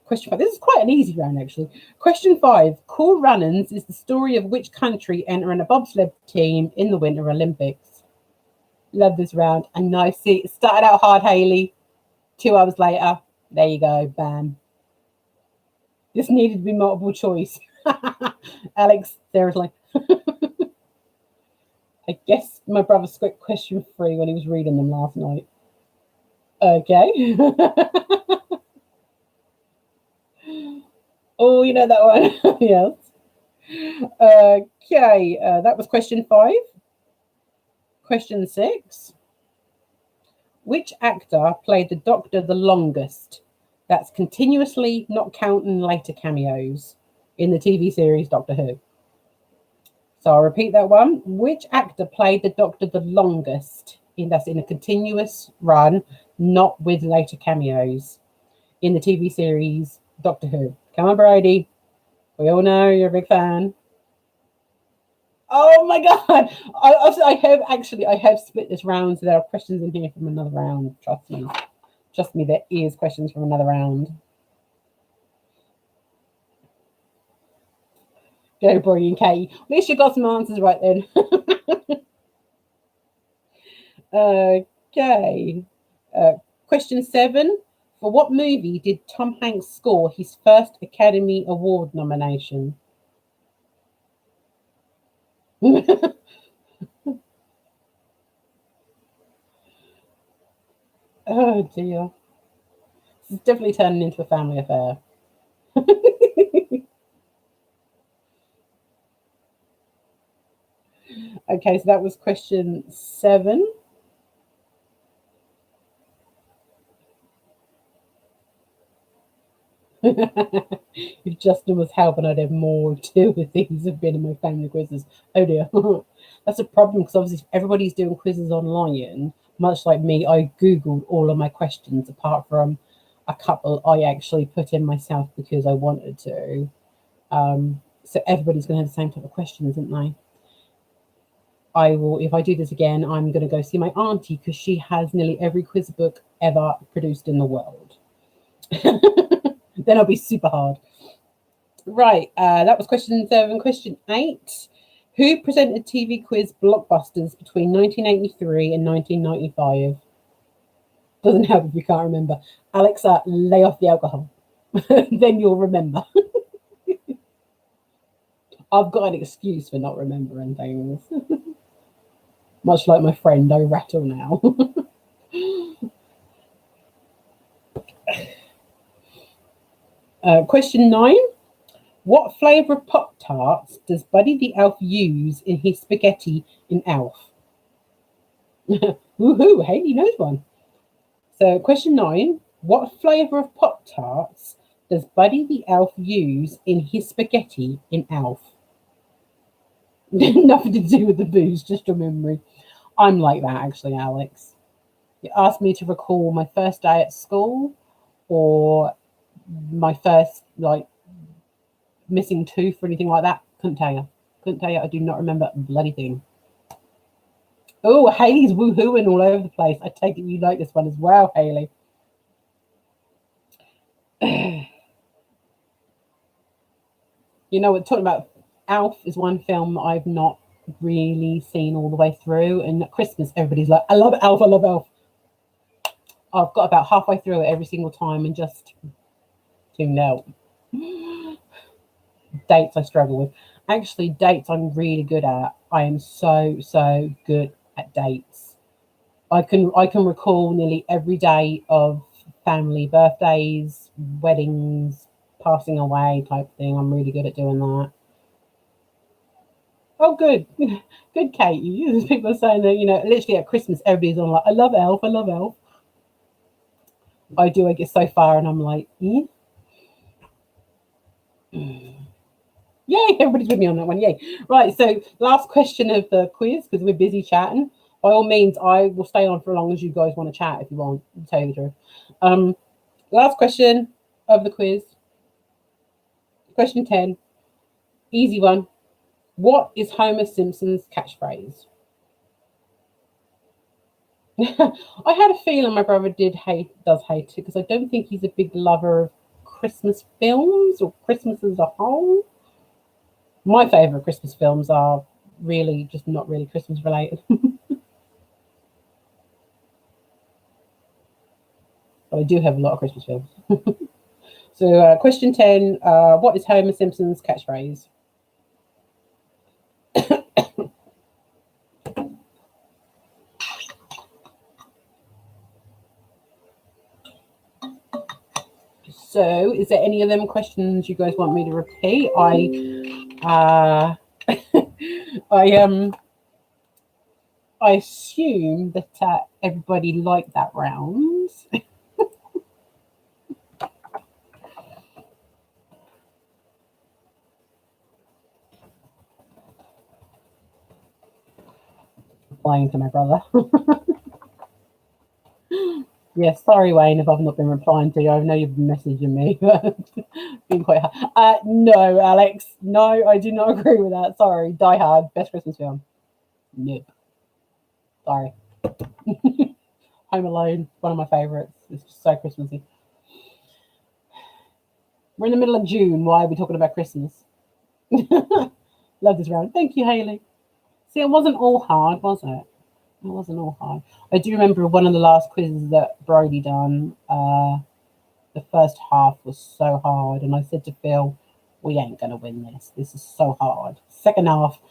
Question 5. This is quite an easy round, actually. Question 5. Cool Runnings is the story of which country entering a bobsled team in the Winter Olympics? Love this round. I know. See, it started out hard, Hayley. 2 hours later, there you go. Bam. This needed to be multiple choice. Alex, seriously. I guess my brother skipped question 3 when he was reading them last night. Okay. Oh, you know that one. Yes. Okay. That was question 5. Question 6. Which actor played the Doctor the longest? That's continuously, not counting later cameos, in the TV series Doctor Who. So I'll repeat that one. Which actor played the Doctor the longest? That's in a continuous run, not with later cameos, in the TV series Doctor Who. Come on, Brodie. We all know you're a big fan. Oh my god! I have split this round, so there are questions in here from another round. Trust me, there is questions from another round. Go, Brodie and Katie. At least you got some answers right then. Okay. Question 7. For what movie did Tom Hanks score his first Academy Award nomination? Oh dear. This is definitely turning into a family affair. Okay, so that was question 7. If Justin was helping, I'd have more to do with these have been in my family quizzes. Oh dear. That's a problem because obviously everybody's doing quizzes online. Much like me, I Googled all of my questions apart from a couple I actually put in myself because I wanted to. So everybody's going to have the same type of questions, isn't they? I will, if I do this again, I'm going to go see my auntie because she has nearly every quiz book ever produced in the world. Then I'll be super hard. Right, that was question 7. Question 8. Who presented TV quiz blockbusters between 1983 and 1995? Doesn't help if you can't remember. Alexa, lay off the alcohol. Then you'll remember. I've got an excuse for not remembering things. Much like my friend, I rattle now. Question 9. What flavour of Pop-Tarts does Buddy the Elf use in his spaghetti in Elf? Woohoo, Hayley knows one. So question 9. What flavour of Pop-Tarts does Buddy the Elf use in his spaghetti in Elf? Nothing to do with the booze, just your memory. I'm like that actually, Alex. You asked me to recall my first day at school or my first like missing tooth or anything like that. Couldn't tell you. I do not remember a bloody thing. Oh, Hayley's woohooing all over the place. I take it you like this one as well, Hayley. You know, we're talking about Alf is one film that I've not really seen all the way through. And at Christmas, everybody's like, I love Alf, I love Alf. I've got about halfway through it every single time and just tuned out. Dates I struggle with. Actually, dates I'm really good at. I am so good at dates. I can recall nearly every day of family birthdays, weddings, passing away type thing. I'm really good at doing that. Oh, good. Good, Katie. People are saying that, you know, literally at Christmas, everybody's on like, I love Elf, I love Elf. I get so far and I'm like, Yay, everybody's with me on that one. Yay. Right, so last question of the quiz, because we're busy chatting. By all means, I will stay on for as long as you guys want to chat if you want, to tell you the truth. Last question of the quiz. Question 10. Easy one. What is Homer Simpson's catchphrase? I had a feeling my brother does hate it because I don't think he's a big lover of Christmas films or Christmas as a whole. My favourite Christmas films are really just not really Christmas related. But I do have a lot of Christmas films. So question 10, what is Homer Simpson's catchphrase? So, is there any of them questions you guys want me to repeat? I assume that everybody liked that round. Replying to my brother. Yes, sorry, Wayne, if I've not been replying to you. I know you've been messaging me, but been quite hard. No, Alex. No, I do not agree with that. Sorry. Die Hard, best Christmas film. Nope. Sorry. Home Alone, one of my favourites. It's just so Christmassy. We're in the middle of June. Why are we talking about Christmas? Love this round. Thank you, Hayley. See, it wasn't all hard, was it? It wasn't all hard. I do remember one of the last quizzes that Brody done. The first half was so hard, and I said to Phil, "We ain't gonna win this. This is so hard." Second half,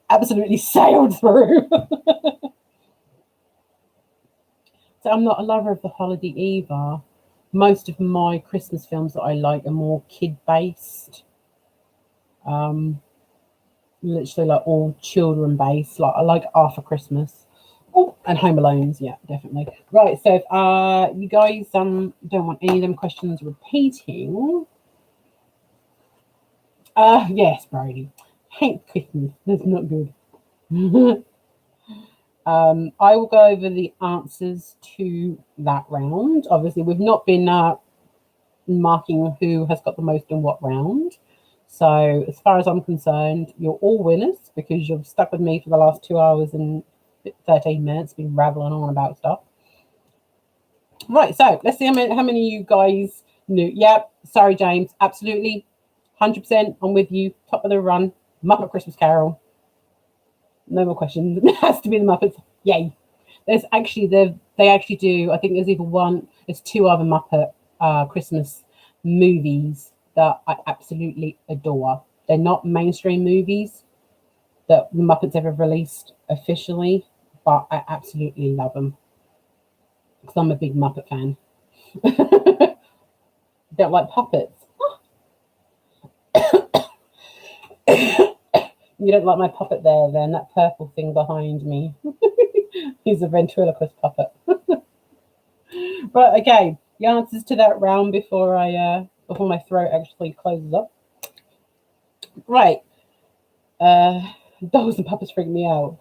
absolutely sailed through. So I'm not a lover of the holiday either. Most of my Christmas films that I like are more kid-based. Literally like all children-based. Like I like Arthur Christmas. Oh, and Home Alone's, yeah, definitely. Right, so if you guys don't want any of them questions repeating. Yes, Brody. Hate Christmas. That's not good. I will go over the answers to that round. Obviously, we've not been marking who has got the most in what round. So as far as I'm concerned, you're all winners because you've stuck with me for the last 2 hours and 13 minutes, been rattling on about stuff. Right, so let's see how many of you guys knew. Yep, sorry, James. Absolutely. 100%. I'm with you. Top of the run. Muppet Christmas Carol. No more questions. It has to be the Muppets. Yay. There's actually, they actually do, I think there's 2 other Muppet Christmas movies that I absolutely adore. They're not mainstream movies that the Muppets ever released officially, but I absolutely love them because I'm a big Muppet fan. Don't like puppets. You don't like my puppet there, then? That purple thing behind me. He's a ventriloquist puppet. But okay, the answers to that round before before my throat actually closes up. Right. Dolls and puppets freak me out.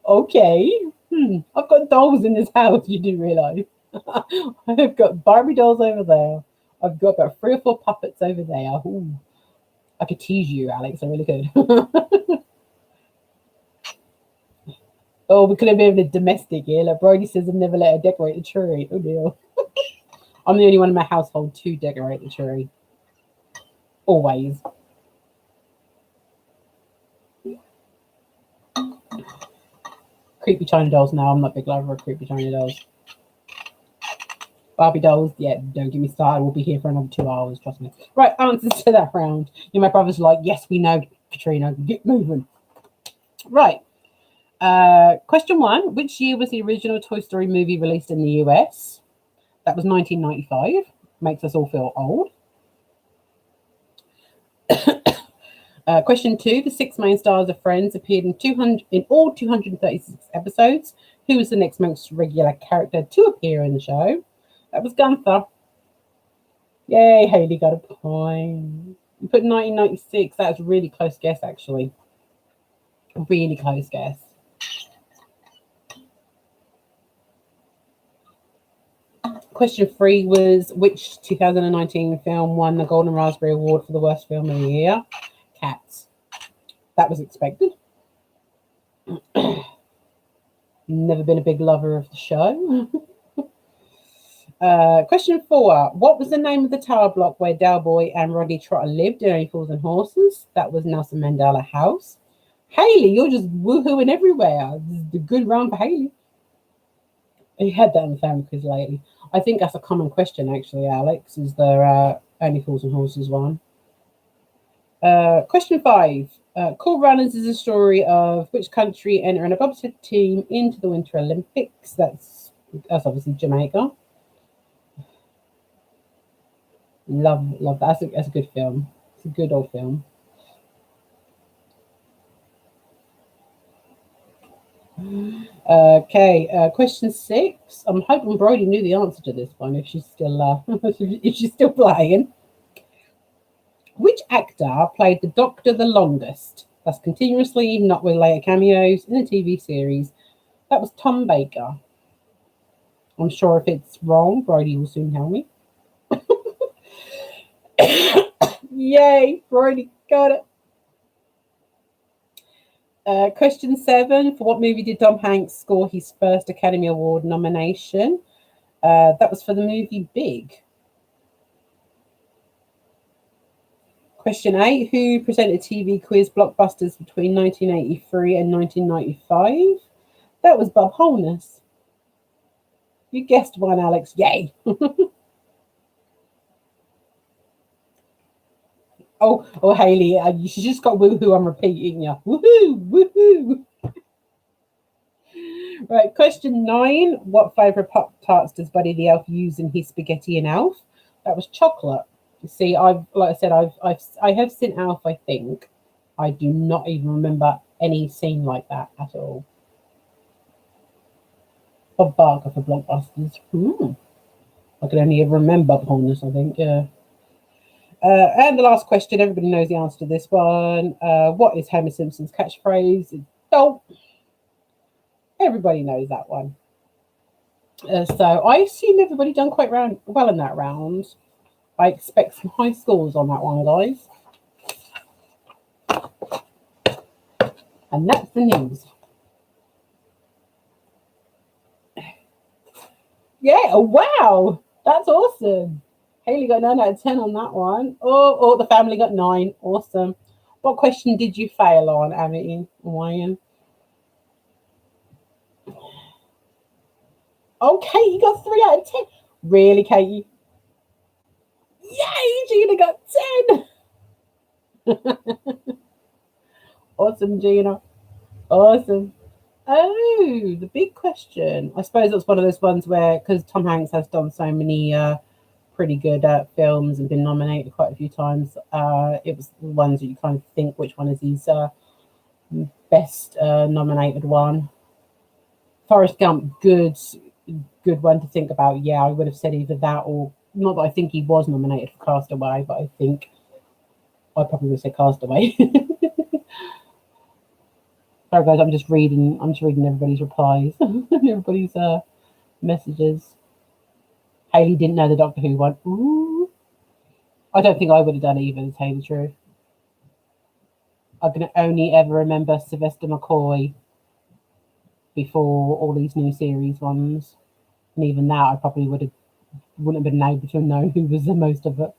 Okay. I've got dolls in this house, you do realise. I've got Barbie dolls over there. I've got about 3 or 4 puppets over there. Ooh. I could tease you, Alex. I really could. Oh, we could have been a domestic here. Like Brody says, I've never let her decorate the tree. Oh, dear. I'm the only one in my household to decorate the tree. Always. Creepy China dolls. No, I'm not a big lover of creepy China dolls. Barbie dolls, yeah, don't get me started. We'll be here for another 2 hours, trust me. Right, answers to that round. My brother's like, yes, we know, Katrina, get moving. Right. Question 1. Which year was the original Toy Story movie released in the US? That was 1995. Makes us all feel old. Question 2. The 6 main stars of Friends appeared in all 236 episodes. Who was the next most regular character to appear in the show? That was Gunther. Yay, Haley got a point. You put 1996. That's a really close guess, actually. Really close guess. Question 3 was which 2019 film won the Golden Raspberry Award for the worst film of the year? Cats. That was expected. Never been a big lover of the show. Question 4. What was the name of the tower block where Del Boy and Roddy Trotter lived in Only Fools and Horses? That was Nelson Mandela House. Haley, you're just woohooing everywhere. This is a good round for Haley. You had that in the family quiz lately. I think that's a common question, actually, Alex. Is there Only Fools and Horses one? Question 5. Cool Runners is a story of which country entering a bobsled team into the Winter Olympics? That's obviously Jamaica. Love that. That's a good film. It's a good old film. Okay, question 6. I'm hoping Brody knew the answer to this one if she's still if she's still playing. Which actor played the Doctor the longest? That's continuously, not with later cameos, in a TV series. That was Tom Baker. I'm sure if it's wrong, Brody will soon tell me. Yay, Brody got it. Question 7. For what movie did Tom Hanks score his first Academy Award nomination? That was for the movie Big. Question 8. Who presented TV quiz blockbusters between 1983 and 1995? That was Bob Holness. You guessed one, Alex. Yay. Oh, Haley, you just got woohoo. I'm repeating you. Woohoo. Right, question 9. What favourite Pop-Tarts does Buddy the Elf use in his spaghetti and Elf? That was chocolate. You see, I have seen Alf, I think. I do not even remember any scene like that at all. Bob Barker for blockbusters. I can only ever remember Bob Holness, I think, yeah. And the last question, everybody knows the answer to this one. What is Homer Simpson's catchphrase? Dope. Everybody knows that one. So I assume everybody done quite well in that round. I expect some high scores on that one, guys. And that's the news. Yeah, oh, wow. That's awesome. Haley got 9 out of 10 on that one. Oh, the family got 9. Awesome. What question did you fail on, Amity Wyan? Oh, Katie got 3 out of 10. Really, Katie? Yay, Gina got 10. Awesome, Gina. Awesome. Oh, the big question. I suppose that's one of those ones where, because Tom Hanks has done so many pretty good at films and been nominated quite a few times. It was the ones that you kind of think which one is his best nominated one. Forrest Gump, good one to think about. Yeah, I would have said either that or not that I think he was nominated for Castaway, but I think I probably would say Castaway. Sorry guys, I'm just reading everybody's replies, everybody's messages. Hayley didn't know the Doctor Who one. Ooh. I don't think I would have done it either, to tell you the truth. I can only ever remember Sylvester McCoy before all these new series ones. And even that I probably wouldn't have been able to know who was the most of it.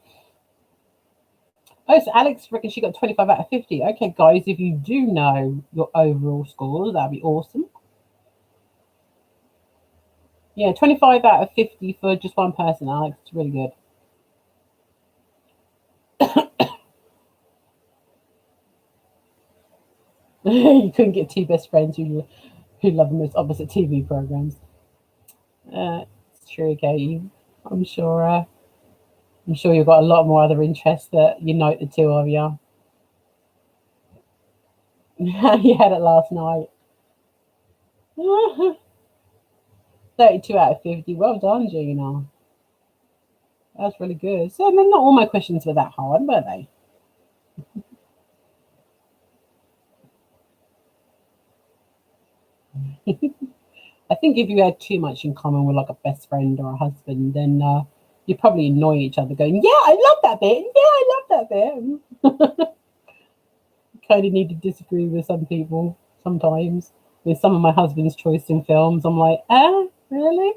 Oh, so Alex reckons she got 25 out of 50. Okay, guys, if you do know your overall scores, that'd be awesome. Yeah, 25 out of 50 for just one person, Alex. It's really good. You couldn't get two best friends who love the most opposite TV programs. It's true, Katie. I'm sure you've got a lot more other interests that unite the two of you. You had it last night. 32 out of 50. Well done, Gina. That's really good. So not all my questions were that hard, were they? I think if you had too much in common with like a best friend or a husband, then you probably annoy each other going, yeah, I love that bit. Yeah, I love that bit. Kind of need to disagree with some people sometimes. With some of my husband's choice in films, I'm like, really?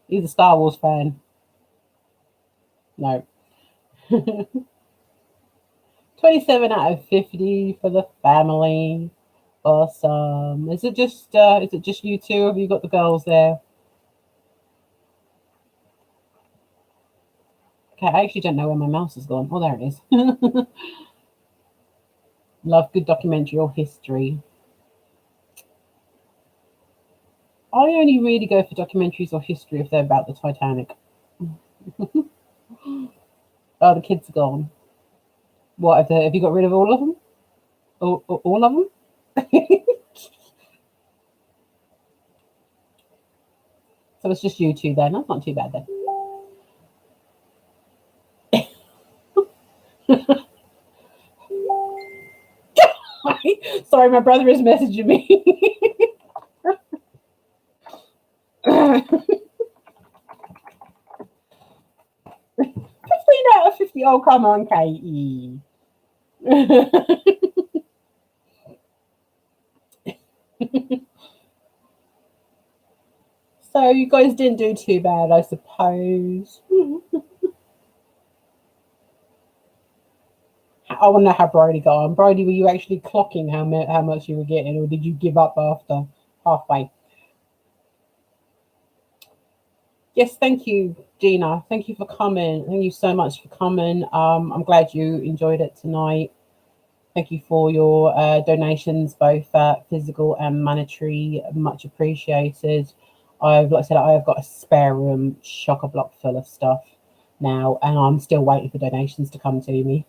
He's a Star Wars fan. No. 27 out of 50 for the family. Awesome. Is it just you two? Or have you got the girls there? Okay, I actually don't know where my mouse has gone. Oh, there it is. Love good documentary or history. I only really go for documentaries or history if they're about the Titanic. Oh, the kids are gone. What, have you got rid of all of them? All of them? So it's just you two then. That's not too bad then. Sorry, my brother is messaging me. 15 out of 50. Oh, come on, Katie. So you guys didn't do too bad, I suppose. I want to know how Bridie got on. Bridie, were you actually clocking how much you were getting, or did you give up after halfway? Yes, thank you, Gina. Thank you for coming. Thank you so much for coming. I'm glad you enjoyed it tonight. Thank you for your donations, both physical and monetary. Much appreciated. Like I said, I have got a spare room, chock-a-block full of stuff now, and I'm still waiting for donations to come to me.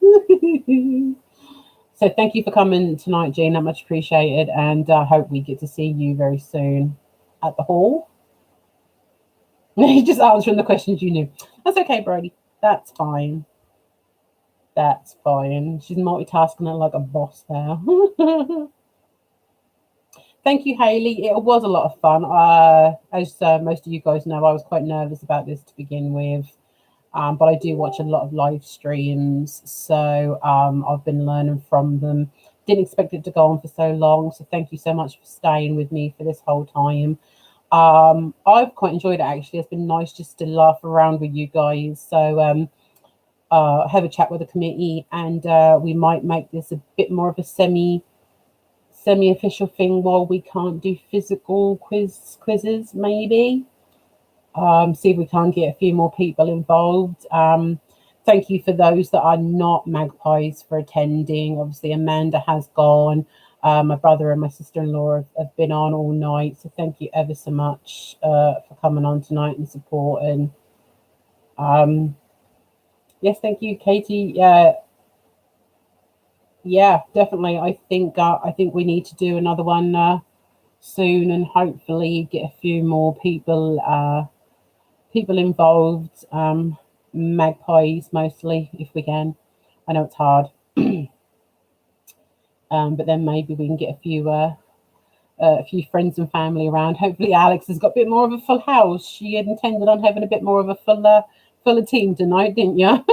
So thank you for coming tonight, Gina. Much appreciated, and I hope we get to see you very soon at the hall. Just answering the questions you knew. That's okay, Brodie. That's fine. That's fine. She's multitasking it like a boss there. Thank you, Hayley. It was a lot of fun. As most of you guys know, I was quite nervous about this to begin with. But I do watch a lot of live streams, so I've been learning from them. Didn't expect it to go on for so long, so thank you so much for staying with me for this whole time. I've quite enjoyed it, actually. It's been nice just to laugh around with you guys. So have a chat with the committee, and we might make this a bit more of a semi-official thing while we can't do physical quizzes, maybe. See if we can get a few more people involved. Thank you for those that are not Magpies for attending. Obviously, Amanda has gone. My brother and my sister-in-law have been on all night, so thank you ever so much for coming on tonight and supporting. Yes, thank you, Katie. Yeah, definitely. I think we need to do another one soon, and hopefully get a few more people involved. Magpies mostly, if we can. I know it's hard, but then maybe we can get a few friends and family around. Hopefully, Alex has got a bit more of a full house. She had intended on having a bit more of a fuller team tonight, didn't you?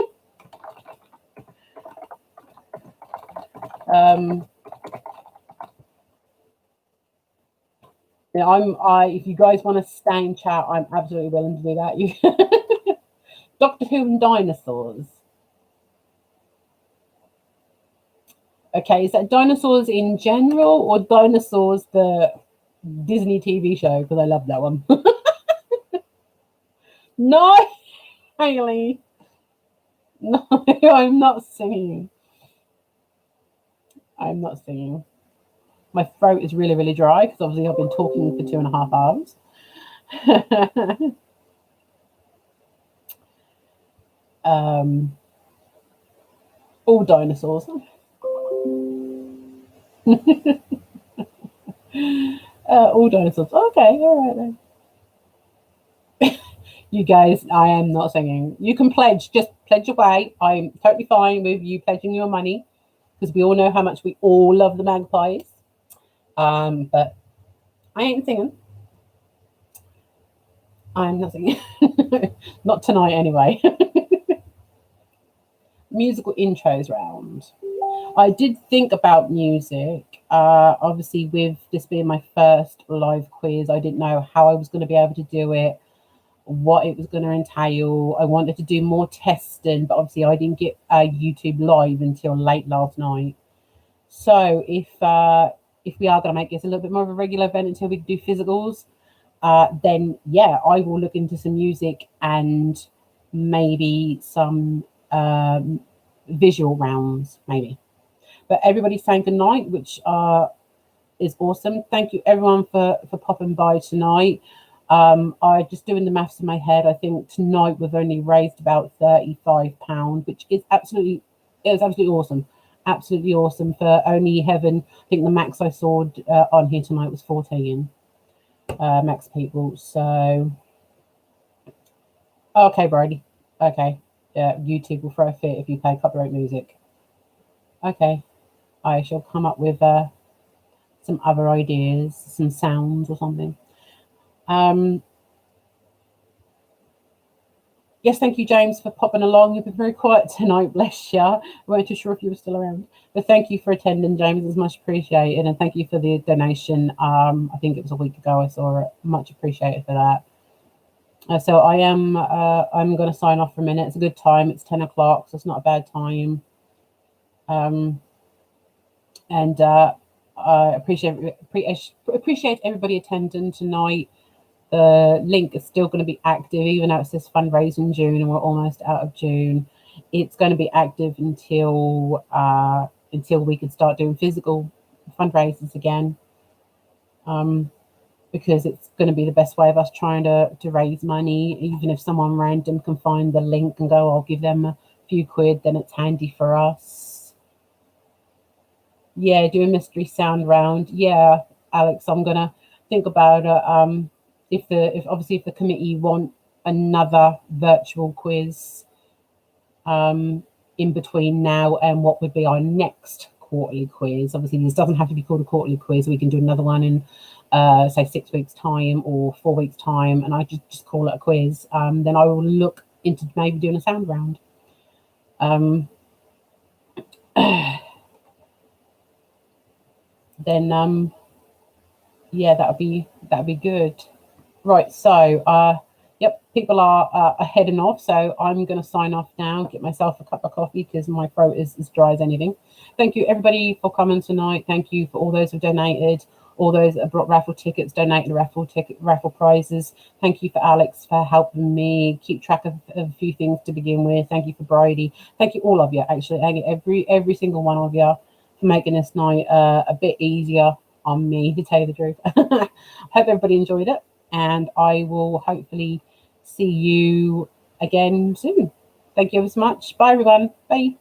Yeah, if you guys want to stay in chat, I'm absolutely willing to do that. You Doctor Who and dinosaurs. Okay, is that dinosaurs in general or dinosaurs the Disney TV show? Because I love that one. No, Haley. No, I'm not singing. I'm not singing. My throat is really, really dry because obviously I've been talking for 2.5 hours. All dinosaurs. All dinosaurs. Okay, all right then. You guys, I am not singing. You can pledge, just pledge away. I'm totally fine with you pledging your money because we all know how much we all love the Magpies. But I ain't singing. I'm not singing. Not tonight, anyway. Musical intros round. I did think about music. Obviously, with this being my first live quiz, I didn't know how I was going to be able to do it, what it was going to entail. I wanted to do more testing, but obviously I didn't get YouTube live until late last night. So if we are going to make this a little bit more of a regular event until we do physicals, then yeah, I will look into some music and maybe some visual rounds, maybe. But everybody's saying good night, which is awesome. Thank you everyone for popping by tonight. I just doing the maths in my head. I think tonight we've only raised about £35, which is absolutely awesome. Absolutely awesome for only having, I think the max I saw on here tonight was 14 max people. So okay, Brady. Okay, yeah, YouTube will throw a fit if you play copyright music. Okay, I shall come up with some other ideas, some sounds or something. Yes, thank you, James, for popping along. You've been very quiet tonight, bless you. I weren't too sure if you were still around. But thank you for attending, James. It's much appreciated. And thank you for the donation. I think it was a week ago I saw it. Much appreciated for that. So I'm going to sign off for a minute. It's a good time. It's 10 o'clock, so it's not a bad time. And I appreciate everybody attending tonight. The link is still going to be active, even though it says fundraising June and we're almost out of June. It's going to be active until we can start doing physical fundraisers again, because it's going to be the best way of us trying to raise money. Even if someone random can find the link and go, I'll give them a few quid, then it's handy for us. Yeah, do a mystery sound round. Yeah, Alex, I'm going to think about it. If the committee want another virtual quiz in between now and what would be our next quarterly quiz, obviously this doesn't have to be called a quarterly quiz. We can do another one in say 6 weeks time or 4 weeks time, and I just call it a quiz. Then I will look into maybe doing a sound round. Then yeah, that'd be good. Right, so yep, people are heading off, so I'm going to sign off now, get myself a cup of coffee because my throat is as dry as anything. Thank you, everybody, for coming tonight. Thank you for all those who donated, all those that brought raffle tickets, donated raffle prizes. Thank you for Alex for helping me keep track of a few things to begin with. Thank you for Brady. Thank you, all of you, actually. Every single one of you for making this night a bit easier on me, to tell you the truth. Hope everybody enjoyed it, and I will hopefully see you again soon. Thank you ever so much. Bye, everyone. Bye.